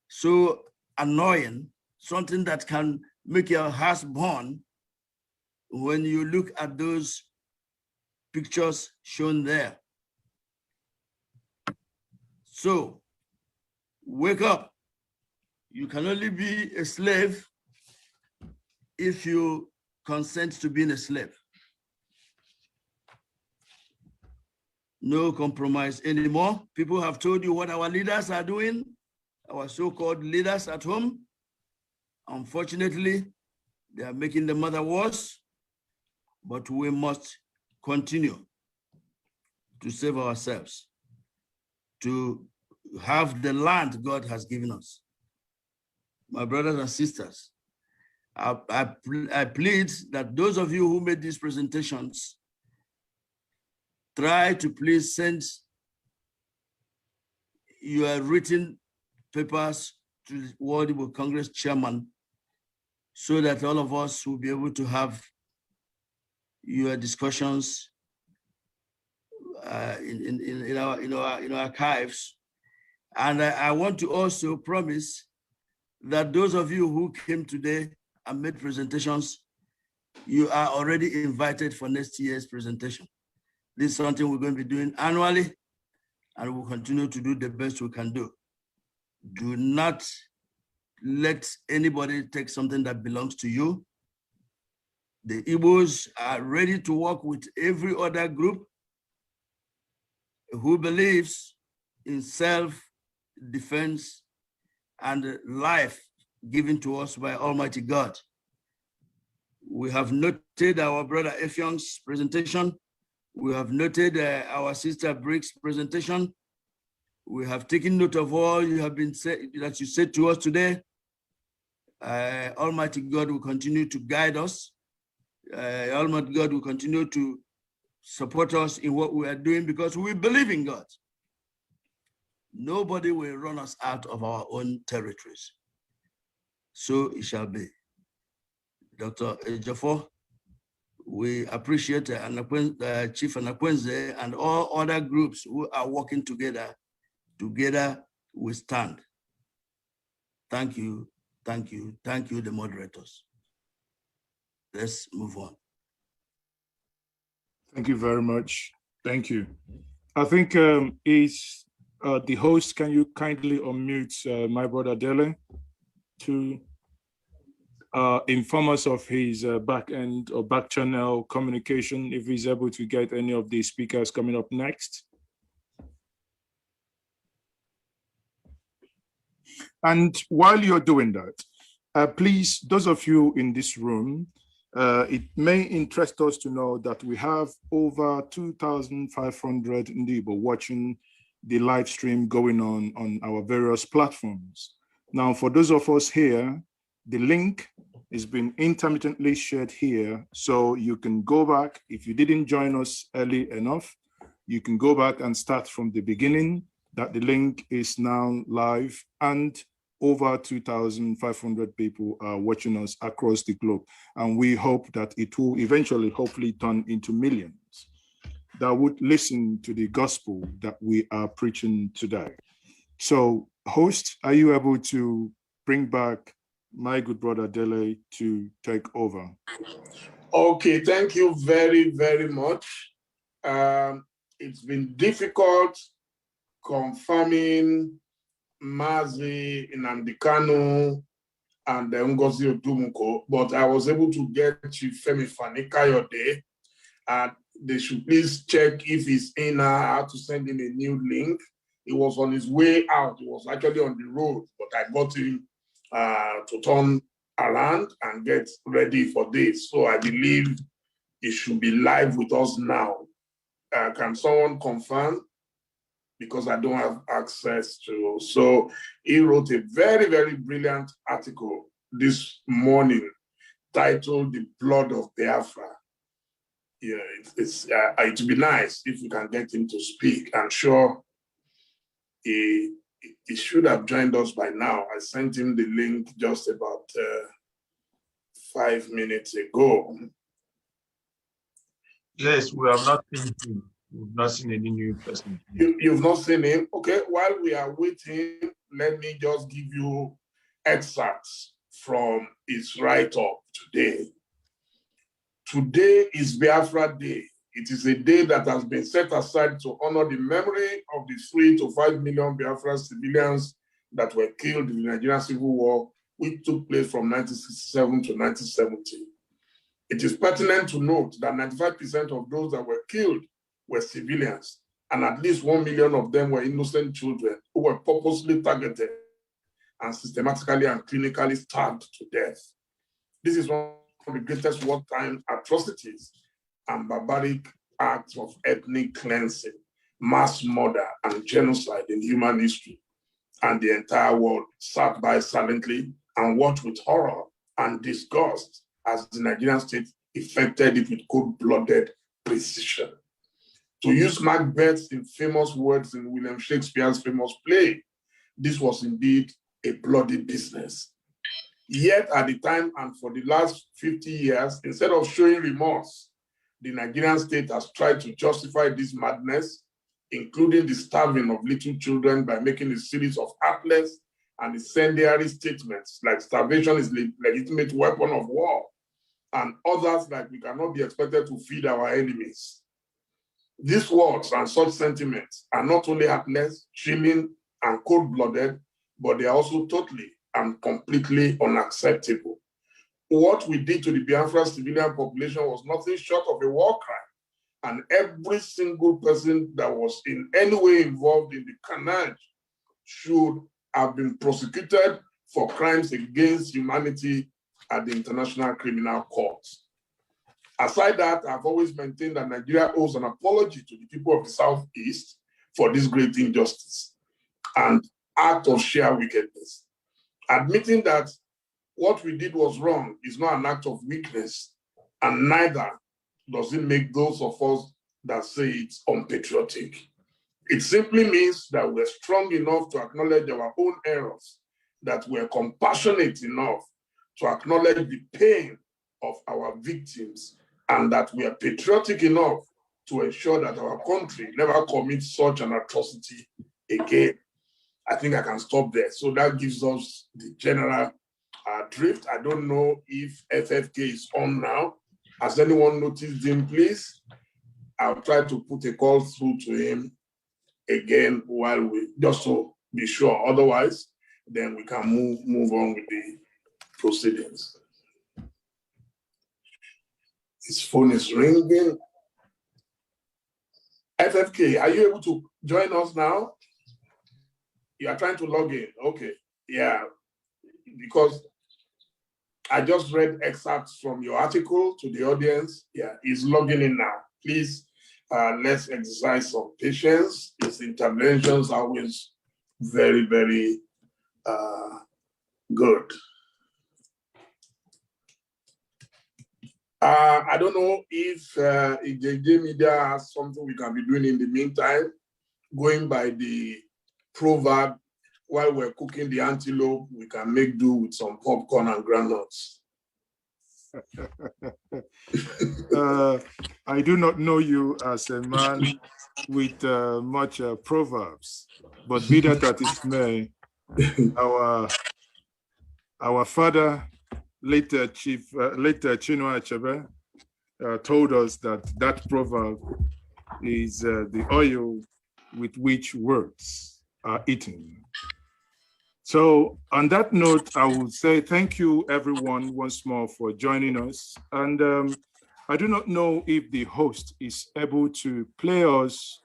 so annoying, something that can make your heart burn when you look at those pictures shown there. So, wake up. You can only be a slave if you consent to being a slave. No compromise anymore. People have told you what our leaders are doing, our so-called leaders at home. Unfortunately, they are making the matter worse, but we must continue to save ourselves, to have the land God has given us. My brothers and sisters, I plead that those of you who made these presentations, try to please send your written papers to the World Igbo Congress chairman so that all of us will be able to have your discussions in our archives. And I want to also promise that those of you who came today and made presentations, you are already invited for next year's presentation. This is something we're going to be doing annually, and we'll continue to do the best we can do. Do not let anybody take something that belongs to you. The Igbos are ready to work with every other group who believes in self-defense and life given to us by Almighty God. We have noted our brother Efion's presentation. We have noted our sister Brick's presentation. We have taken note of all you have been said that you said to us today. Almighty God will continue to guide us. Almighty God will continue to support us in what we are doing because we believe in God. Nobody will run us out of our own territories. So it shall be. Dr. Ejiofor, we appreciate Chief Anakwenze and all other groups who are working together. Together we stand. Thank you, thank you, thank you, the moderators. Let's move on. Thank you very much. Thank you. I think is the host, can you kindly unmute my brother Dele to inform us of his back end or back channel communication, if he's able to get any of the speakers coming up next. And while you're doing that, please, those of you in this room, it may interest us to know that we have over 2,500 Igbo watching the live stream going on our various platforms. Now, for those of us here, the link has been intermittently shared here, so you can go back. If you didn't join us early enough, you can go back and start from the beginning, that the link is now live, and over 2,500 people are watching us across the globe. And we hope that it will eventually, hopefully, turn into millions that would listen to the gospel that we are preaching today. So, host, are you able to bring back my good brother Dele to take over? Okay, thank you very, very much. It's been difficult confirming Mazi Nnamdi Kanu and Ngozi Odumuko, but I was able to get Chief Femi Fani-Kayode, and they should please check if he's in. I had to send him a new link. He was on his way out. He was actually on the road, but I got him to turn around and get ready for this. So I believe he should be live with us now. Can someone confirm? Because I don't have access to. So he wrote a very, very brilliant article this morning titled "The Blood of Biafra." Yeah, it would be nice if we can get him to speak. I'm sure he should have joined us by now. I sent him the link just about 5 minutes ago. Yes, we have not seen him. We've not seen any new person. You've not seen him? Okay, while we are waiting, let me just give you excerpts from his write-up today. Today is Biafra Day. It is a day that has been set aside to honor the memory of the 3 to 5 million Biafran civilians that were killed in the Nigerian Civil War, which took place from 1967 to 1970. It is pertinent to note that 95% of those that were killed were civilians, and at least 1 million of them were innocent children who were purposely targeted and systematically and clinically stabbed to death. This is one of the greatest wartime atrocities and barbaric acts of ethnic cleansing, mass murder, and genocide in human history. And the entire world sat by silently and watched with horror and disgust as the Nigerian state effected it with cold-blooded precision. To use Macbeth's famous words in William Shakespeare's famous play, this was indeed a bloody business. Yet at the time and for the last 50 years, instead of showing remorse, the Nigerian state has tried to justify this madness, including the starving of little children by making a series of heartless and incendiary statements like starvation is a legitimate weapon of war, and others like we cannot be expected to feed our enemies. These words and such sentiments are not only heartless, chilling, and cold-blooded, but they are also totally and completely unacceptable. What we did to the Biafran civilian population was nothing short of a war crime, and every single person that was in any way involved in the carnage should have been prosecuted for crimes against humanity at the International Criminal Court. Aside that, I've always maintained that Nigeria owes an apology to the people of the Southeast for this great injustice and act of sheer wickedness. Admitting that what we did was wrong is not an act of weakness, and neither does it make those of us that say it's unpatriotic. It simply means that we're strong enough to acknowledge our own errors, that we're compassionate enough to acknowledge the pain of our victims, and that we are patriotic enough to ensure that our country never commits such an atrocity again. I think I can stop there. So that gives us the general drift. I don't know if FFK is on now. Has anyone noticed him, please? I'll try to put a call through to him again while we, just to be sure. Otherwise, then we can move on with the proceedings. His phone is ringing. FFK, are you able to join us now? You are trying to log in. Okay. Yeah. Because I just read excerpts from your article to the audience. Yeah, he's logging in now. Please, let's exercise some patience. His interventions are always very, very good. I don't know if JJ Media has something we can be doing in the meantime, going by the proverb, while we're cooking the antelope, we can make do with some popcorn and granules. I do not know you as a man with much proverbs, but be that as it may, our father, later Chinua Achebe, told us that proverb is the oil with which words are eaten. So on that note, I would say thank you everyone once more for joining us. And I do not know if the host is able to play us.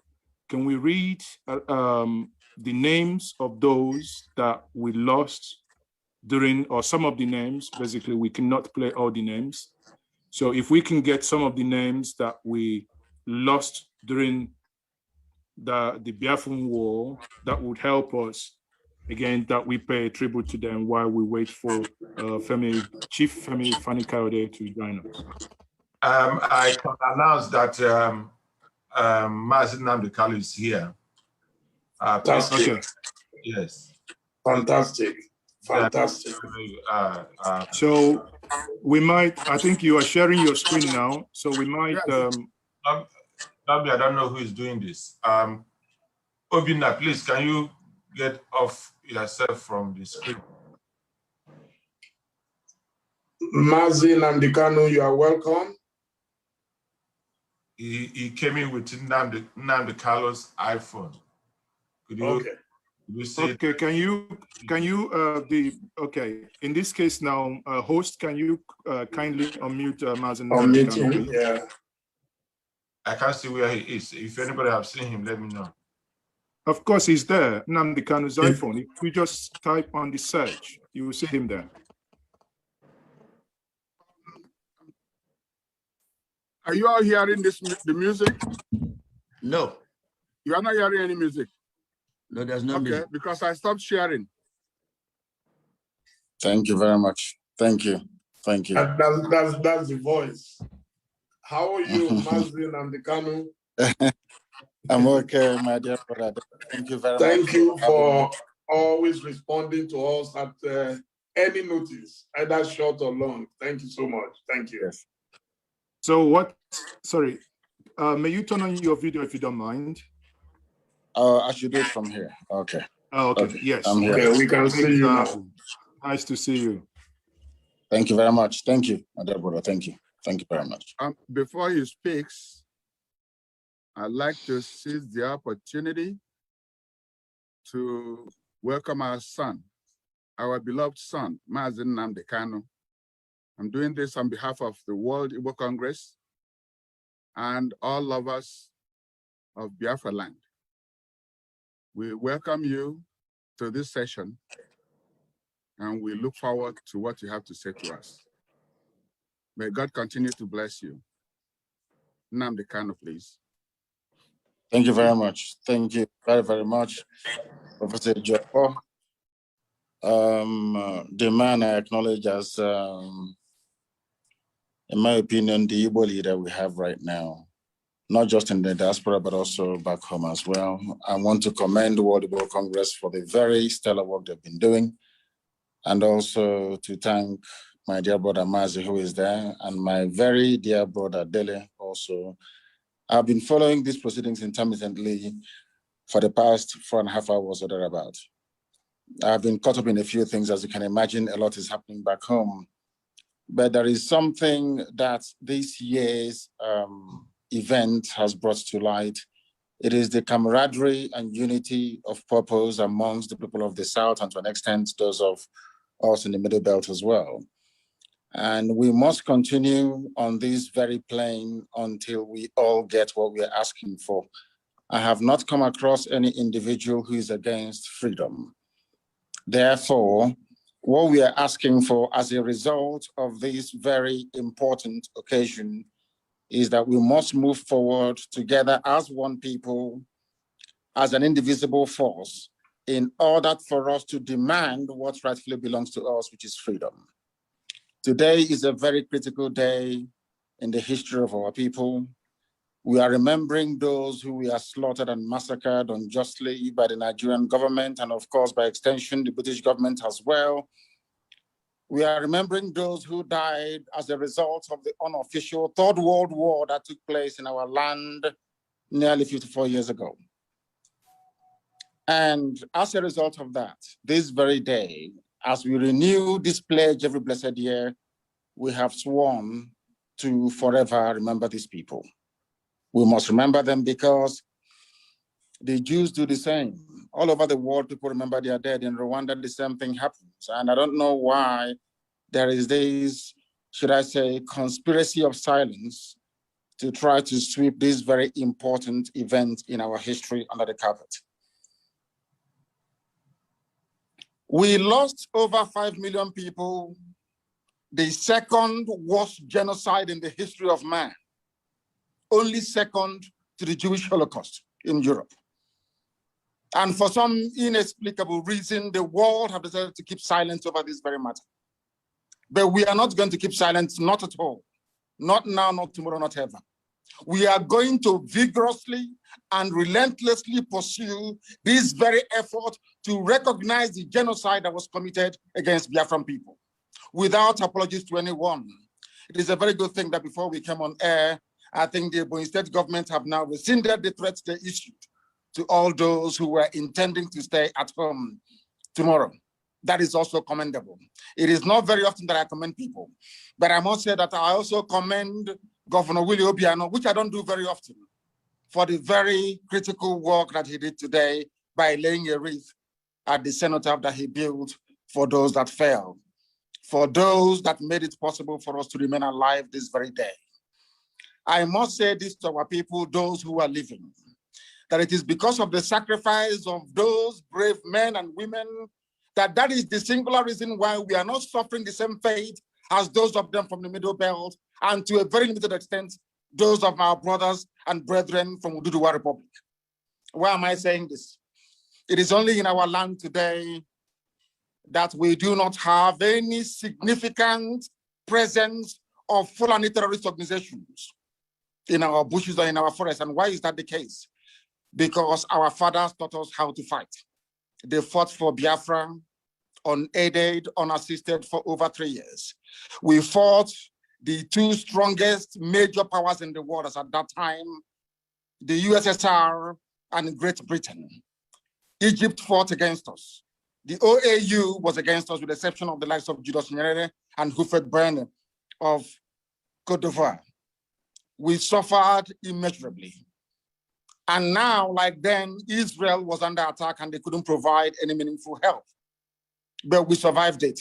Can we read the names of those that we lost during, or some of the names? Basically, we cannot play all the names. So if we can get some of the names that we lost during the Biafran War, that would help us. Again, that we pay tribute to them while we wait for Chief Femi Fani-Kayode to join us. I can announce that Mazi Nnamdi Kanu is here. That's okay. Yes. Fantastic. Fantastic. So we might, I think you are sharing your screen now, so we might... I don't know who is doing this. Obina, please, can you get off yourself from the screen? Mazi Nnamdi Kanu, you are welcome. He came in with Nnamdi Kanu's iPhone. Could you, okay. Could you see okay, okay, in this case now, host, can you kindly unmute Mazi Nnamdi Kanu, please? Yeah. I can't see where he is. If anybody have seen him, let me know. Of course, he's there. Nnamdi Kanu's iPhone. If you just type on the search, you will see him there. Are you all hearing the music? No. You are not hearing any music? No, there's no music. Okay, because I stopped sharing. Thank you very much. Thank you. Thank you. That's the voice. How are you, Mazi Nnamdi Kanu? I'm okay, my dear brother. Thank you very much. Thank you for always responding to us at any notice, either short or long. Thank you so much. Thank you. Yes. So what, sorry, may you turn on your video if you don't mind? I should do it from here. Okay. Oh, okay. Yes. I'm here. Okay, we can see you now. Nice to see you. Thank you very much. Thank you, my dear brother. Thank you. Thank you very much. Before he speaks, I'd like to seize the opportunity to welcome our son, our beloved son, Mazi Nnamdi Kanu. I'm doing this on behalf of the World Igbo Congress and all lovers of Biafra land. We welcome you to this session, and we look forward to what you have to say to us. May God continue to bless you. Nnamdi Kanu, please. Thank you very much. Thank you very, very much, Professor Joko. The man I acknowledge as, in my opinion, the Igbo leader we have right now, not just in the diaspora, but also back home as well. I want to commend the World Igbo Congress for the very stellar work they've been doing, and also to thank my dear brother Mazi, who is there, and my very dear brother Dele also. I've been following these proceedings intermittently for the past 4.5 hours or thereabout. I've been caught up in a few things. As you can imagine, a lot is happening back home. But there is something that this year's event has brought to light. It is the camaraderie and unity of purpose amongst the people of the South, and to an extent, those of us in the Middle Belt as well. And we must continue on this very plane until we all get what we are asking for. I have not come across any individual who is against freedom. Therefore, what we are asking for as a result of this very important occasion is that we must move forward together as one people, as an indivisible force, in order for us to demand what rightfully belongs to us, which is freedom. Today is a very critical day in the history of our people. We are remembering those who were slaughtered and massacred unjustly by the Nigerian government, and of course, by extension, the British government as well. We are remembering those who died as a result of the unofficial Third World War that took place in our land nearly 54 years ago. And as a result of that, this very day, as we renew this pledge every blessed year, we have sworn to forever remember these people. We must remember them because the Jews do the same. All over the world, people remember their dead. In Rwanda, the same thing happens. And I don't know why there is this, should I say, conspiracy of silence to try to sweep this very important event in our history under the carpet. We lost over 5 million people, the second worst genocide in the history of man, only second to the Jewish Holocaust in Europe. And for some inexplicable reason, the world have decided to keep silent over this very matter. But we are not going to keep silent, not at all. Not now, not tomorrow, not ever. We are going to vigorously and relentlessly pursue this very effort to recognize the genocide that was committed against Biafran people without apologies to anyone. It is a very good thing that before we came on air, I think the Ebonyi State government have now rescinded the threats they issued to all those who were intending to stay at home tomorrow. That is also commendable. It is not very often that I commend people, but I must say that I also commend Governor Willie Obiano, which I don't do very often, for the very critical work that he did today by laying a wreath at the cenotaph that he built for those that fell, for those that made it possible for us to remain alive this very day. I must say this to our people, those who are living, that it is because of the sacrifice of those brave men and women that is the singular reason why we are not suffering the same fate as those of them from the Middle Belt, and to a very limited extent, those of our brothers and brethren from Ududuwa Republic. Why am I saying this? It is only in our land today that we do not have any significant presence of Fulani terrorist organizations in our bushes or in our forests. And why is that the case? Because our fathers taught us how to fight. They fought for Biafra, unaided, unassisted for over 3 years. We fought the two strongest major powers in the world as at that time, the USSR and Great Britain. Egypt fought against us. The OAU was against us with the exception of the likes of Julius Nyerere and Hufred Berne of Cote d'Ivoire. We suffered immeasurably. And now, like then, Israel was under attack and they couldn't provide any meaningful help. But we survived it.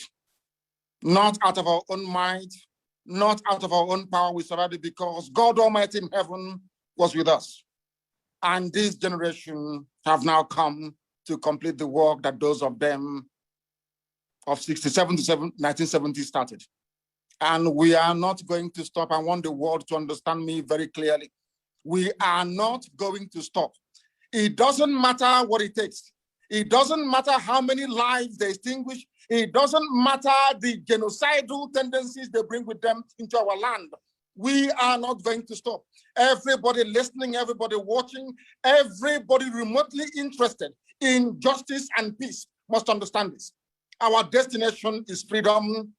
Not out of our own might, not out of our own power, we survived it because God Almighty in heaven was with us. And this generation have now come to complete the work that those of them of 67 to 1970 started. And we are not going to stop. I want the world to understand me very clearly. We are not going to stop. It doesn't matter what it takes. It doesn't matter how many lives they extinguish. It doesn't matter the genocidal tendencies they bring with them into our land. We are not going to stop. Everybody listening, everybody watching, everybody remotely interested in justice and peace must understand this. Our destination is freedom,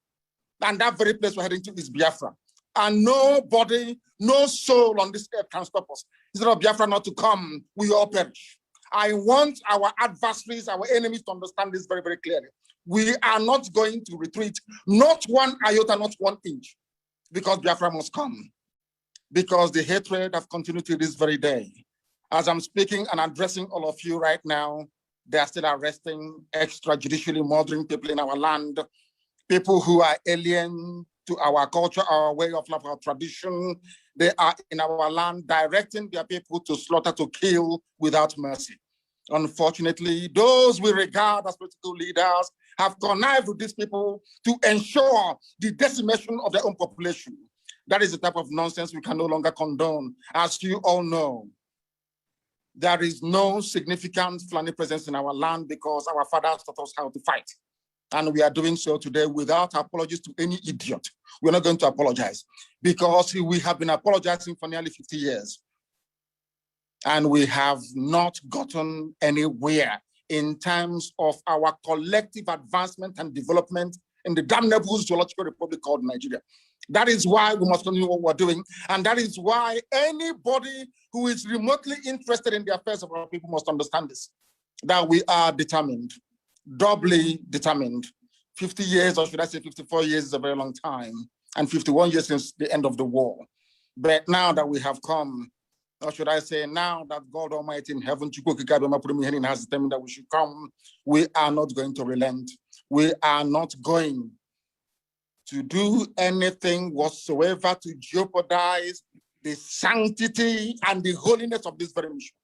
and that very place we're heading to is Biafra. And nobody, no soul on this earth can stop us. Instead of Biafra not to come, we all perish. I want our adversaries, our enemies to understand this very, very clearly. We are not going to retreat, not one iota, not 1 inch, because Biafra must come. Because the hatred have continued to this very day. As I'm speaking and addressing all of you right now, they are still arresting, extrajudicially murdering people in our land, people who are alien to our culture, our way of life, our tradition. They are in our land directing their people to slaughter, to kill without mercy. Unfortunately, those we regard as political leaders have connived with these people to ensure the decimation of their own population. That is the type of nonsense we can no longer condone. As you all know, there is no significant Fulani presence in our land because our fathers taught us how to fight. And we are doing so today without apologies to any idiot. We're not going to apologize because we have been apologizing for nearly 50 years. And we have not gotten anywhere in terms of our collective advancement and development in the damnable zoological republic called Nigeria. That is why we must continue what we're doing. And that is why anybody who is remotely interested in the affairs of our people must understand this, that we are determined, doubly determined. 50 years, or should I say 54 years is a very long time, and 51 years since the end of the war. But now that we have come, or should I say now that God Almighty in heaven has determined that we should come, we are not going to relent. We are not going to do anything whatsoever to jeopardize the sanctity and the holiness of this very mission.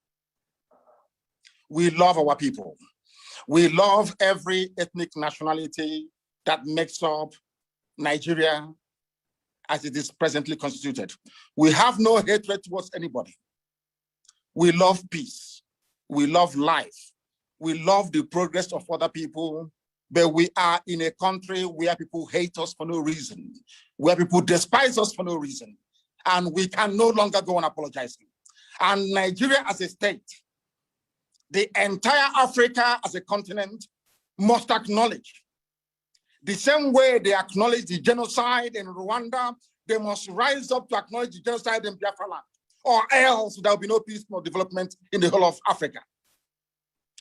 We love our people. We love every ethnic nationality that makes up Nigeria as it is presently constituted. We have no hatred towards anybody. We love peace. We love life. We love the progress of other people, but we are in a country where people hate us for no reason, where people despise us for no reason, And we can no longer go on apologizing. And Nigeria as a state, the entire Africa as a continent must acknowledge. The same way they acknowledge the genocide in Rwanda, they must rise up to acknowledge the genocide in Biafra land, or else there will be no peace nor development in the whole of Africa.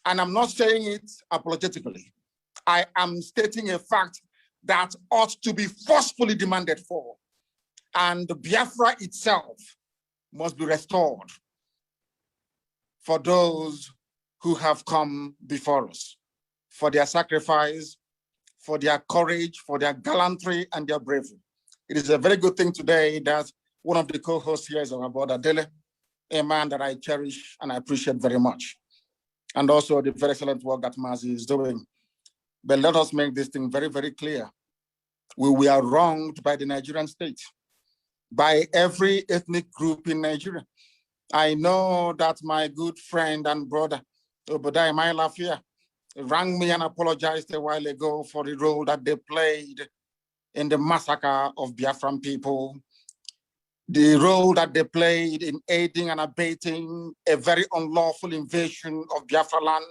And I'm not saying it apologetically. I am stating a fact that ought to be forcefully demanded for. And Biafra itself must be restored for those who have come before us, for their sacrifice, for their courage, for their gallantry and their bravery. It is a very good thing today that one of the co-hosts here is our brother Dele, a man that I cherish and I appreciate very much. And also the very excellent work that Mazi is doing. But let us make this thing very, very clear. We are wronged by the Nigerian state, by every ethnic group in Nigeria. I know that my good friend and brother, Obadiah Mailafia, rang me and apologized a while ago for the role that they played in the massacre of Biafran people, the role that they played in aiding and abating a very unlawful invasion of Biafra land,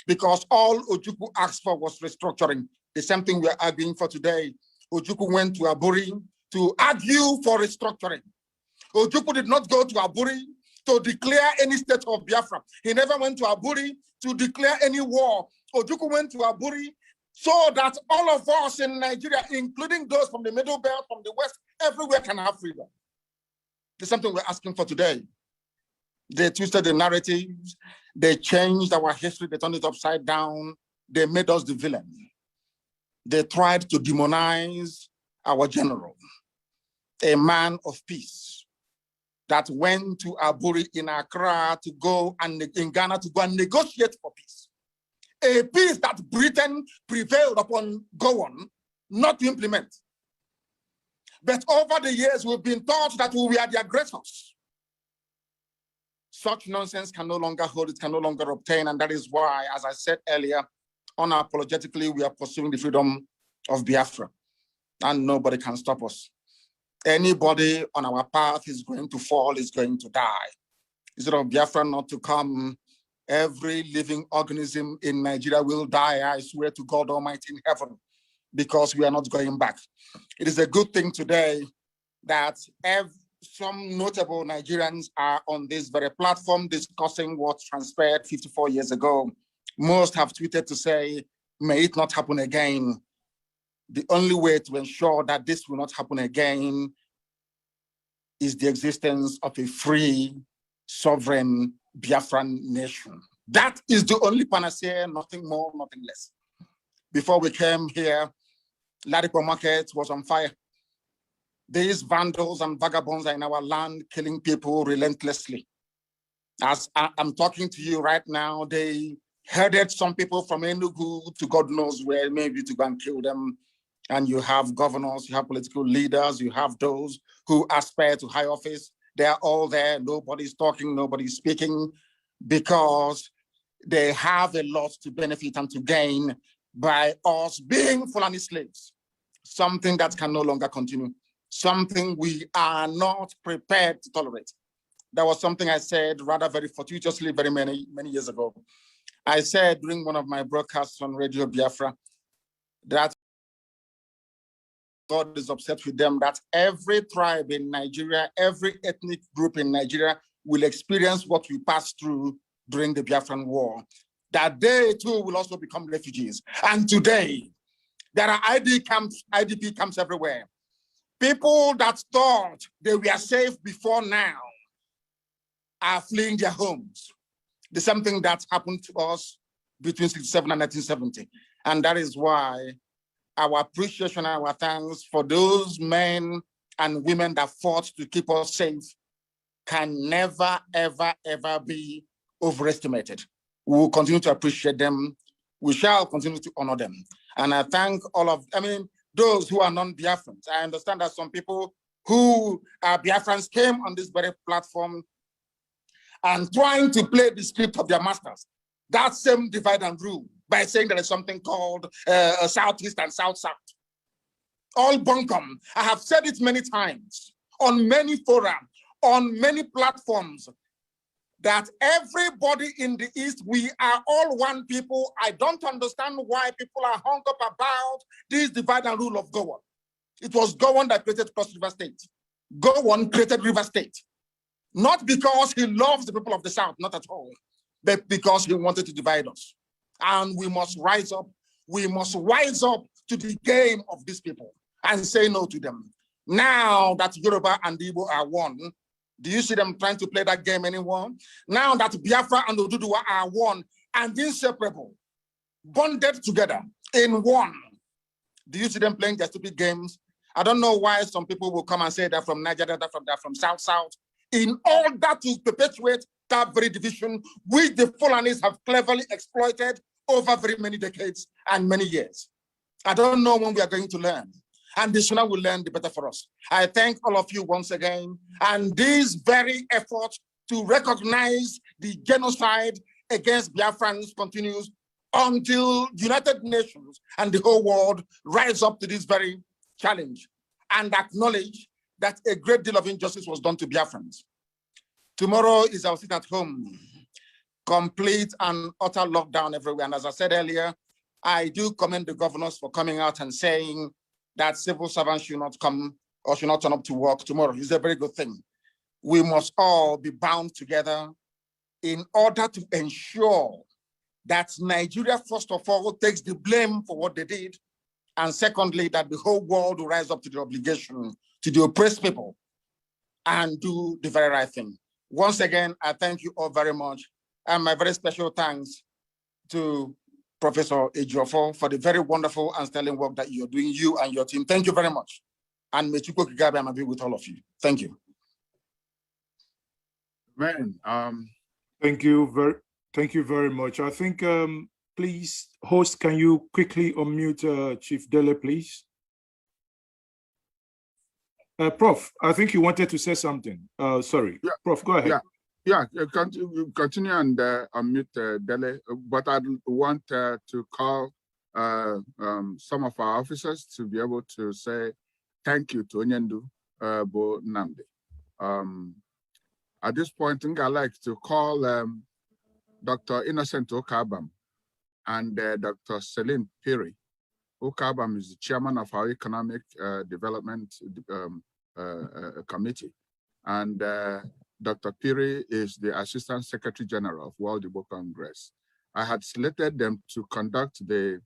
because all Ojukwu asked for was restructuring. The same thing we're arguing for today. Ojukwu went to Aburi to argue for restructuring. Ojukwu did not go to Aburi to declare any state of Biafra. He never went to Aburi to declare any war. Ojukwu went to Aburi so that all of us in Nigeria, including those from the Middle Belt, from the West, everywhere can have freedom. There's something we're asking for today. They twisted the narratives. They changed our history. They turned it upside down. They made us the villain. They tried to demonize our general, a man of peace that went to Aburi in Accra to go and in Ghana to go and negotiate for peace. A peace that Britain prevailed upon Gowon not to implement. But over the years, we've been taught that we are the aggressors. Such nonsense can no longer hold, it can no longer obtain, and that is why, as I said earlier, unapologetically, we are pursuing the freedom of Biafra, and nobody can stop us. Anybody on our path is going to fall, is going to die. Instead of Biafra not to come, every living organism in Nigeria will die, I swear to God Almighty in heaven, because we are not going back. It is a good thing today that some notable Nigerians are on this very platform discussing what transpired 54 years ago. Most have tweeted to say, may it not happen again. The only way to ensure that this will not happen again is the existence of a free, sovereign Biafran nation. That is the only panacea, nothing more, nothing less. Before we came here, Ladipo Market was on fire. These vandals and vagabonds are in our land killing people relentlessly. As I'm talking to you right now, they herded some people from Enugu to God knows where, maybe to go and kill them. And you have governors, you have political leaders, you have those who aspire to high office. They're all there, nobody's talking, nobody's speaking, because they have a lot to benefit and to gain by us being Fulani slaves. Something that can no longer continue. Something we are not prepared to tolerate. That was something I said rather very fortuitously very many years ago. I said during one of my broadcasts on Radio Biafra that God is upset with them, that every tribe in Nigeria, every ethnic group in Nigeria will experience what we passed through during the Biafran War, that they too will also become refugees. And today, there are IDP camps everywhere. People that thought they were safe before now are fleeing their homes. There's something that happened to us between 1967 and 1970. And that is why our appreciation and our thanks for those men and women that fought to keep us safe can never, ever, ever be overestimated. We will continue to appreciate them. We shall continue to honor them. And I thank all of, those who are non-Biafrans. I understand that some people who are Biafrans came on this very platform and trying to play the script of their masters. That same divide and rule by saying there is something called Southeast and South-South. All bunkum. I have said it many times. on many forums, on many platforms, that everybody in the East, we are all one people. I don't understand why people are hung up about this divide and rule of Gowon. It was Gowon that created Cross River State. Gowon created River State. Not because he loves the people of the South, not at all, but because he wanted to divide us. And we must rise up. We must rise up to the game of these people and say no to them. Now that Yoruba and Igbo are one, do you see them trying to play that game anymore? Now that Biafra and Oduduwa are one and inseparable, bonded together in one, do you see them playing their stupid games? I don't know why some people will come and say that from Nigeria, that from South, in order to perpetuate that very division, which the Fulanis have cleverly exploited over very many decades and many years. I don't know when we are going to learn. And the sooner we learn, the better for us. I thank all of you once again. And this very effort to recognize the genocide against Biafrans continues until United Nations and the whole world rise up to this very challenge and acknowledge that a great deal of injustice was done to Biafrans. Tomorrow is our sit at home, complete and utter lockdown everywhere. And as I said earlier, I do commend the governors for coming out and saying that civil servants should not come or should not turn up to work tomorrow. It's a very good thing. We must all be bound together in order to ensure that Nigeria, first of all, takes the blame for what they did. And secondly, that the whole world will rise up to the obligation to the oppressed people and do the very right thing. Once again, I thank you all very much. And my very special thanks to Professor Ejiofor for the very wonderful and sterling work that you're doing, you and your team. Thank you very much. And may Chukwu Kigabe be with all of you. Thank you. Man, thank you very much. I think, please, host, can you quickly unmute Chief Dele, please? Prof, I think you wanted to say something. Sorry, yeah, Prof, go ahead. Continue and unmute Dele, but I want to call some of our officers to be able to say thank you to Onyendu Bo Nnamdi. At this point, I think I'd like to call Dr. Innocent Okabam and Dr. Celine Piri. Okabam is the chairman of our Economic Development Committee. And Dr. Piri is the Assistant Secretary General of World Igbo Congress. I had selected them to conduct the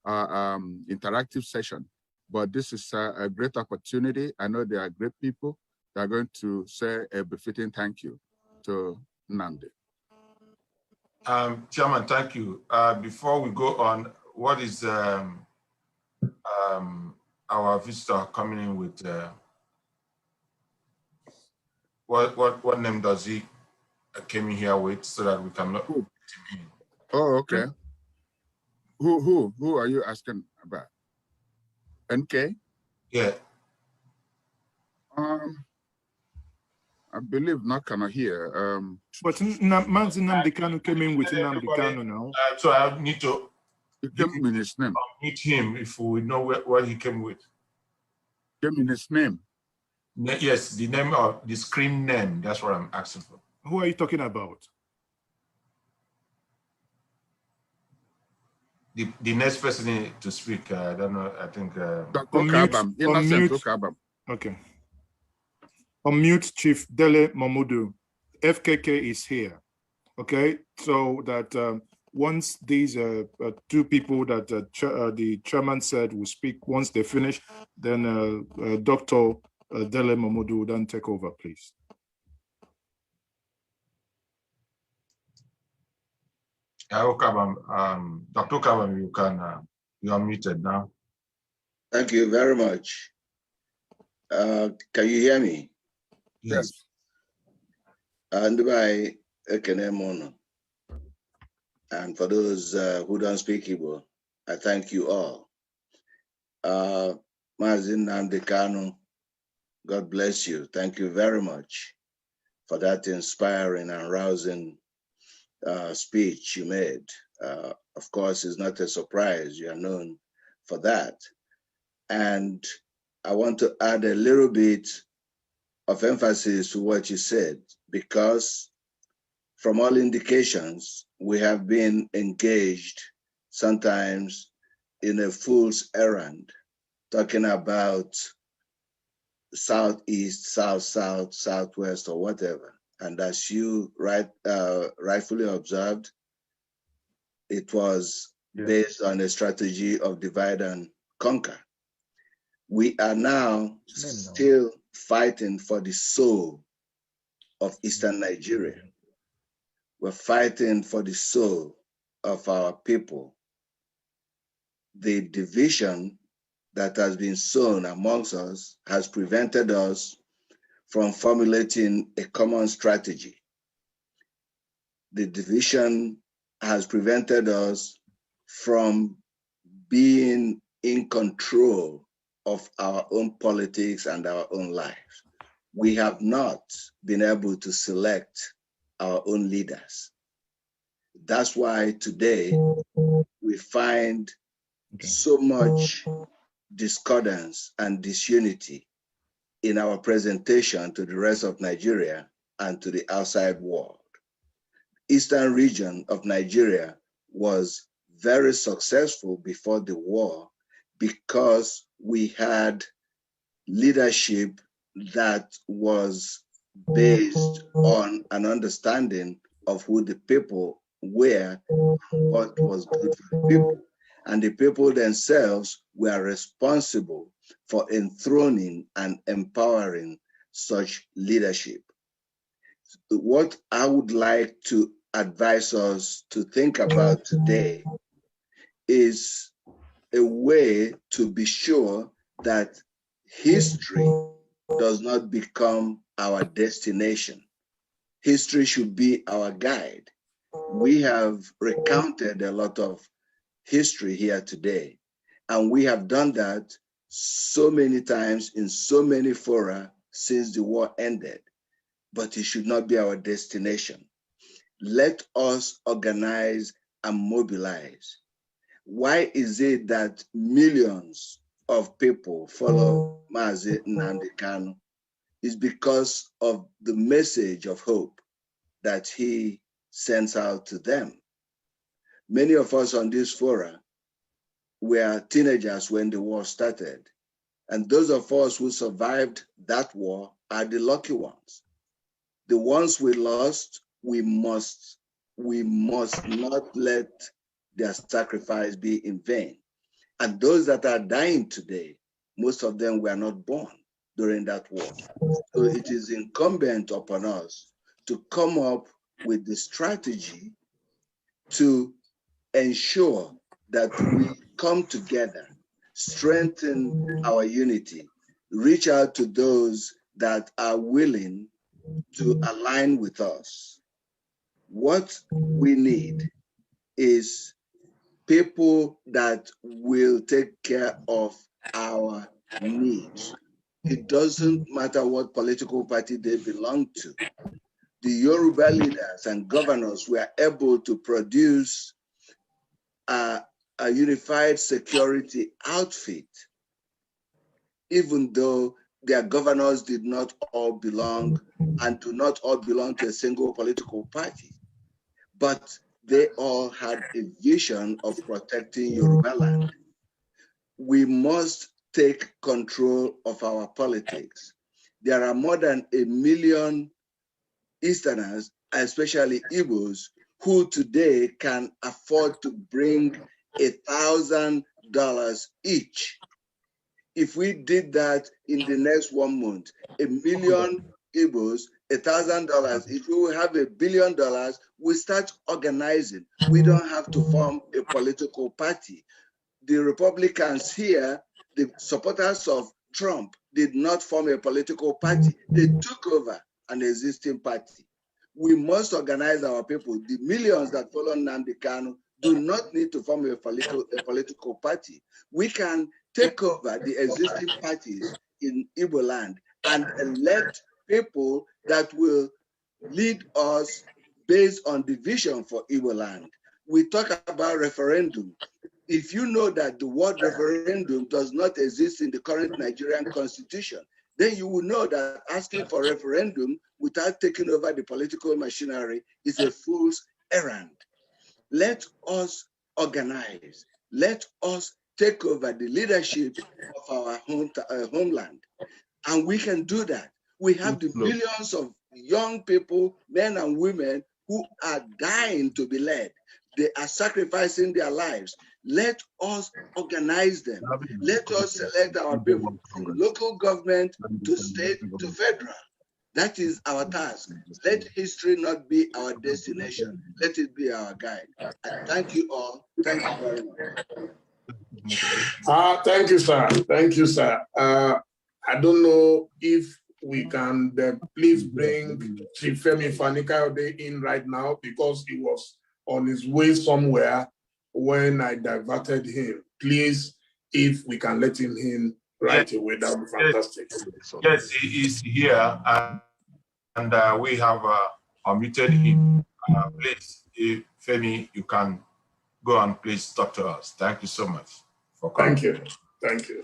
interactive session, but this is a great opportunity. I know they are great people. They are going to say a befitting thank you to Nnamdi. Chairman, thank you. Before we go on, what is our visitor coming in with? What name does he came in here with, so that we can look him in? Oh, okay. Who are you asking about? NK? Yeah. I believe not kind of here. But Mazi Nnamdi Kanu came in with Nnamdi Kanu now. So I need to give me his name. Meet him if we know what he came with. Give me his name. Yes, the name of the screen name. That's what I'm asking for. Who are you talking about? The next person to speak. I don't know. I think. Dr. Kabam. Innocent Kabam. Okay. Unmute Chief Dele Mamudu. FKK is here. Okay, so that once these two people that the chairman said will speak, once they finish, then Dr. Dele Mamudu will then take over, please. Dr. Kabam, you are muted now. Thank you very much. Can you hear me? Yes. And by Ekenemono. And for those who don't speak Igbo, I thank you all. Mazi Nnamdi Kanu, God bless you. Thank you very much for that inspiring and rousing speech you made. Of course, it's not a surprise. You are known for that. And I want to add a little bit of emphasis to what you said, because from all indications, we have been engaged sometimes in a fool's errand, talking about southeast, south, southwest, or whatever. And as you rightfully observed, it was based on a strategy of divide and conquer. We are now still fighting for the soul of Eastern Nigeria. We're fighting for the soul of our people. The division that has been sown amongst us has prevented us from formulating a common strategy. The division has prevented us from being in control of our own politics and our own lives. We have not been able to select our own leaders. That's why today we find so much discordance and disunity in our presentation to the rest of Nigeria and to the outside world. Eastern region of Nigeria was very successful before the war because we had leadership that was based on an understanding of who the people were, what was good for the people. And the people themselves were responsible for enthroning and empowering such leadership. What I would like to advise us to think about today is a way to be sure that history does not become our destination. History should be our guide. We have recounted a lot of history here today, and we have done that so many times in so many fora since the war ended, but it should not be our destination. Let us organize and mobilize. Why is it that millions of people follow Mazi Nnamdi Kanu? It's because of the message of hope that he sends out to them. Many of us on this fora were teenagers when the war started. And those of us who survived that war are the lucky ones. The ones we lost, we must not let their sacrifice be in vain. And those that are dying today, most of them were not born during that war. So it is incumbent upon us to come up with the strategy to ensure that we come together, strengthen our unity, reach out to those that are willing to align with us. What we need is people that will take care of our needs. It doesn't matter what political party they belong to. The Yoruba leaders and governors were able to produce a unified security outfit, even though their governors did not all belong and do not all belong to a single political party. But they all had a vision of protecting Yoruba land. We must take control of our politics. There are more than 1 million Easterners, especially Igbos, who today can afford to bring $1,000 each. If we did that in the next 1 month, 1 million Igbos, $1,000, if we will have $1 billion, we start organizing. We don't have to form a political party. The Republicans here, the supporters of Trump, did not form a political party. They took over an existing party. We must organize our people. The millions that follow Nnamdi Kanu do not need to form a political party. We can take over the existing parties in Igbo land and elect people that will lead us based on the vision for Igbo land. We talk about referendum. If you know that the word referendum does not exist in the current Nigerian constitution, then you will know that asking for referendum without taking over the political machinery is a fool's errand. Let us organize. Let us take over the leadership of our homeland. And we can do that. We have the millions of young people, men and women, who are dying to be led. They are sacrificing their lives. Let us organize them. Let us select our people from local government to state to federal. That is our task. Let history not be our destination. Let it be our guide. I thank you all. Thank you very much. Thank you, sir. Thank you, sir. I don't know if we can please bring Chief Femi Fani-Kayode in right now, because he was on his way somewhere when I diverted him. Please, if we can let him in right away, that would be fantastic. Yes, he is here, and we have unmuted him. Please, Femi, you can go and please talk to us. Thank you so much for coming. Thank you. Thank you.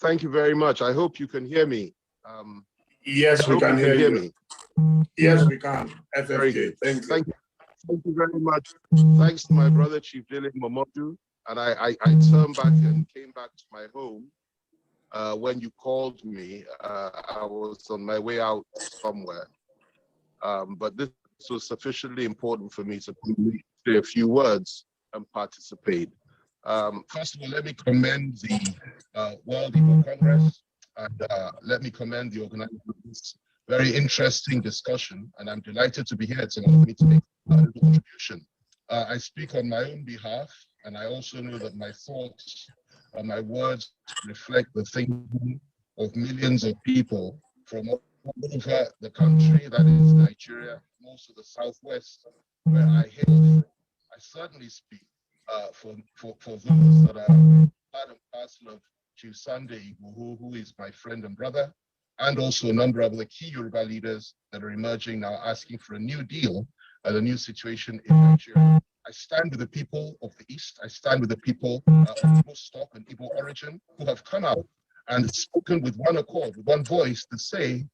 Thank you very much. I hope you can hear me. Yes, we can hear me. Yes, we can. Very good. Thank you. Thank you very much. Thanks to my brother, Chief Dele Momodu. And I turned back and came back to my home when you called me. I was on my way out somewhere. But this was sufficiently important for me to say a few words and participate. First of all, let me commend the World Igbo Congress, and let me commend the organizers of this very interesting discussion. And I'm delighted to be here tonight for me to make a contribution. I speak on my own behalf, and I also know that my thoughts and my words reflect the thinking of millions of people from all over the country, that is Nigeria, most of the Southwest, where I hail from. I certainly speak for those that are part and parcel of Chief Sunday Igbo, who is my friend and brother, and also a number of the key Yoruba leaders that are emerging now asking for a new deal and a new situation in Nigeria. I stand with the people of the East. I stand with the people of Igbo stock and Igbo origin who have come out and spoken with one accord, with one voice, to say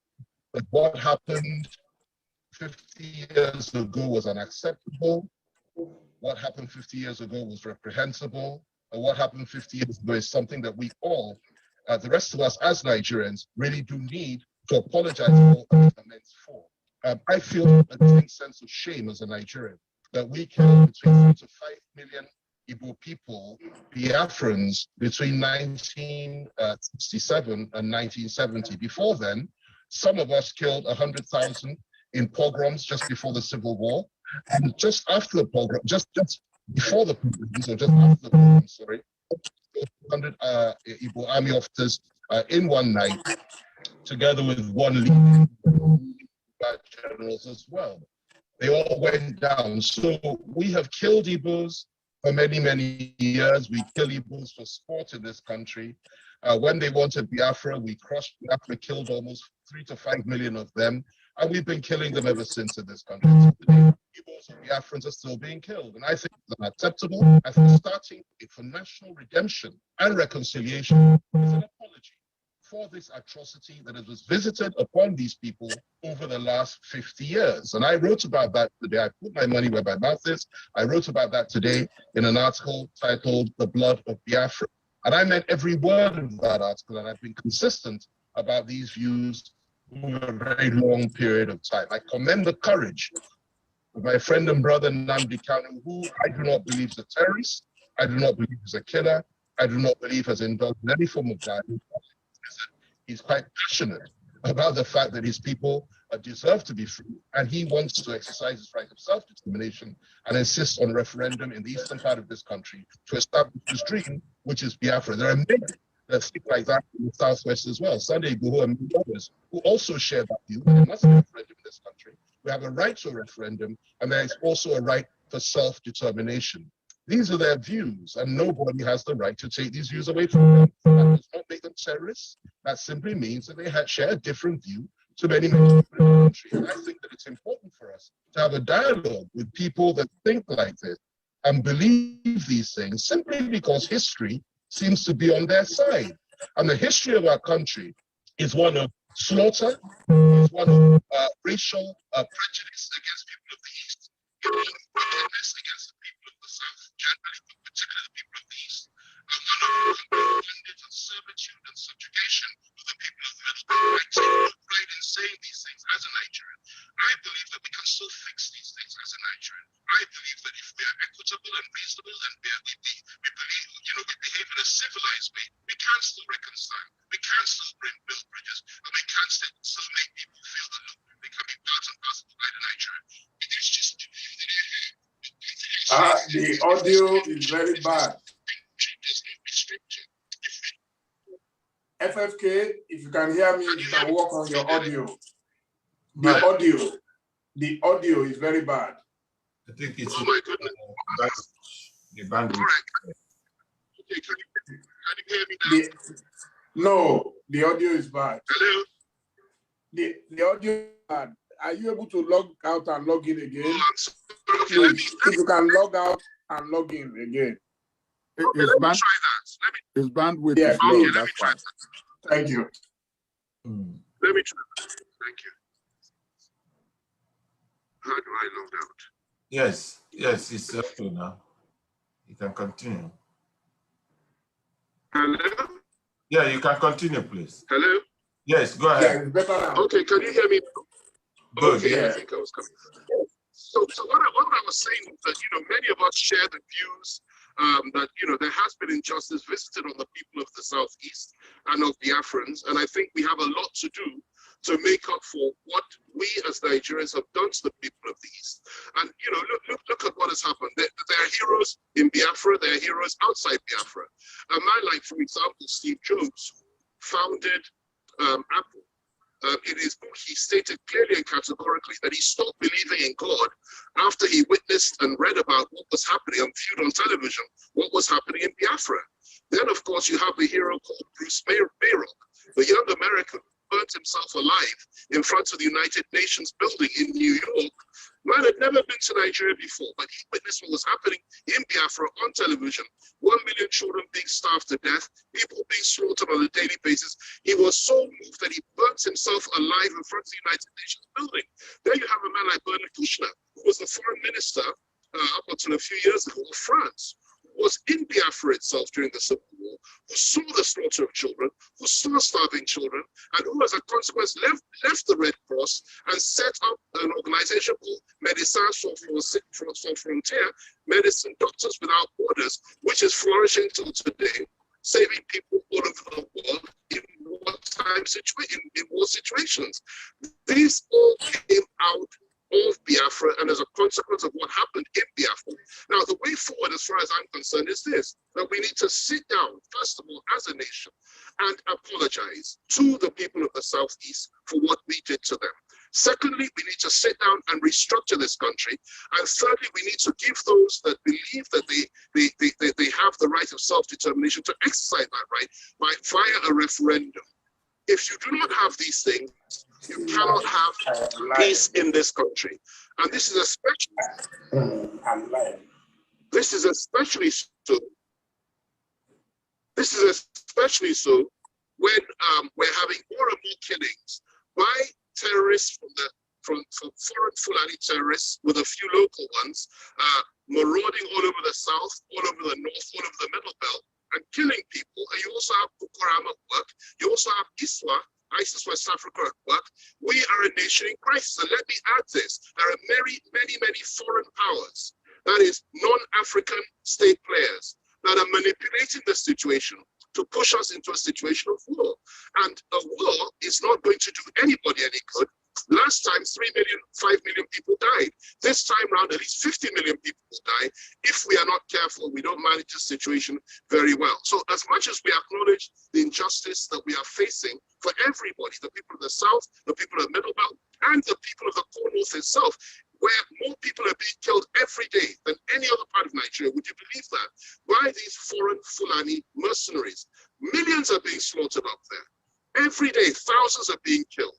that what happened 50 years ago was unacceptable. What happened 50 years ago was reprehensible. And what happened 50 years ago is something that we all, the rest of us as Nigerians, really do need to apologize for and make amends for. I feel a distinct sense of shame as a Nigerian that we killed between 3 to 5 million Igbo people, Biafrans, between 1967 and 1970. Before then, some of us killed 100,000 in pogroms just before the Civil War. And just after the pogrom, just before the pogroms, or just after the pogroms, sorry, 100 Igbo army officers in one night, together with one lead generals as well. They all went down. So we have killed Igbos for many, many years. We kill Igbos for sport in this country. When they wanted Biafra, we crushed Biafra, killed almost 3 to 5 million of them. And we've been killing them ever since in this country. So today, Igbos and Biafrans are still being killed. And I think it's unacceptable. I think starting for national redemption and reconciliation is an apology for this atrocity that was visited upon these people over the last 50 years. And I wrote about that today. I put my money where my mouth is. I wrote about that today in an article titled The Blood of Biafra. And I meant every word of that article, and I've been consistent about these views over a very long period of time. I commend the courage of my friend and brother Nnamdi Kanu, who I do not believe is a terrorist. I do not believe is a killer. I do not believe has indulged in any form of violence. He's quite passionate about the fact that his people deserve to be free, and he wants to exercise his right of self-determination and insist on referendum in the eastern part of this country to establish his dream, which is Biafra. There are many that speak like that in the Southwest as well. Sunday Igbo and many others who also share that view. There must be a referendum in this country. We have a right to a referendum, and there is also a right for self-determination. These are their views, and nobody has the right to take these views away from them. That does not make them terrorists. That simply means that they share a different view to many, many people in the country. And I think that it's important for us to have a dialogue with people that think like this. and believe these things simply because history seems to be on their side. And the history of our country is one of slaughter, is one of racial prejudice against people of the East, wickedness against the people of the South, generally, but particularly the people of the East, and one of bondage and servitude and subjugation of the people of the Middle Belt. I take no pride in saying these things as a Nigerian. I believe that we can still fix these things as a Nigerian. I believe that if we are equitable and reasonable and we believe, we behave in a civilized way, we can still reconcile, we can still build bridges, and we can still make people feel that look, they can be part and parcel by the Nigerian. It is just the audio is very bad. FFK, if you can hear me, you can work on your audio. The audio is very bad. I think it's oh my goodness. The bandwidth. Okay, can you hear me now? No, the audio is bad. Hello? The audio is bad. Are you able to log out and log in again? Oh, please, if you can log out and log in again. Okay, let me try that. His bandwidth is low, okay, that's fine. Thank you. Let me try that. Thank you. How do I log out? Yes, it's okay now. You can continue. Hello? Yeah, you can continue, please. Hello? Yes, go ahead. Yeah, it's better now. Okay, can you hear me? Good, okay, yeah. I think I was coming. So what I was saying is that, many of us share the views that, there has been injustice visited on the people of the Southeast and of Biafrans. And I think we have a lot to do to make up for what we as Nigerians have done to the people of the East. And, look at what has happened. There are heroes in Biafra, there are heroes outside Biafra. A man like, for example, Steve Jobs, who founded Apple. In his book, he stated clearly and categorically that he stopped believing in God after he witnessed and read about what was happening and viewed on television, what was happening in Biafra. Then, of course, you have the hero called Bruce Mayrock, the young American who burnt himself alive in front of the United Nations building in New York. Man had never been to Nigeria before, but he witnessed what was happening in Biafra on television. 1 million children being starved to death, people being slaughtered on a daily basis. He was so moved that he burnt himself alive in front of the United Nations building. There you have a man like Bernard Kouchner, who was the foreign minister up until a few years ago of France, who was in Biafra itself during the Civil War, who saw the slaughter of children, who saw starving children, and who as a consequence left the Red Cross and set up an organization called Médecins Sans Frontières, Medicine Doctors Without Borders, which is flourishing till today, saving people all over the world in war situations. These all came out of Biafra and as a consequence of what happened in Biafra. Now, the way forward, as far as I'm concerned, is this, that we need to sit down, first of all, as a nation, and apologize to the people of the Southeast for what we did to them. Secondly, we need to sit down and restructure this country. And thirdly, we need to give those that believe that they have the right of self-determination to exercise that right via a referendum. If you do not have these things, you cannot have peace in this country. And this is especially so when we're having more and more killings by terrorists from foreign Fulani terrorists with a few local ones, marauding all over the south, all over the north, all over the middle belt, and killing people. And you also have Boko Haram at work. You also have ISIS West Africa at work. We are a nation in crisis. And let me add this. There are many foreign powers, that is non-African state players, that are manipulating the situation to push us into a situation of war. And a war is not going to do anybody any good. Last time, 5 million people died. This time around, at least 50 million people will die. If we are not careful, we don't manage the situation very well. So as much as we acknowledge the injustice that we are facing for everybody, the people of the South, the people of the Middle Belt, and the people of the Core North itself, where more people are being killed every day than any other part of Nigeria, would you believe that? By these foreign Fulani mercenaries. Millions are being slaughtered up there. Every day, thousands are being killed.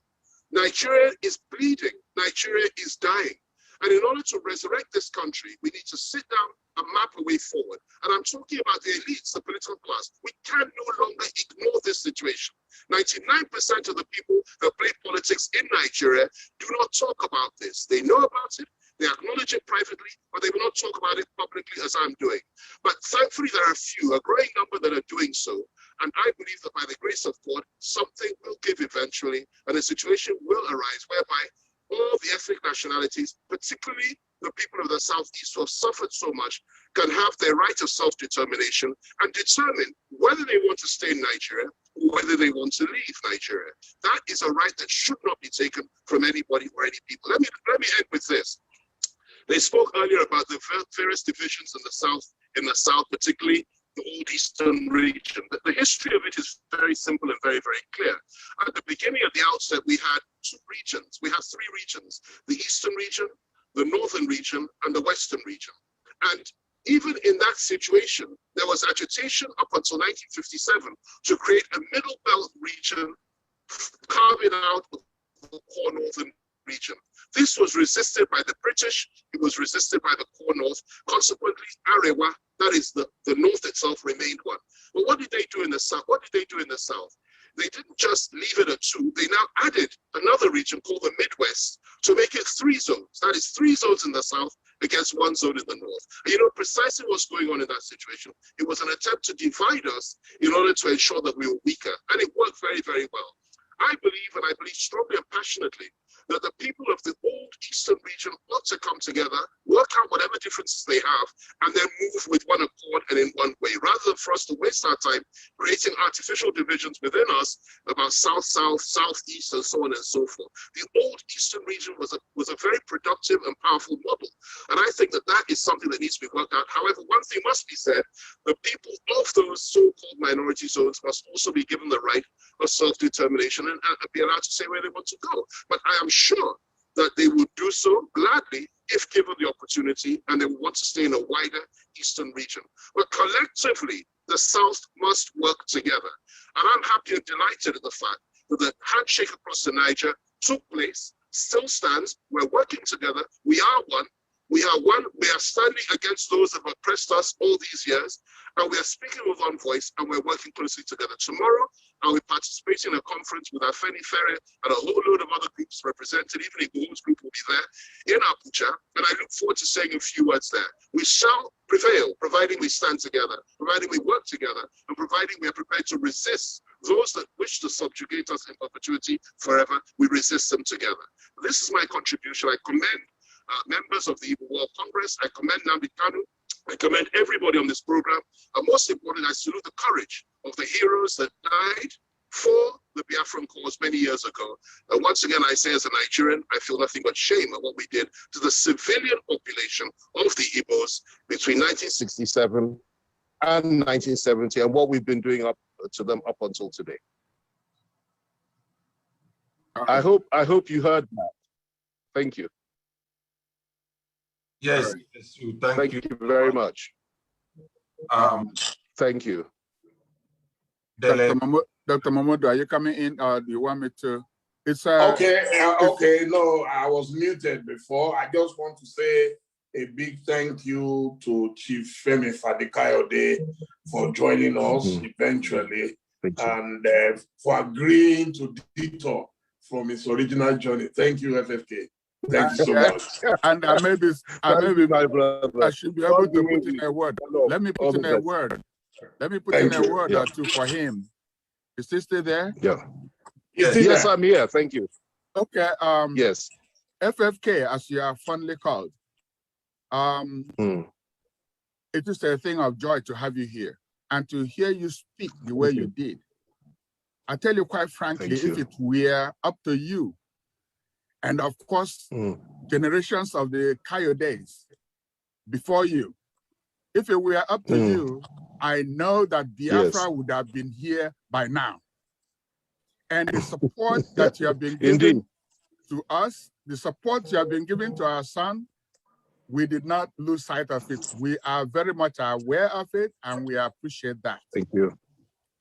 Nigeria is bleeding. Nigeria is dying. And in order to resurrect this country, we need to sit down and map a way forward. And I'm talking about the elites, the political class. We can no longer ignore this situation. 99% of the people that play politics in Nigeria do not talk about this. They know about it, they acknowledge it privately, but they will not talk about it publicly as I'm doing. But thankfully, there are a growing number that are doing so. And I believe that by the grace of God, something will give eventually, and a situation will arise whereby all the ethnic nationalities, particularly the people of the Southeast who have suffered so much, can have their right of self-determination and determine whether they want to stay in Nigeria or whether they want to leave Nigeria. That is a right that should not be taken from anybody or any people. Let me end with this. They spoke earlier about the various divisions in the South, particularly the old Eastern region. The history of it is very simple and very, very clear. At the beginning of the outset, we had two regions. We had three regions: the Eastern region, the Northern region, and the Western region. And even in that situation, there was agitation up until 1957 to create a middle belt region, carving out the core Northern region. This was resisted by the British, it was resisted by the core North. Consequently, Arewa, that is the North itself, remained one. But what did they do in the South? They didn't just leave it at two, they now added another region called the Midwest to make it 3 zones. That is 3 zones in the South against 1 zone in the North. And you know precisely what's going on in that situation. It was an attempt to divide us in order to ensure that we were weaker. And it worked very, very well. I believe, and I believe strongly and passionately, that the people of the old Eastern region ought to come together, work out whatever differences they have, and then move with one accord and in one way, rather than for us to waste our time creating artificial divisions within us about South-South, Southeast, and so on and so forth. The old Eastern region was a very productive and powerful model. And I think that that is something that needs to be worked out. However, one thing must be said: the people of those so-called minority zones must also be given the right of self-determination and be allowed to say where they want to go. But I am sure that they would do so gladly if given the opportunity, and they would want to stay in a wider Eastern region. But collectively, the South must work together. And I'm happy and delighted at the fact that the handshake across the Niger took place, still stands. We're working together. We are one. We are one. We are standing against those that have oppressed us all these years, and we are speaking with one voice, and we're working closely together. Tomorrow, I'll be participating in a conference with Afeni Ferre and a whole load of other groups represented. Even Igbo's group will be there in Abuja, and I look forward to saying a few words there. We shall prevail, providing we stand together, providing we work together, and providing we are prepared to resist those that wish to subjugate us in perpetuity forever. We resist them together. This is my contribution. I commend members of the Igbo Congress. I commend Nnamdi Kanu. I commend everybody on this program. And most importantly, I salute the courage of the heroes that died for the Biafran cause many years ago. And once again, I say as a Nigerian, I feel nothing but shame at what we did to the civilian population of the Igbos between 1967 and 1970, and what we've been doing up to them up until today. I hope you heard that. Thank you. Yes, thank you very much. Thank you. Dr. Mamodu, are you coming in, or do you want me to? Okay. No, I was muted before. I just want to say a big thank you to Chief Femi Fadikayode for joining us eventually, and for agreeing to detour from his original journey. Thank you, FFK. Thank you so much. And I should be able to put in a word. Let me put in a word. Let me put in a word or two for him. Is he still there? Yeah. Yes, I'm here. Thank you. Okay. Yes. FFK, as you are fondly called. It is a thing of joy to have you here and to hear you speak the way you did. I tell you quite frankly, if it were up to you, and of course, generations of the Coyotes before you, if it were up to you, I know that Biafra would have been here by now. And the support that you have been giving to us, the support you have been giving to our son, we did not lose sight of it. We are very much aware of it, and we appreciate that. Thank you.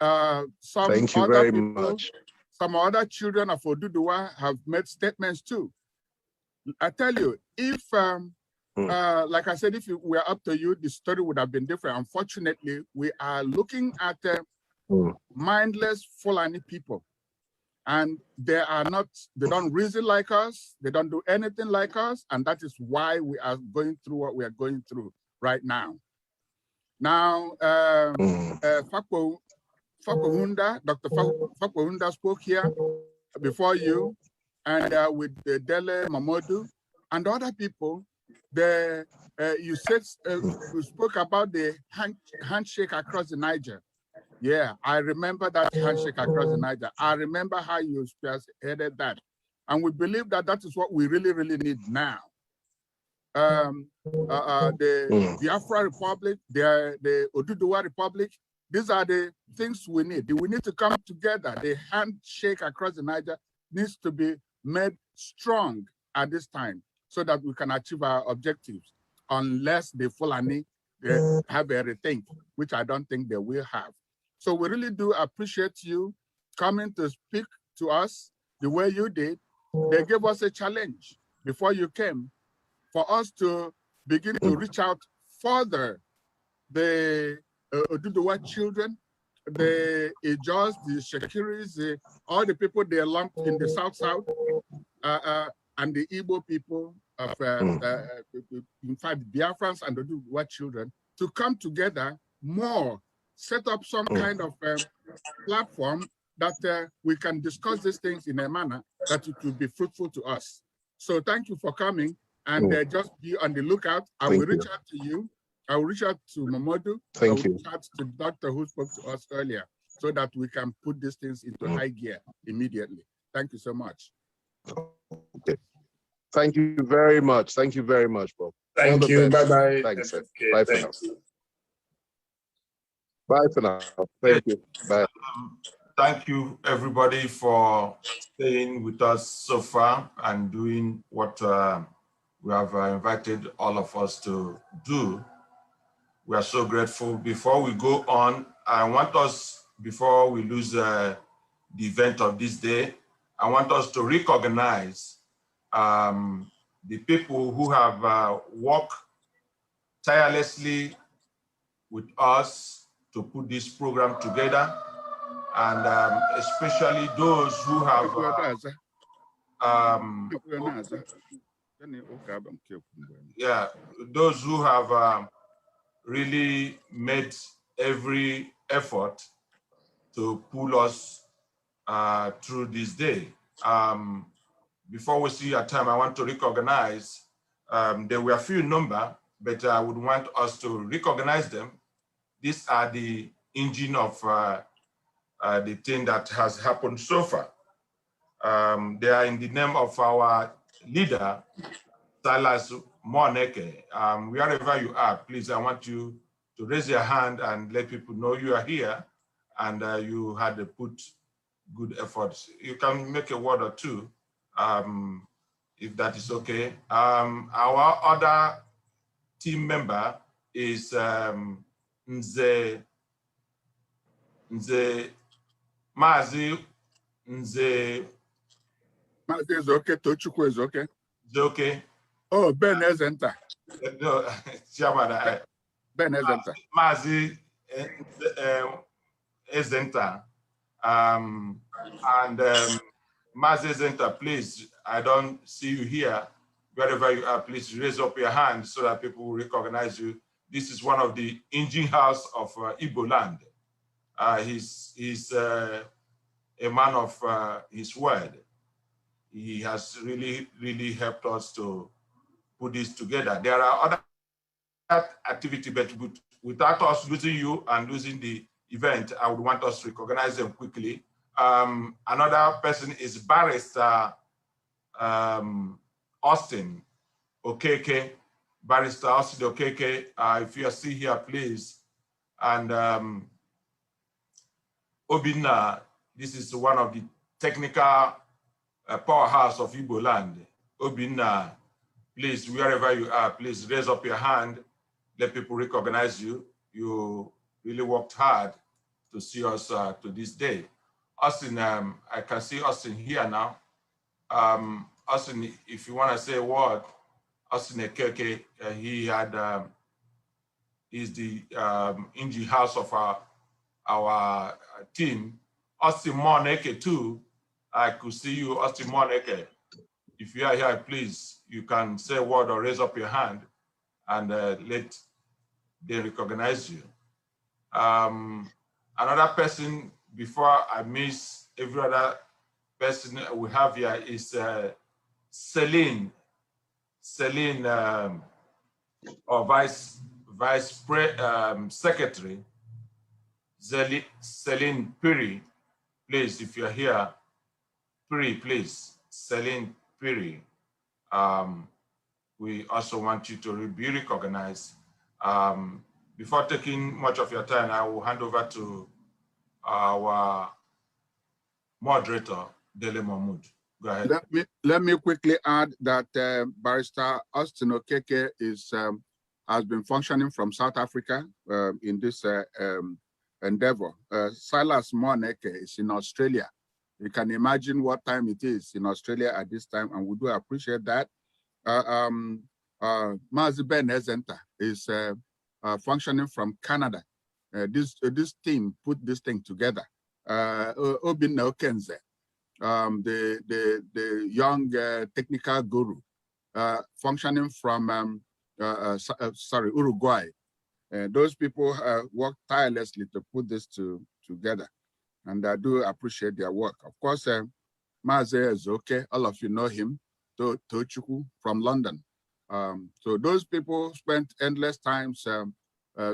Thank you very much. Some other children of Oduduwa have made statements too. I tell you, if like I said, if it were up to you, the story would have been different. Unfortunately, we are looking at mindless Fulani people, and they don't reason like us, they don't do anything like us, and that is why we are going through what we are going through right now. Now, Fakpo Hunda, Dr. Fakpo Hunda spoke here before you, and with Dele Mamodu and other people. You said you spoke about the handshake across the Niger. Yeah, I remember that handshake across the Niger. I remember how you headed that, and we believe that that is what we really, really need now. The Biafra Republic, the Oduduwa Republic, these are the things we need. We need to come together. The handshake across the Niger needs to be made strong at this time so that we can achieve our objectives, unless the Fulani have a rethink, which I don't think they will have. So we really do appreciate you coming to speak to us the way you did. They gave us a challenge before you came for us to begin to reach out further. The Oduduwa children, the Ijos, the Shakiris, all the people they lumped in the South, and the Igbo people of, in fact, Biafrans and Oduduwa children, to come together more, set up some kind of platform that we can discuss these things in a manner that it will be fruitful to us. So thank you for coming, and just be on the lookout. I will reach out to you. I will reach out to Mamodu. I will reach out to the doctor who spoke to us earlier, so that we can put these things into high gear immediately. Thank you so much. Okay. Thank you very much. Thank you very much, Bob. Thank you. Bye-bye. Thanks, sir. Okay, Bye for now. Bye for now. Thank you. Bye. Thank you, everybody, for staying with us so far and doing what we have invited all of us to do. We are so grateful. Before we go on, I want us, before we lose the event of this day, I want us to recognize the people who have worked tirelessly with us to put this program together, and especially those who have those who have really made every effort to pull us through this day. Before we see our time, I want to recognize, there were a few number, but I would want us to recognize them. These are the engine of the thing that has happened so far. They are in the name of our leader, Silas Moneke. Wherever you are, please, I want you to raise your hand and let people know you are here and you had to put good efforts. You can make a word or two, if that is okay. Our other team member is Mazi is okay. Tochukwu is okay. Is okay. Oh, Ben Ezenta. No, Chairman. Ben Ezenta. Mazi Ezenta. And Mazi Ezenta, please, I don't see you here. Wherever you are, please raise up your hand so that people will recognize you. This is one of the engine house of Igbo land. He's a man of his word. He has really, really helped us to put this together. There are other activities, but without us losing you and losing the event, I would want us to recognize them quickly. Another person is Barrister Austin Okeke. Barrister Austin Okeke, if you are still here, please. And Obinna, this is one of the technical powerhouse of Igbo land. Obinna, please, wherever you are, please raise up your hand. Let people recognize you. You really worked hard to see us to this day. Austin, I can see Austin here now. Austin, if you want to say a word, Austin Ekeke, he had, he's the in the house of our team. Austin Moneke too. I could see you, Austin Moneke. If you are here, please, you can say a word or raise up your hand and let them recognize you. Another person, before I miss every other person we have here, is Celine, or Vice Secretary, Celine Piri. Please, if you're here, Piri, please, Celine Piri. We also want you to be recognized. Before taking much of your time, I will hand over to our moderator, Dele Mahmood. Go ahead. Let me quickly add that Barrister Austin Okeke has been functioning from South Africa in this endeavor. Silas Moneke is in Australia. You can imagine what time it is in Australia at this time, and we do appreciate that. Mazi Ben Ezenta is functioning from Canada. This team put this thing together. Obinna Okenze, the young technical guru, functioning from Uruguay. Those people work tirelessly to put this together, and I do appreciate their work. Of course, Mazi is okay. All of you know him, Tochukwu from London. So those people spent endless times,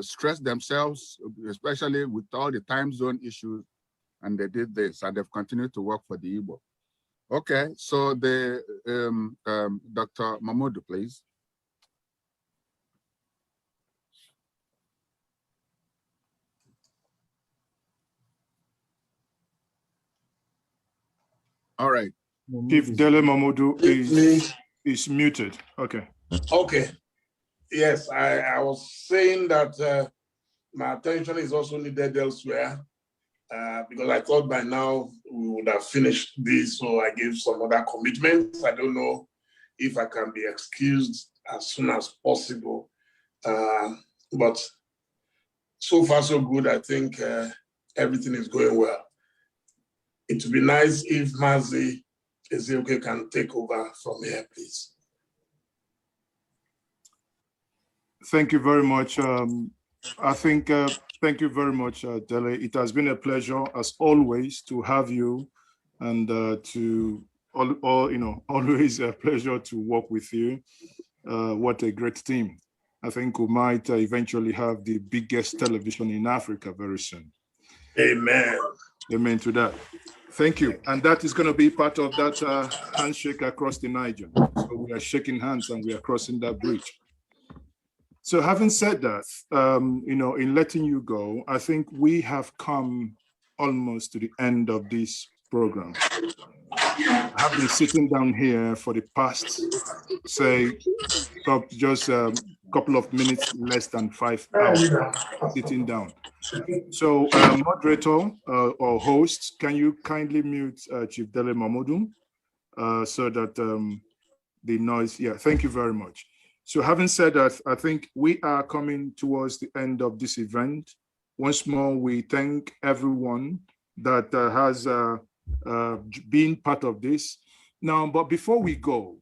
stressed themselves, especially with all the time zone issues, and they did this, and they've continued to work for the Igbo. Okay, so the Dr. Mahmoud, please. All right. Chief Dele Mahmoud is muted. Okay. Okay. Yes, I was saying that my attention is also needed elsewhere because I thought by now we would have finished this, so I gave some other commitments. I don't know if I can be excused as soon as possible, but so far so good. I think everything is going well. It would be nice if Mazi Ezeoke can take over from here, please. Thank you very much. Thank you very much, Dele. It has been a pleasure, as always, to have you, and always a pleasure to work with you. What a great team. I think we might eventually have the biggest television in Africa very soon. Amen. Amen to that. Thank you. And that is going to be part of that handshake across the Niger. So we are shaking hands and we are crossing that bridge. So having said that, in letting you go, I think we have come almost to the end of this program. I have been sitting down here for the past, say, just a couple of minutes, less than 5 hours, sitting down. So moderator or host, can you kindly mute Chief Dele Mahmoud so that the noise, thank you very much. So having said that, I think we are coming towards the end of this event. Once more, we thank everyone that has been part of this. Now, but before we go,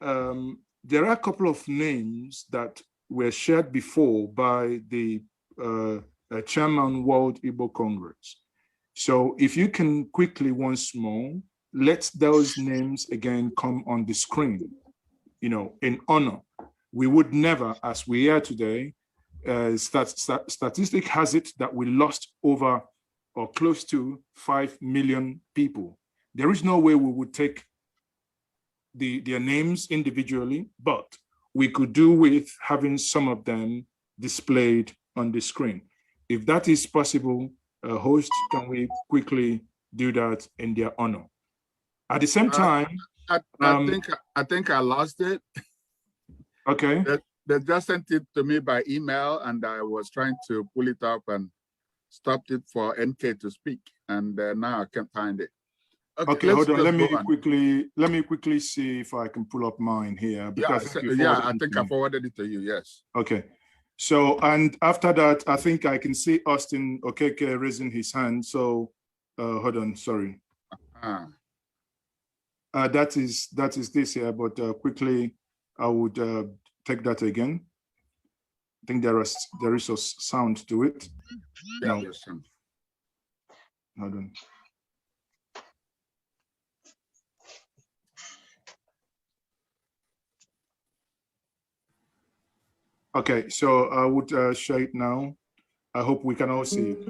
there are a couple of names that were shared before by the Chairman World Igbo Congress. So if you can quickly once more, let those names again come on the screen, in honor. We would never, as we are today, statistic has it that we lost over or close to 5 million people. There is no way we would take their names individually, but we could do with having some of them displayed on the screen. If that is possible, host, can we quickly do that in their honor? At the same time, I think I lost it. Okay. They just sent it to me by email, and I was trying to pull it up and stopped it for NK to speak, and now I can't find it. Okay, hold on. Let me quickly see if I can pull up mine here. Because I think I forwarded it to you. Yes. Okay. So, and after that, I think I can see Austin Okeke raising his hand. So, hold on. Sorry. That is this here. But quickly, I would take that again. I think there is a sound to it. Yeah. No. Hold on. Okay, so I would share it now. I hope we can all see it.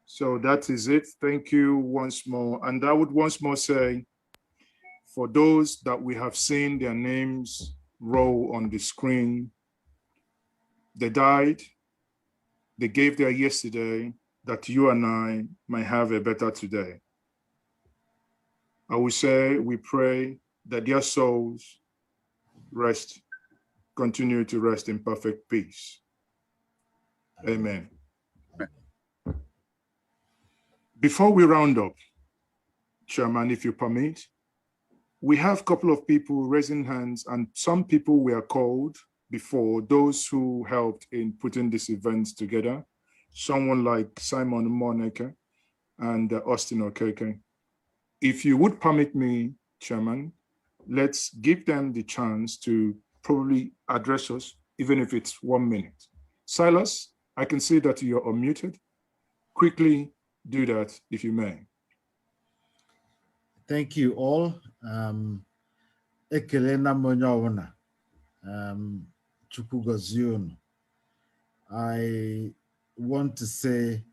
So that is it. Thank you once more. And I would once more say, for those that we have seen their names roll on the screen, they died, they gave their yesterday, that you and I might have a better today. I will say, we pray that their souls continue to rest in perfect peace. Amen. Before we round up, Chairman, if you permit, we have a couple of people raising hands, and some people were called before, those who helped in putting this event together. Someone like Simon Moneke and Austin Okeke. If you would permit me, Chairman, let's give them the chance to probably address us, even if it's 1 minute. Silas, I can see that you're unmuted. Quickly do that, if you may. Thank you all. Ekelena Monyawana, Chukugoziun. I want to say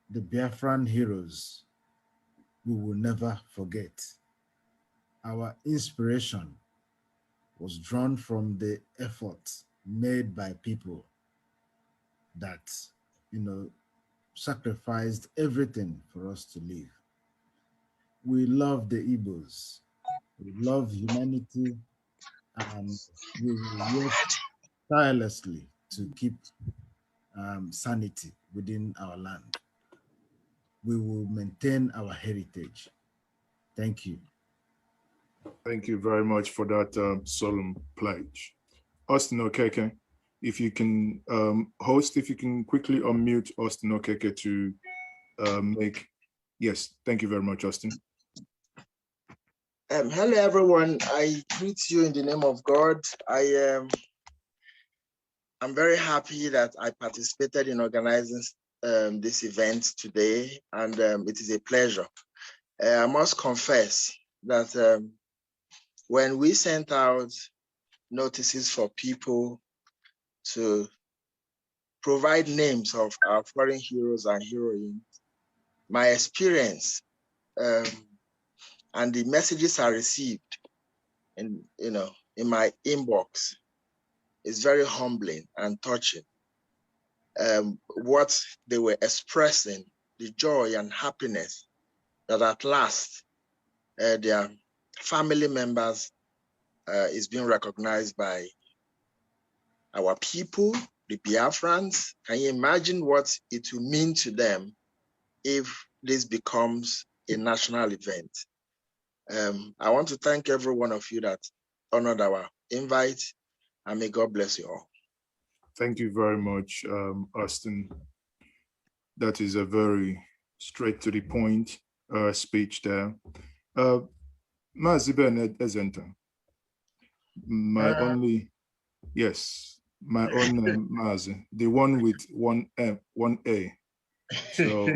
the Biafran heroes, we will never forget. Our inspiration was drawn from the efforts made by people that, sacrificed everything for us to live. We love the Igbos. We love humanity, and we will work tirelessly to keep sanity within our land. We will maintain our heritage. Thank you. Thank you very much for that solemn pledge. Austin Okeke, if you can host, if you can quickly unmute Austin Okeke to yes, thank you very much, Austin. Hello, everyone. I greet you in the name of God. I'm very happy that I participated in organizing this event today, and it is a pleasure. I must confess that when we sent out notices for people to provide names of our foreign heroes and heroines, my experience and the messages I received in my inbox is very humbling and touching. What they were expressing, the joy and happiness that at last their family members is being recognized by our people, the Biafrans. Can you imagine what it will mean to them if this becomes a national event? I want to thank every one of you that honored our invite, and may God bless you all. Thank you very much, Austin. That is a very straight to the point speech there. Mazi Nnamdi, my only, yes, my own Mazi, the one with one A. So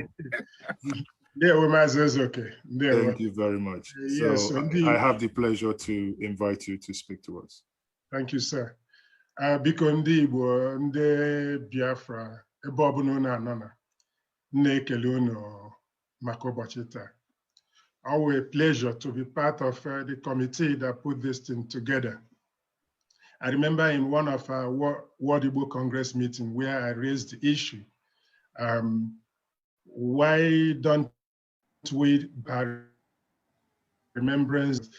there we might as okay. There thank you very much. Yes, so indeed. I have the pleasure to invite you to speak to us. Thank you, sir. Biko ndị Igbo, ndị Biafra, ebe ọbụla unu anọ na, na-ekele unu maka ụbọchị taa. Always a pleasure to be part of the committee that put this thing together. I remember in one of our World Igbo Congress meeting where I raised the issue, why don't we remembrance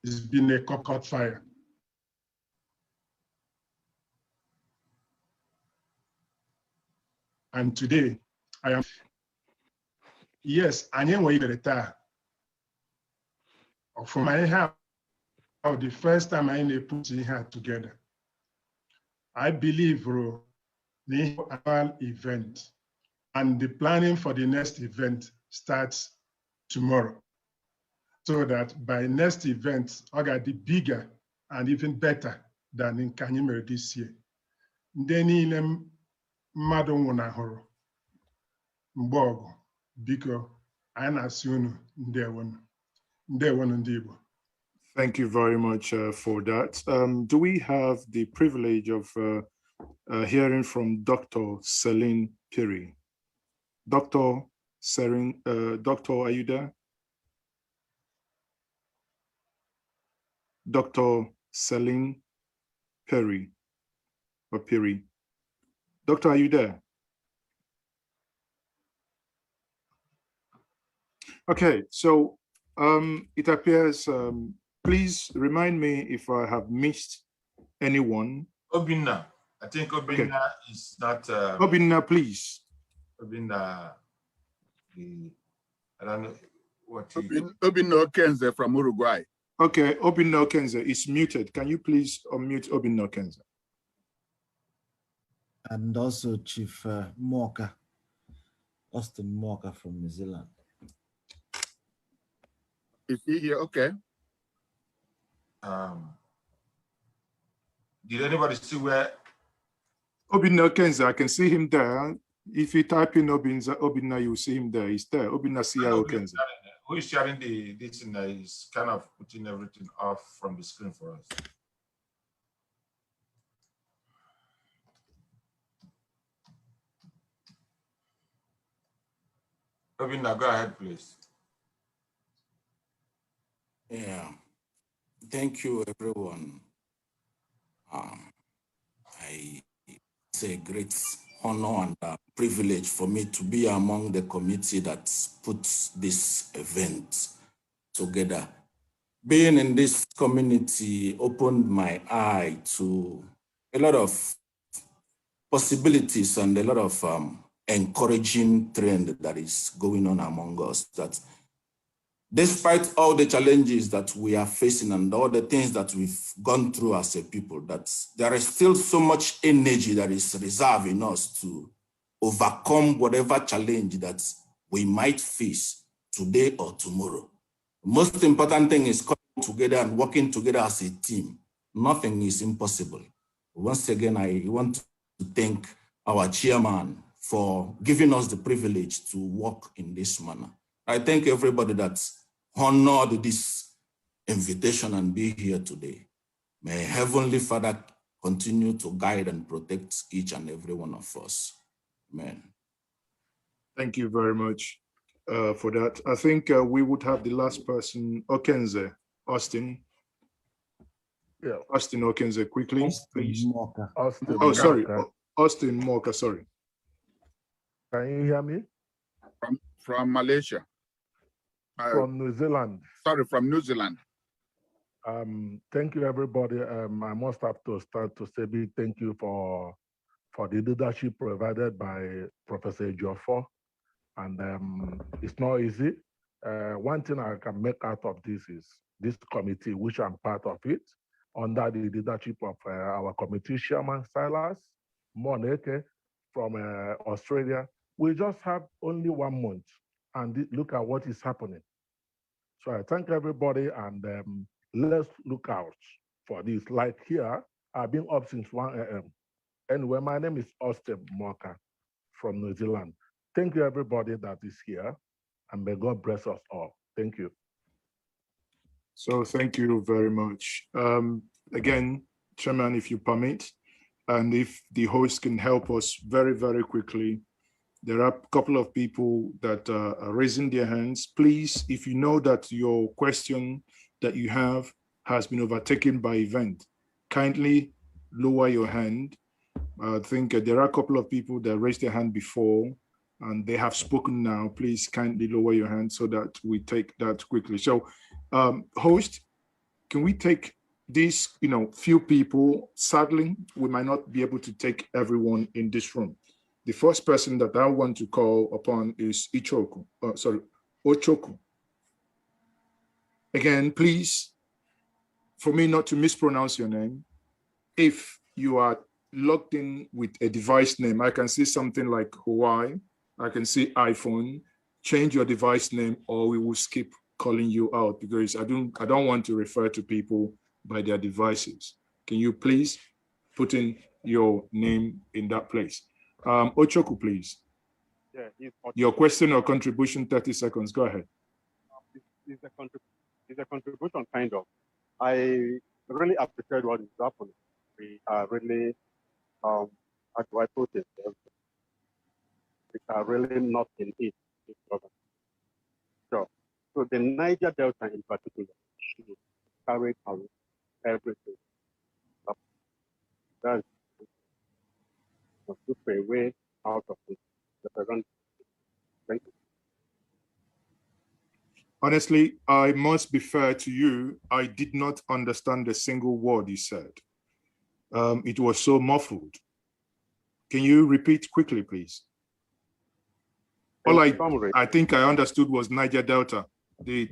has been a caught fire. And today, I am, yes, anyị enweghị taa. For my house, the first time I put ihe together. I believe the annual event and the planning for the next event starts tomorrow. So that by next event, I got the bigger and even better than in Kanyimere this year. Then mmadụ nwụnahụrụ mgbe ọgụ, biko anyị na-asị unu ndewonu ndị Igbo. Thank you very much for that. Do we have the privilege of hearing from Dr. Celine Piri? Dr. Celine, Doctor, are you there? Dr. Celine Piri, or Piri. Doctor, are you there? Okay, so it appears, please remind me if I have missed anyone. Obinna, I think Obinna okay. Is not. Obinna, please. Obinna, I don't know what. Obinna Okenze from Uruguay. Okay, Obinna Okenze is muted. Can you please unmute Obinna Okenze? And also Chief Morka, Austin Morka from New Zealand. Is he here? Okay. Did anybody see where? Obinna Okenze, I can see him there. If you type in Obinna, you see him there. He's there. Obinna Okenze. Who is sharing this thing that is kind of putting everything off from the screen for us? Obinna, go ahead, please. Yeah, thank you, everyone. It's a great honor and privilege for me to be among the committee that puts this event together. Being in this community opened my eye to a lot of possibilities and a lot of encouraging trend that is going on among us, that despite all the challenges that we are facing and all the things that we've gone through as a people, that there is still so much energy that is reserved in us to overcome whatever challenge that we might face today or tomorrow. Most important thing is coming together and working together as a team. Nothing is impossible. Once again, I want to thank our chairman for giving us the privilege to work in this manner. I thank everybody that's honored this invitation and be here today. May Heavenly Father continue to guide and protect each and every one of us. Amen. Thank you very much for that. I think we would have the last person, Okenze, Austin. Yeah, Austin Okenze, quickly, Austin please. Austin oh, sorry, Austin Morka, sorry. Can you hear me? From Malaysia. From New Zealand. Sorry, from New Zealand. Thank you, everybody. I must have to start to say big thank you for for the leadership provided by Professor Ejiofor. And it's not easy. One thing I can make out of this is this committee, which I'm part of it, under the leadership of our committee chairman, Silas Moneke from Australia. We just have only 1 month, and look at what is happening. So I thank everybody, and let's look out for this. Like here, I've been up since 1 a.m. Anyway, my name is Austin Moka from New Zealand. Thank you, everybody that is here, and may God bless us all. Thank you. So thank you very much. Again, Chairman, if you permit, and if the host can help us very, very quickly, there are a couple of people that are raising their hands. Please, if you know that your question that you have has been overtaken by event, kindly lower your hand. I think there are a couple of people that raised their hand before, and they have spoken now. Please kindly lower your hand so that we take that quickly. So, host, can we take these, few people? Sadly, we might not be able to take everyone in this room. The first person that I want to call upon is Ochoku. Again, please, for me not to mispronounce your name, if you are logged in with a device name, I can see something like Hawaii, I can see iPhone, change your device name, or we will skip calling you out, because I don't want to refer to people by their devices. Can you please put in your name in that place? Ochoku, please. Yeah, your question or contribution, 30 seconds, go ahead. It's a contribution, kind of. I really appreciate what is happening. We are really, how do I put it? We are really not in it. So the Niger Delta in particular should carry out everything. That's to pay way out of it. Thank you. Honestly, I must be fair to you. I did not understand a single word you said. It was so muffled. Can you repeat quickly, please? All I think I understood was Niger Delta. The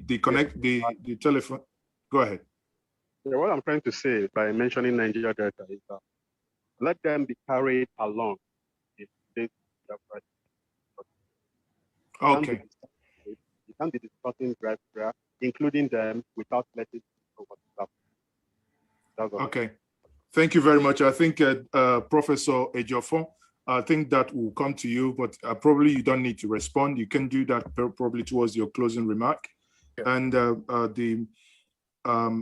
telephone. Go ahead. Yeah, what I'm trying to say by mentioning Nigeria Delta is that let them be carried along. Okay. You can't be discussing Biafra, including them, without letting know what's happening. Okay. Thank you very much. I think Professor Ejiofor, I think that will come to you, but probably you don't need to respond. You can do that probably towards your closing remark. Yeah. And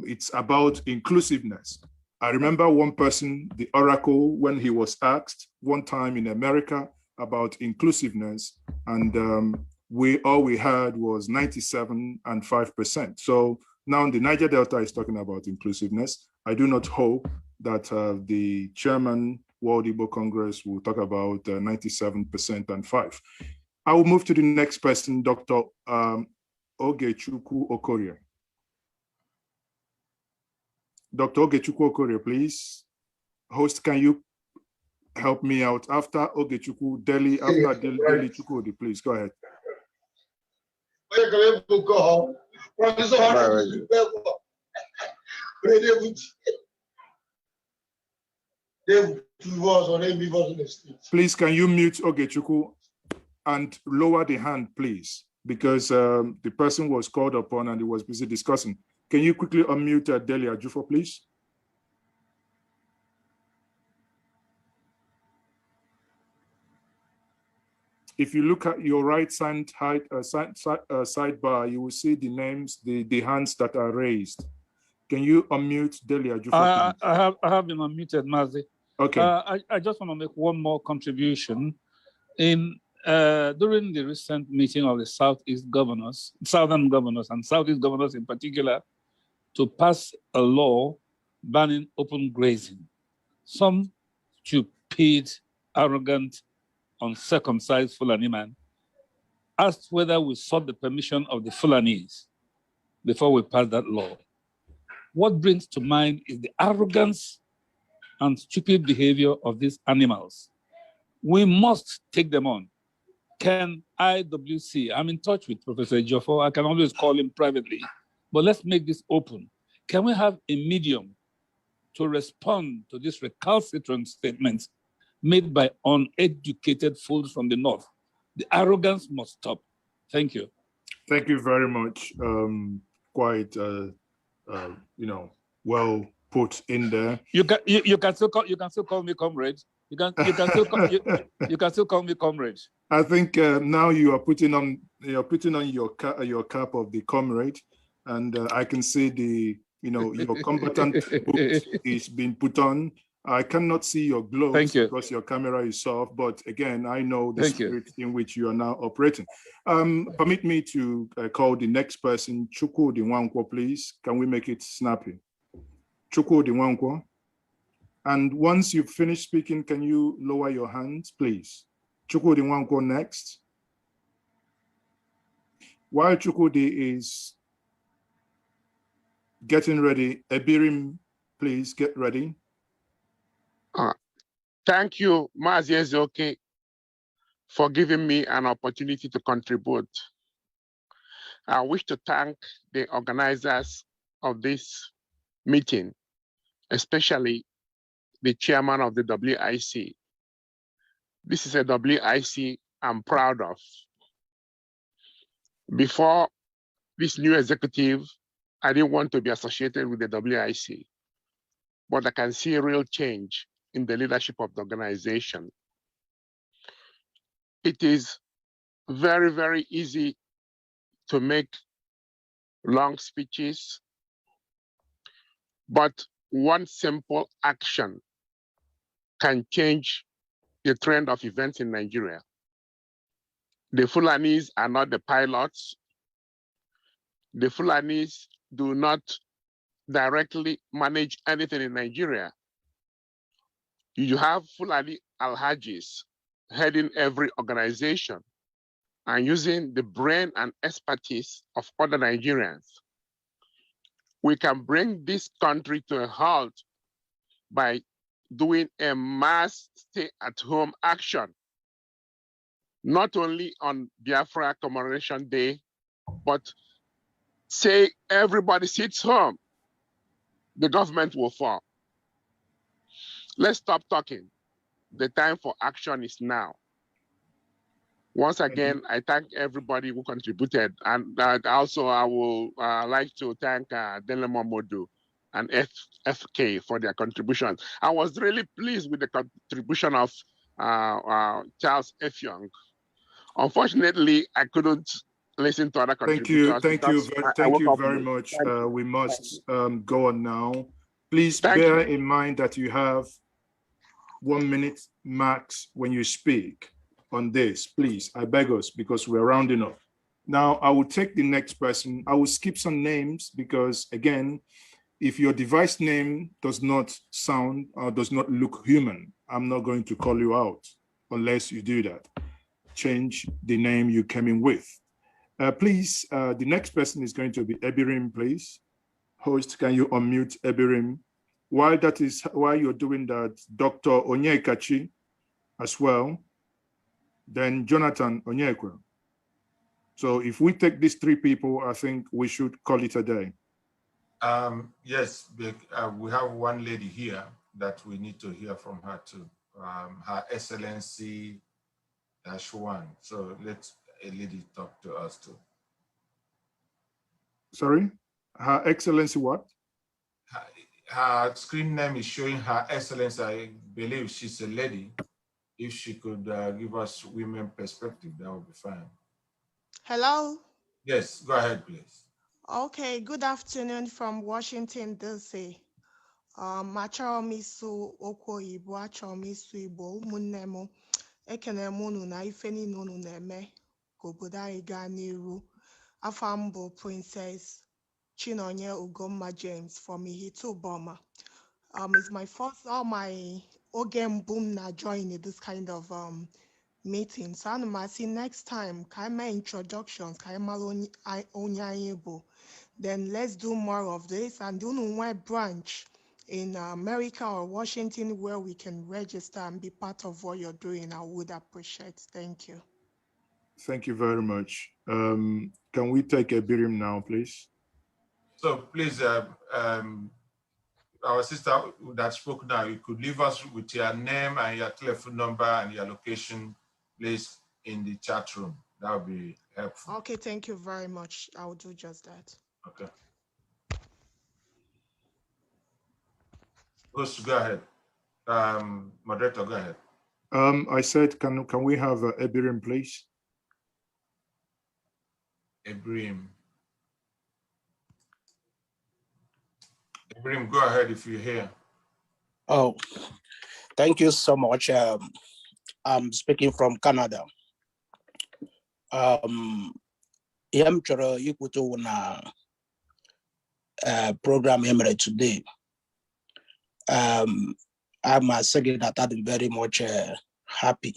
it's about inclusiveness. I remember one person, the Oracle, when he was asked one time in America about inclusiveness, and all we heard was 97.5%. So now the Niger Delta is talking about inclusiveness. I do not hope that the chairman, World Igbo Congress, will talk about 97% and 5. I will move to the next person, Dr. Ogechukwu Okorie. Dr. Ogechukwu Okorie, please. Host, can you help me out? After Ogechukwu, Delhi, after Delhi Chukwudi, please, go ahead. Please, can you mute Ogechukwu and lower the hand, please? Because the person was called upon and he was busy discussing. Can you quickly unmute Delia Ajufo, please? If you look at your right sidebar, you will see the names, the hands that are raised. Can you unmute Delia Ajufo? I have been unmuted, Mazi. Okay. I just want to make one more contribution. During the recent meeting of the Southern governors, and Southeast governors in particular, to pass a law banning open grazing, some stupid, arrogant, uncircumcised Fulani man asked whether we sought the permission of the Fulanis before we passed that law. What brings to mind is the arrogance and stupid behavior of these animals. We must take them on. Can IWC, I'm in touch with Professor Ejiofor, I can always call him privately, but let's make this open. Can we have a medium to respond to these recalcitrant statements made by uneducated fools from the North? The arrogance must stop. Thank you. Thank you very much. Quite, well put in there. You can still call me comrade. You can still call me comrade. I think now you are putting on your cap of the comrade, and I can see the your combatant boot is being put on. I cannot see your gloves because your camera is off, but again, I know the spirit in which you are now operating. Permit me to call the next person, Chukwudi Nwankwo, please. Can we make it snappy? Chukwudi Nwankwo. And once you've finished speaking, can you lower your hands, please? Chukwudi Nwankwo next. While Chukwudi is getting ready, Ebirim, please get ready. Thank you, Mazi Nnamdi, for giving me an opportunity to contribute. I wish to thank the organizers of this meeting, especially the chairman of the WIC. This is a WIC I'm proud of. Before this new executive, I didn't want to be associated with the WIC, but I can see a real change in the leadership of the organization. It is very, very easy to make long speeches, but one simple action can change the trend of events in Nigeria. The Fulanis are not the pilots. The Fulanis do not directly manage anything in Nigeria. You have Fulani Alhajis heading every organization and using the brain and expertise of other Nigerians. We can bring this country to a halt by doing a mass stay-at-home action, not only on Biafra Commemoration Day, but say everybody sits home, the government will fall. Let's stop talking. The time for action is now. Once again, I thank everybody who contributed. And also I will like to thank Delemo Modu and FK for their contributions. I was really pleased with the contribution of Charles Effiong. Unfortunately, I couldn't listen to other contributors. Thank you very much. We must go on now. Please bear in mind that you have 1 minute max when you speak on this, please. I beg us, because we're rounding up. Now, I will take the next person. I will skip some names because, again, if your device name does not sound or does not look human, I'm not going to call you out unless you do that. Change the name you came in with. Please, the next person is going to be Ebirim, please. Host, can you unmute Ebirim? While you're doing that, Dr. Onyekachi as well, then Jonathan Onyekwe. So if we take these three people, I think we should call it a day. Yes, we have one lady here that we need to hear from her too. Her Excellency Ashwan. So let a lady talk to us too. Sorry, Her Excellency what? Her screen name is showing Her Excellency. I believe she's a lady. If she could give us women perspective, that would be fine. Hello? Yes, go ahead, please. Okay, good afternoon from Washington, D.C. Achọrọ m isu okwu oyibo, achọrọ m isu Igbo, ụmụnne m, ekene m unu na ife niile unu na-eme ka obodo anyị gaa n'iru. Afa m bụ Princess Chinonye Ugomma James from Ihitu Boma. It's my first, my oge mbụ m na join this kind of meeting. So I'm gonna see next time, can I make introductions, can I onye anyị bụ. Then let's do more of this and do one branch in America or Washington where we can register and be part of what you're doing, I would appreciate. Thank you. Thank you very much. Can we take a Birim now, please? So please, our sister that spoke now, you could leave us with your name and your telephone number and your location, please, in the chat room. That would be helpful. Okay, thank you very much. I will do just that. Okay. Host, go ahead. Moderator, go ahead. I said, can we have Ebirim, please? Ebirim. Ebirim, go ahead if you're here. Oh, thank you so much. I'm speaking from Canada. I'm sure you put on a program today. I must say that I'm very much happy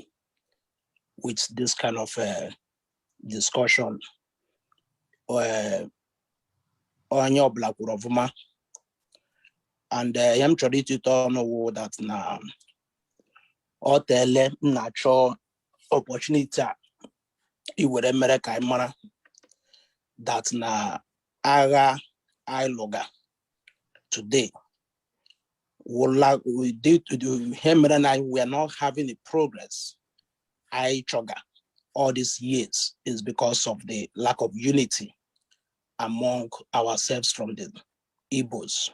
with this kind of discussion on your Black Rovuma. And I'm trying to know that now, or tell natural opportunity with America that na aga iloga today. We did to do him and I, we are not having a progress. I choga all these years is because of the lack of unity among ourselves from the Igbos.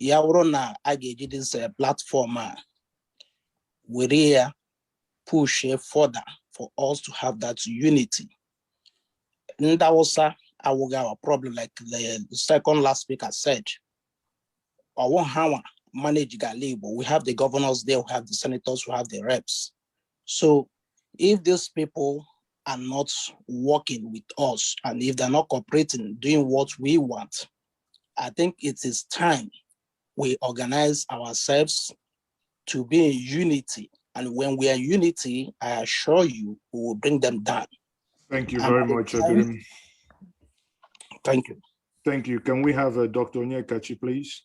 Yaurona Ageji this platform we here push further for us to have that unity. And that was our problem, like the second last speaker said. I want how manage labor. We have the governors there, we have the senators, we have the reps. So if these people are not working with us and if they're not cooperating, doing what we want, I think it is time we organize ourselves to be in unity. And when we are in unity, I assure you, we will bring them down. Thank you very much, Ebirim. Thank you. Thank you. Can we have Dr. Onyekachi, please?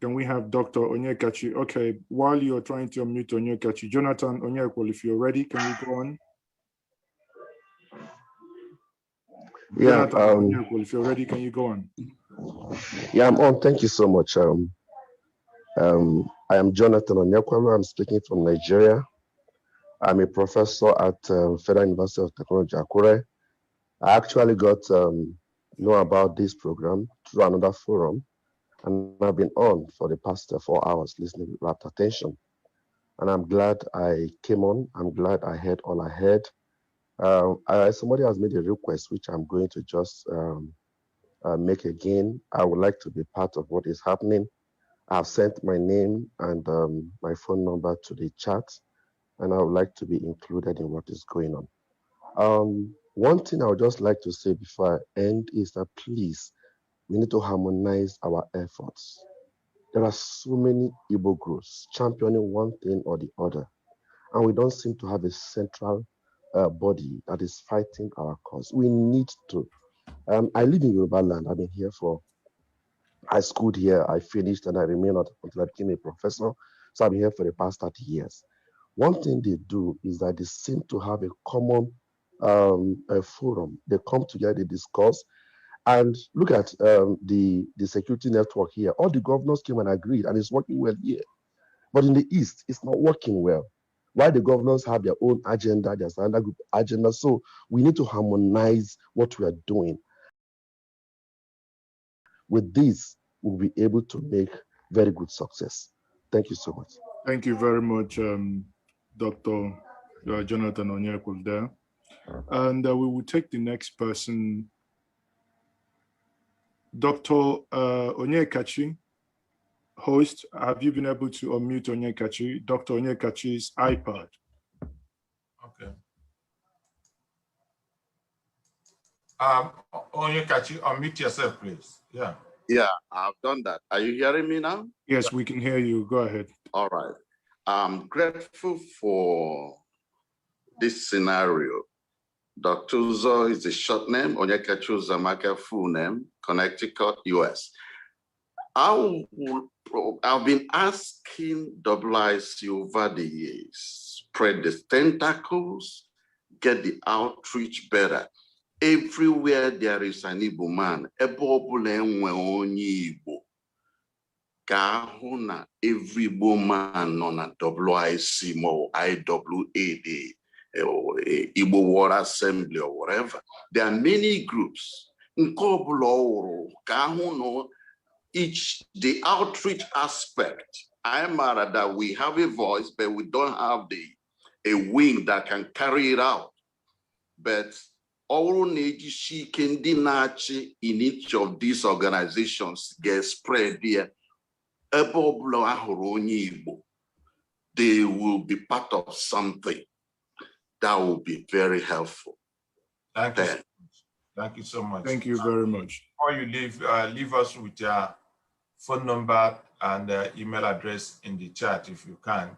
Can we have Dr. Onyekachi? Okay, while you're trying to unmute Onyekachi, Jonathan Onyekwo, if you're ready, can you go on? Yeah, Jonathan Onyekwo, if you're ready, can you go on? Yeah, I'm on. Thank you so much. I am Jonathan Onyekwo. I'm speaking from Nigeria. I'm a professor at Federal University of Technology, Akure. I actually got know about this program through another forum, and I've been on for the past 4 hours listening with rapt attention. And I'm glad I came on. I'm glad I heard all I heard. Somebody has made a request, which I'm going to just make again. I would like to be part of what is happening. I've sent my name and my phone number to the chat, and I would like to be included in what is going on. One thing I would just like to say before I end is that please, we need to harmonize our efforts. There are so many Igbo groups championing one thing or the other, and we don't seem to have a central body that is fighting our cause. We need to. I live in Yoruba land. I've been here I schooled here, I finished, and I remained until I became a professor. So I've been here for the past 30 years. One thing they do is that they seem to have a common a forum. They come together, they discuss. And look at the security network here. All the governors came and agreed, and it's working well here. But in the East, it's not working well. Why the governors have their own agenda, there's another group agenda. So we need to harmonize what we are doing. With this, we'll be able to make very good success. Thank you so much. Thank you very much, Dr. Jonathan Onyekwo there. And we will take the next person, Dr. Onyekachi. Host, have you been able to unmute Onyekachi? Dr. Onyekachi's iPad. Okay. Onyekachi, unmute yourself, please. Yeah. Yeah, I've done that. Are you hearing me now? Yes, we can hear you. Go ahead. All right. I'm grateful for this scenario Dr. Uzo is the short name, Onyekachi Uzamaka full name, Connecticut, US. I've been asking WIC over the years, spread the tentacles, get the outreach better. Everywhere there is an Igbo man, every Igbo man on a WIC or IWA, Igbo War Assembly or whatever. There are many groups. Each the outreach aspect. I'm mad that we have a voice, but we don't have a wing that can carry it out. But all she can in each of these organizations get spread there. They will be part of something that will be very helpful. Thank you. Thank you so much. Thank you very much. Before you leave us with your phone number and email address in the chat if you can.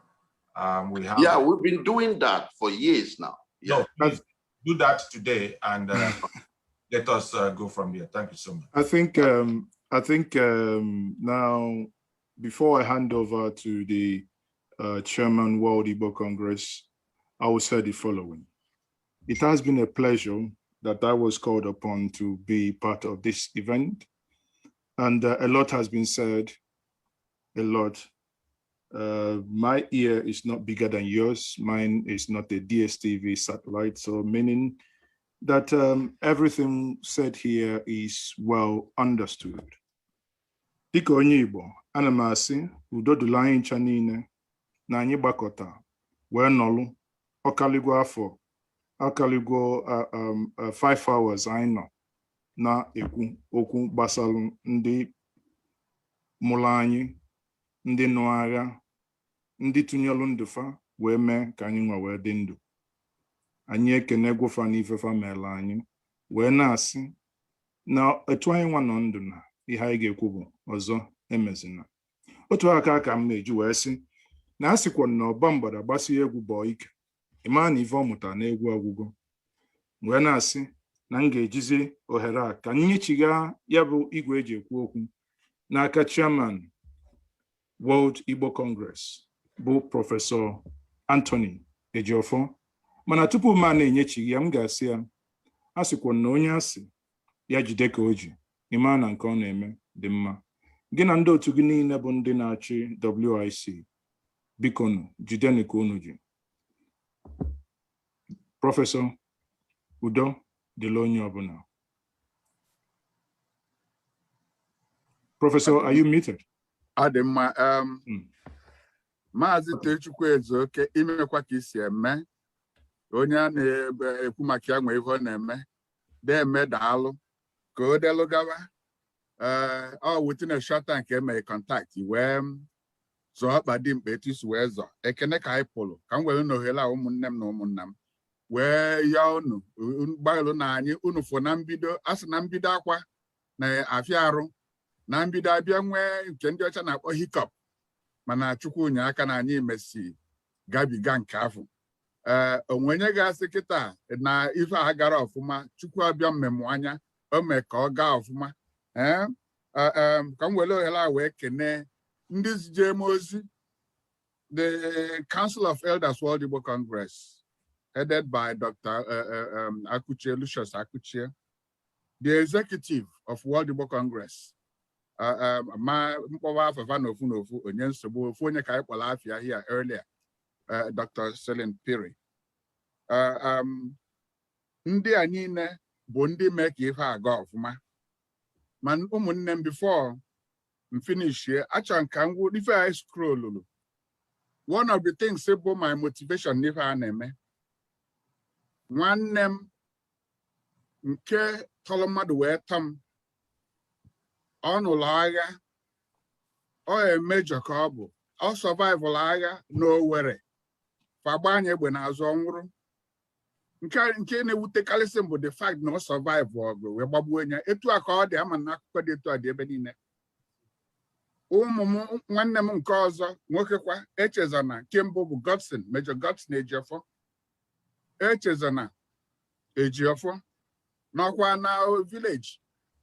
We have. Yeah, we've been doing that for years now. Yeah. No, please do that today and let us go from here. Thank you so much. I think now, before I hand over to the Chairman World Igbo Congress, I will say the following. It has been a pleasure that I was called upon to be part of this event. And a lot has been said, a lot. My ear is not bigger than yours. Mine is not a DSTV satellite. So meaning that everything said here is well understood. Dịka onye Igbo, ana m asị udo dịrị anyị ncha niile na anyị gbakọta wee nọlụ ọkaligwo afọ ọkaligwo 5 hours anyị nọ na-ekwu okwu gbasara ndị mụrụ anyị, ndị nọ agha, ndị tụnyelụ ndụfa wee mee ka anyị nwa wee dị ndụ. Anyị ekene gwofa n'ifefa mere anyị wee na-asị na etu anyị nwa nọ ndụ na ihe anyị ga-ekwu bụ ọzọ emezina. Otu aka m na-eji wee sị na a sịkwa na ọba mgbada gbasie egwu bọọ ike, ịma na ife ọ mụtara na egwu ọgwụgwọ. Wee na-asị na m ga-ejizi ohere a ka anyị chigha ya bụ igwe eji ekwu okwu n'aka Chairman World Igbo Congress bụ Prọfesọ Anthony Ejiofor. Mana tupu m na-enyechighị ya, m ga-asị ya a sịkwa na onye asị ya jide ka o ji, ịma na nke ọ na-eme dị mma. Gị na ndị otu gị niile bụ ndị na-achị WIC, bikonu jidenu ka unu ji. Prọfesọ, udo dịrị onye ọbụla. Professor, are you muted? Ademma, Mazi Techukwu Ezeoke, imekwa ka isi eme. Onye a na-ekwu maka ya nwe ihe ọ na-eme. Eme daalụ ka o delu gawa. Within a short time ka eme contact wee zọọ ọkpa dị mkpa etu isi wee zọọ. Ekene ka anyị pụrụ ka m were n'ohere a ụmụnne m na ụmụnna m wee ya unu gbalụ na anyị unu fụ na mbido, asị na mbido akwa na afịa arụ, na mbido abịa nwee nke ndị ọcha na-akpọ hiccup, mana Chukwu nye aka na anyị mesi gabiga nke afọ. Onwenye ga-asị kịta na ife a gara ọfụma, Chukwu abịa mmemme anya o mee ka ọ gaa ọfụma. Ka m were ohere a wee kene ndị zijem ozi, the Council of Elders World Igbo Congress, headed by Dr. Akuchie, Lucius Akuchie, the executive of World Igbo Congress, ma mkpọwa afọ n'ofu n'ofu onye nsogbu ofu onye ka anyị kpọrọ afịa here earlier, Dr. Selin Piri. Ndị a niile bụ ndị mee ka ife aga ọfụma. Ma ụmụnne m, before m finish here, achọrọ ka m gwụ ife anyị scrollụ. One of the things bụ my motivation n'ife a na-eme. Nwanne m nke tọrọ mmadụ wee tọ m, ọ nụrụ agha, ọ emejọ ka ọ bụ, ọ survival agha n'Owerri, fagba anya egbe n'azụ ọnwụrụ. Nke na-ewutekarịsị bụ the fact na ọ survive ọgụ wee gbagbuo ya. Etu a ka ọ dị, ama na akụkọ dị etu a dị ebe niile. Ụmụ m nwanne m nke ọzọ nwoke kwa echezona, nke mbụ bụ Godson, Major Godson Ejiofor. Echezona Ejiofo n'ọkwa na village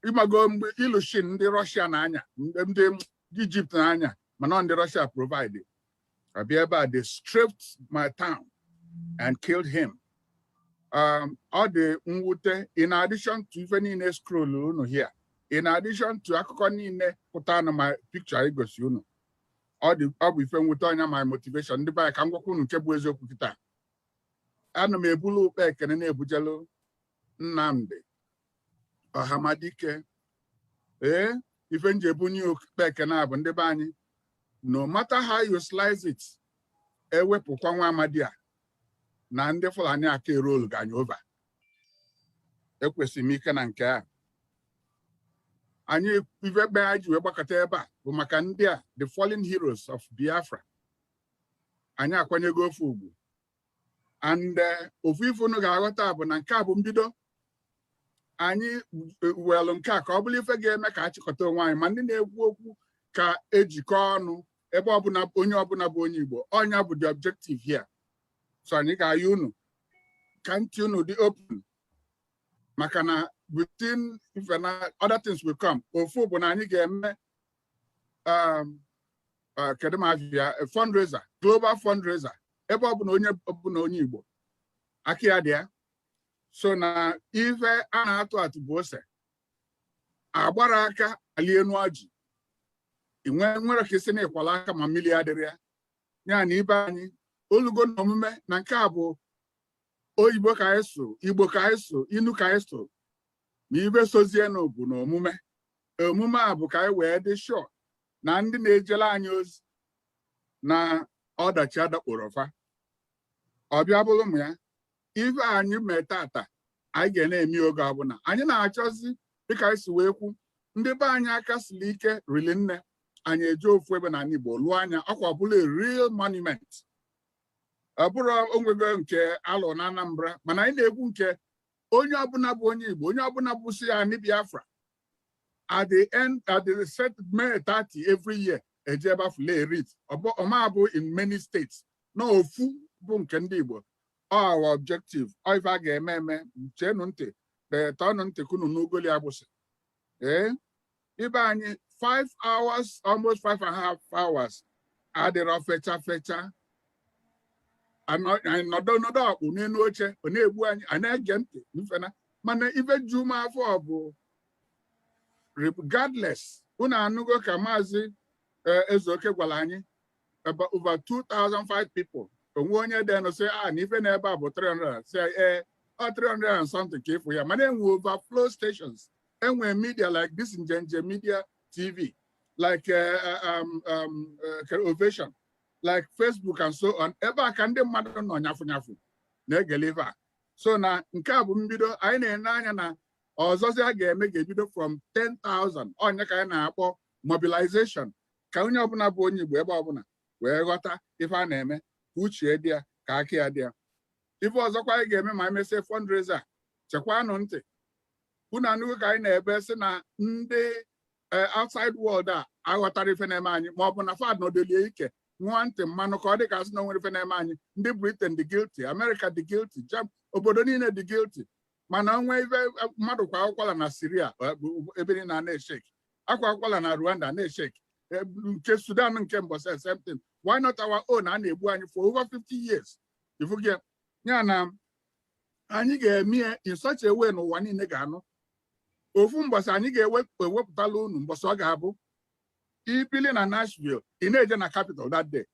ịmago mgbe ilushin ndị Russia n'anya ndị Egypt n'anya mana ndị Russia provide abịa ebe a they stripped my town and killed him. All the mwute in addition to even in scroll unu here, in addition to akụkọ niile pụta na my picture igosi unu, ọ bụ ife nwute ọnya my motivation ndị baya ka m gwakwa unu nke bụ eziokwu kịta. Ana m ebulu ukpe ekene na-ebujelu Nnamdi Ọhamadike ife nji ebunye ukpe ekene a bụ ndị be anyị no matter how you slice it ewepụkwa nwa amadi a na ndị Fulani aka erolu ganye over. Ekwesịrị m ike na nke a anyị ife be anyị ji wee gbakọta ebe a bụ maka ndị a the fallen heroes of Biafra. Anyị akwanyego ofe ugwu and ofu ife unu ga-aghọta bụ na nke a bụ mbido. Anyị welụ nke a ka ọ bụrụ ife ga-eme ka achịkọta onwe anyị ma ndị na-ekwu okwu ka ejikọ ọnụ ebe ọbụla onye ọbụla bụ onye Igbo. Ọnya bụ the objective here. So anyị ga-ayị unu ka ntị unu dị open maka na within other things will come. Ofu bụ na anyị ga-eme kedu ma avia fundraiser, global fundraiser ebe ọbụla onye Igbo aka ya dị ya. So na ife a na-atụ atụ bụ ose agbara aka alienu ọjị nwere ka isi na-ekwala aka ma mmiri adịrị ya. Ya na ibe anyị olugo na omume na nke a bụ oyibo ka anyị so, Igbo ka anyị so, inu ka anyị so, ma ibe sozie na bụ na omume a bụ ka anyị wee dị sure na ndị na-ejele anyị ozi na ọdachi adakporo fa ọbịa bụrụ m ya ife anyị mee tata anyị ga na-eme oge ọbụla anyị na-achọzi dịka anyị si wee kwu ndị be anyị aka siri ike rili nne anyị eje ofu ebe na Igbo lụọ anya ọkwa ọbụla real monument. Ọ bụrụ onwego nke alụ na Anambra mana anyị na-ekwu nke onye ọbụla bụ onye Igbo, onye ọbụla bụ si ya ndị Biafra at the set May 30 every year eje ebe afọ lit ọma bụ in many states na ofu bụ nke ndị Igbo. Our objective ife a ga-eme eme chenu ntị tọnụ ntị kunu n'ugoli agbụsị ibe anyị 5 hours almost 5.5 hours adịrọ fecha anyị nọdụ ọkpụ n'elu oche ọ na-egbu anyị na-ege ntị mfena mana ife ju m afọ bụ regardless unu anụgo ka Maazị Ezeoke gwara anyị about over 2,005 people. Onwe onye dị say na ife na ebe a bụ 300 say 300 and something ka ịfụ ya mana enwe overflow stations, enwe media like this Njenje Media TV, like Ovation, like Facebook and so on. Ebe a ka ndị mmadụ nọ nyafu na-egele ife a. So na nke a bụ mbido anyị na-ene anya na ọzọzi a ga-eme ga-ebido from 10,000 onye ka anyị na-akpọ mobilization ka onye ọbụla bụ onye Igbo ebe ọbụla wee ghọta ife a na-eme uche dị ya ka aka ya dị ya. Ife ọzọkwa anyị ga-eme ma emesie fundraiser chekwanụ ntị unu anụgo ka anyị na-ebe sị na ndị outside world a aghọtara ife na-eme anyị ma ọ bụ na fad nọdelie ike nwa ntị mmanụ ka ọ dị ka asị na onwere ife na-eme anyị. Ndị Britain dị guilty, America dị guilty, obodo niile dị guilty mana onwe ife mmadụ kwa akwụkwala na Syria ebe niile na-eshake, akwa akwụkwala na Rwanda na-eshake, nke Sudan nke mbọsị same thing. Why not our own? A na-egbu anyị for over 50 years. Ifuge ya na anyị ga-eme in such a way n'ụwa niile ga-anụ. Ofu mbọsị anyị ga-ewepụtala unu mbọsị ọ ga-abụ ibili na Nashville ị na-eje na capital that day,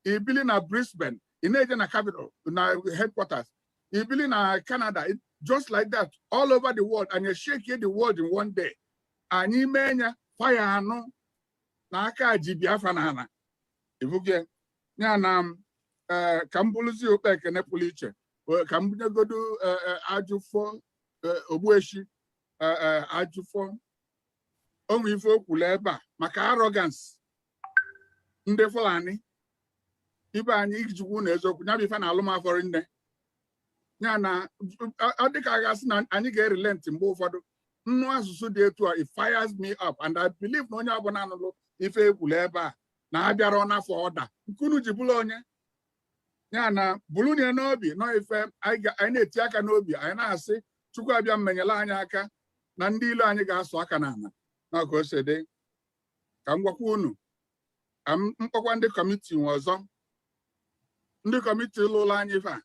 ibili na Brisbane ị na-eje na capital na headquarters, ibili na Canada, just like that all over the world, and you shake the world in one day. Anyị mee nya fire anụ na aka ji Biafra na ana ifuge ya na ka m bụrụzie okpe ekene pụrụ iche ka m bunyegodo ajụfọ ogbueshi ajụfọ onwe ife okwulu ebe a maka arrogance ndị Fulani ibe anyị ijikwu na eziokwu nya bụ ife na alụmafọrọ nne ya na ọ dịka a gasị na anyị ga-erelent mgbe ụfọdụ nnu asụsụ dị etu a it fires me up and I believe na onye ọbụla anụlụ ife ekwulu ebe a na abịara n'afọ ọda nkunu ji bụla onye Yana Bulunia Nobi, no if I need Tiaka Nobi, I say, Chukabia Menelanyaka, Nandila Aniga Swakanana. Now go say they Kamwakunu. I'm one the committee was on the committee Lola Niva.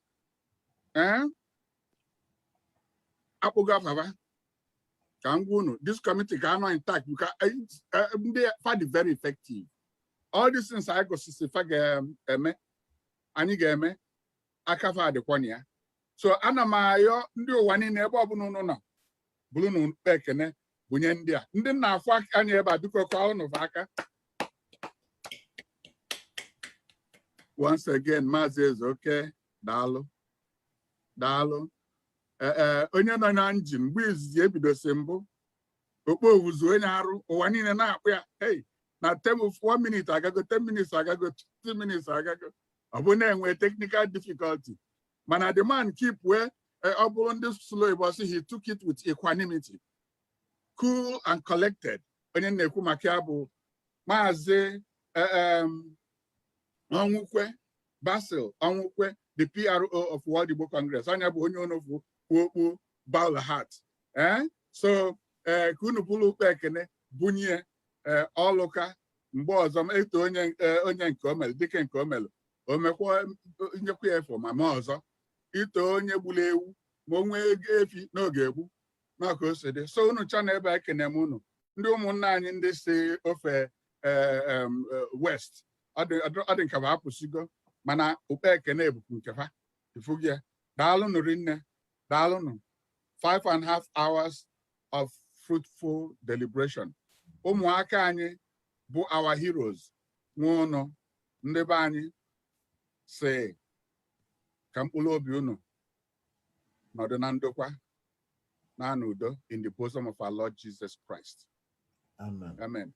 Apogava. This committee cannot intact because they are very effective. All these things I go see Anigame, Akafa de Quania. So Anamayo, do one in a bob no. Blue Pekene, Bunyandia. Then now fuck any about the crown of Aka. Once again, Mazi is okay. Dalo. Onion Anjin, with Yebido symbol. Opo was when arrow or one in an app. Hey, now 1 minute, I got 10 minutes, I got 2 minutes, I got a technical difficulty. Man, the man keep where on this slow was he took it with equanimity, cool and collected. Onye Nekumakiabu, Mazi, Onwukwe, Basil, Onwukwe, the PRO of World Igbo Congress. Anyabu Onyon of Bala Hat. So, Kunupulu Pekene, Bunye, Oloka, Mbozom, Onyan Komel, Dicken Komel, Omekwa Nyakwe for my mother, Ito Onyabulewu, Monwe Gefi, no Gebu, Marco said, so no channel back in Emuno. No Monan in this of West. I didn't have Apusigo, Mana, Upek and Ebu Kunkafa, the Fugia, Dalon Rinne, Dalon, 5.5 hours of fruitful deliberation. Umuakanye bu our heroes. Mono, Ndebani say, Kampulo Biuno, Nodonandokwa, Nanudo, in the bosom of our Lord Jesus Christ. Amen. Amen.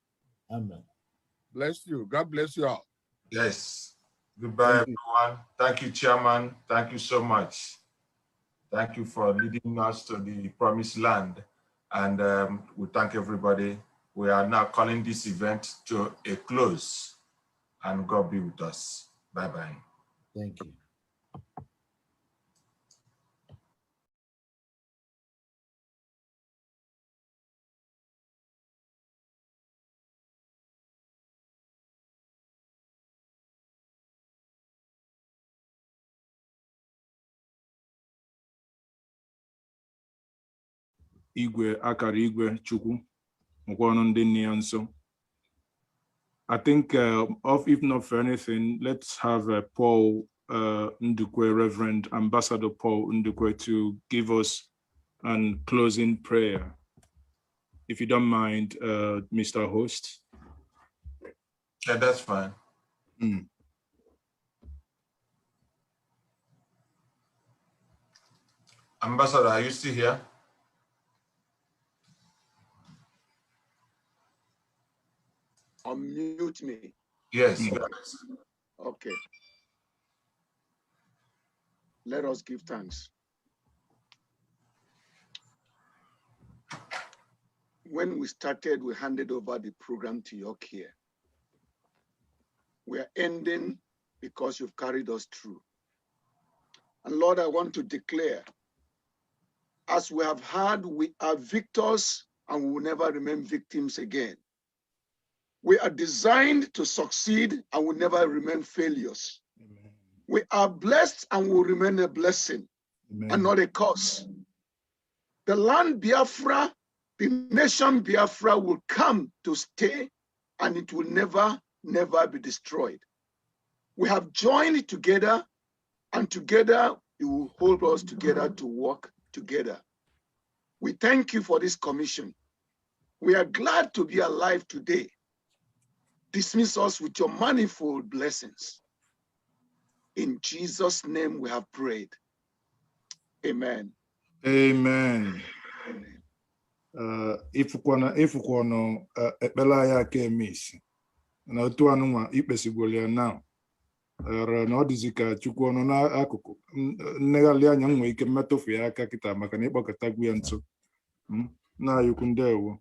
Amen. Bless you. God bless you all. Yes. Goodbye, everyone. Thank you, Chairman. Thank you so much. Thank you for leading us to the promised land. And we thank everybody. We are now calling this event to a close. And God be with us. Bye-bye. Thank you. Igwe akara Igwe Chukwu Mkwono ndị nne ya nso. I think if not for anything, let's have Paul Ndukwe, Reverend Ambassador Paul Ndukwe, to give us a closing prayer. If you don't mind, Mr. Host. Yeah, that's fine. Ambassador, are you still here? Unmute me. Yes. Okay. Let us give thanks. When we started, we handed over the program to your care. We are ending because you've carried us through. And Lord, I want to declare, as we have heard, we are victors and we will never remain victims again. We are designed to succeed and will never remain failures. Amen. We are blessed and will remain a blessing. Amen. And not a curse. The land Biafra, the nation Biafra will come to stay and it will never, never be destroyed. We have joined together and together you will hold us together to work together. We thank you for this commission. We are glad to be alive today. Dismiss us with your manifold blessings. In Jesus' name we have prayed. Amen. Amen. Ifukwana ekpela ya ka emisi na otu anụnwa ikpesigwoli na na ọ dịzi ka Chukwu ọnụ n'akụkụ nnegharị anya nwee ike mmetụfu ya aka kịta maka na ịkpọkọtagwu ya nso na ayukwu ndewo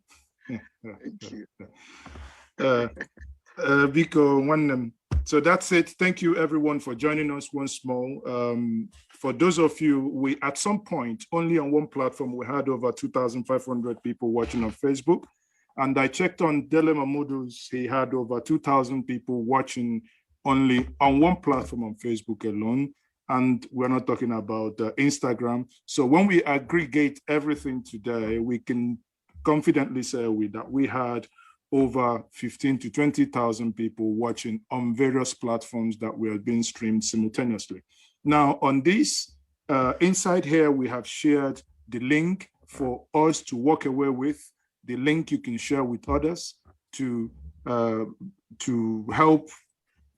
biko nwanne m So that's it. Thank you everyone for joining us once more. For those of you, we at some point, only on one platform, we had over 2,500 people watching on Facebook. And I checked on Dele Mahmoud's, he had over 2,000 people watching only on one platform on Facebook alone. And we're not talking about Instagram. So when we aggregate everything today, we can confidently say that we had over 15 to 20,000 people watching on various platforms that were being streamed simultaneously. Now on this, inside here, we have shared the link for us to walk away with, the link you can share with others to help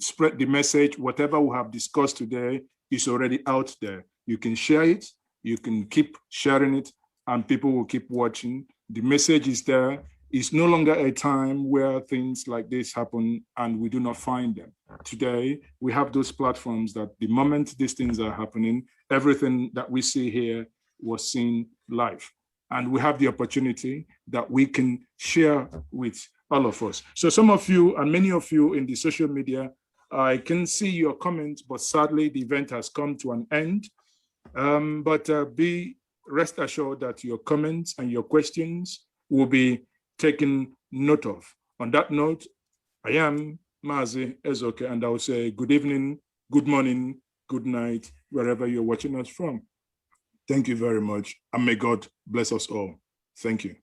spread the message. Whatever we have discussed today is already out there. You can share it, you can keep sharing it, and people will keep watching. The message is there. It's no longer a time where things like this happen and we do not find them. Today, we have those platforms that the moment these things are happening, everything that we see here was seen live. And we have the opportunity that we can share with all of us. So some of you and many of you in the social media, I can see your comments, but sadly the event has come to an end. Be rest assured that your comments and your questions will be taken note of. On that note, I am Mazi Ezoke, and I will say good evening, good morning, good night, wherever you're watching us from. Thank you very much, and may God bless us all. Thank you.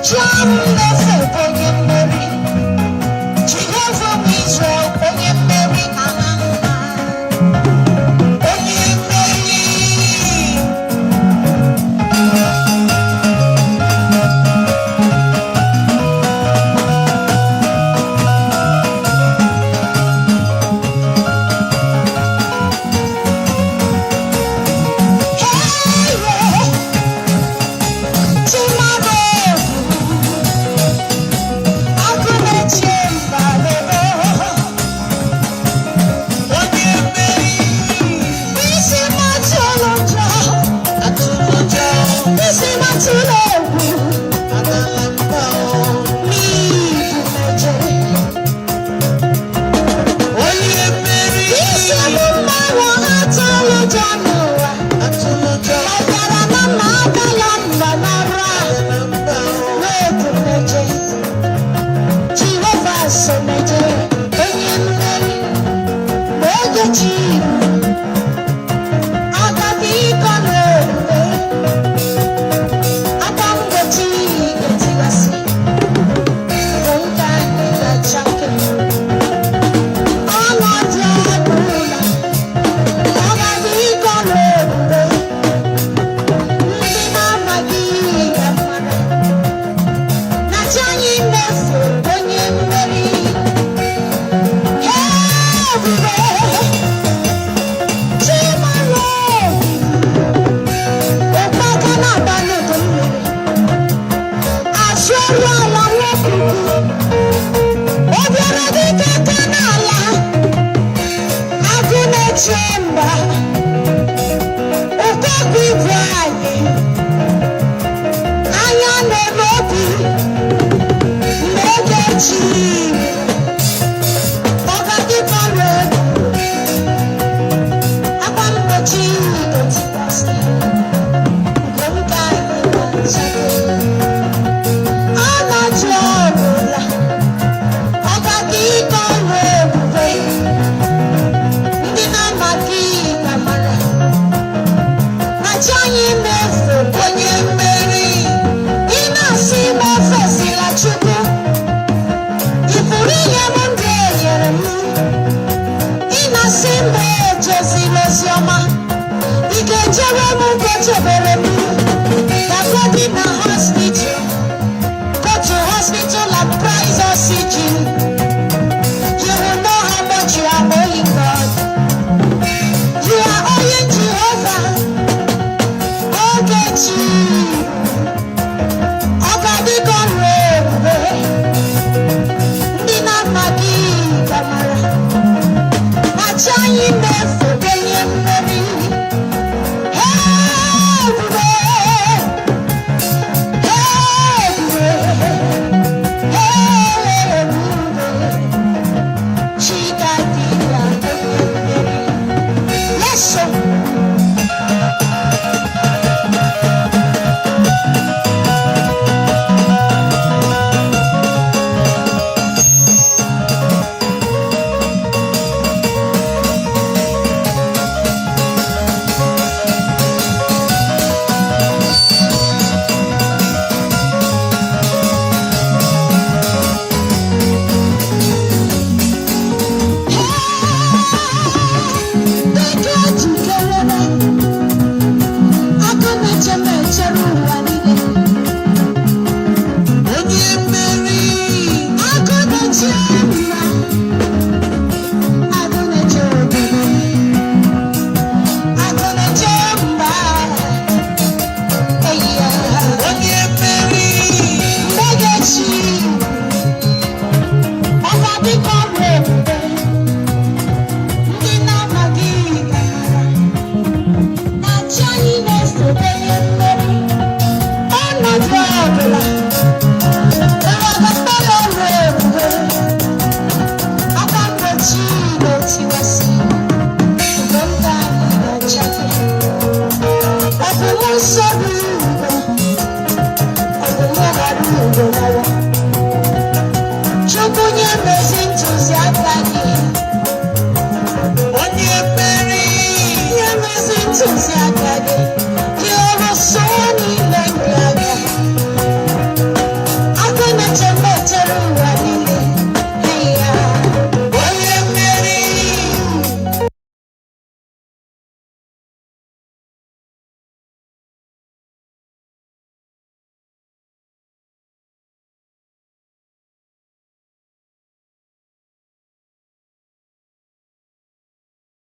John, let's say,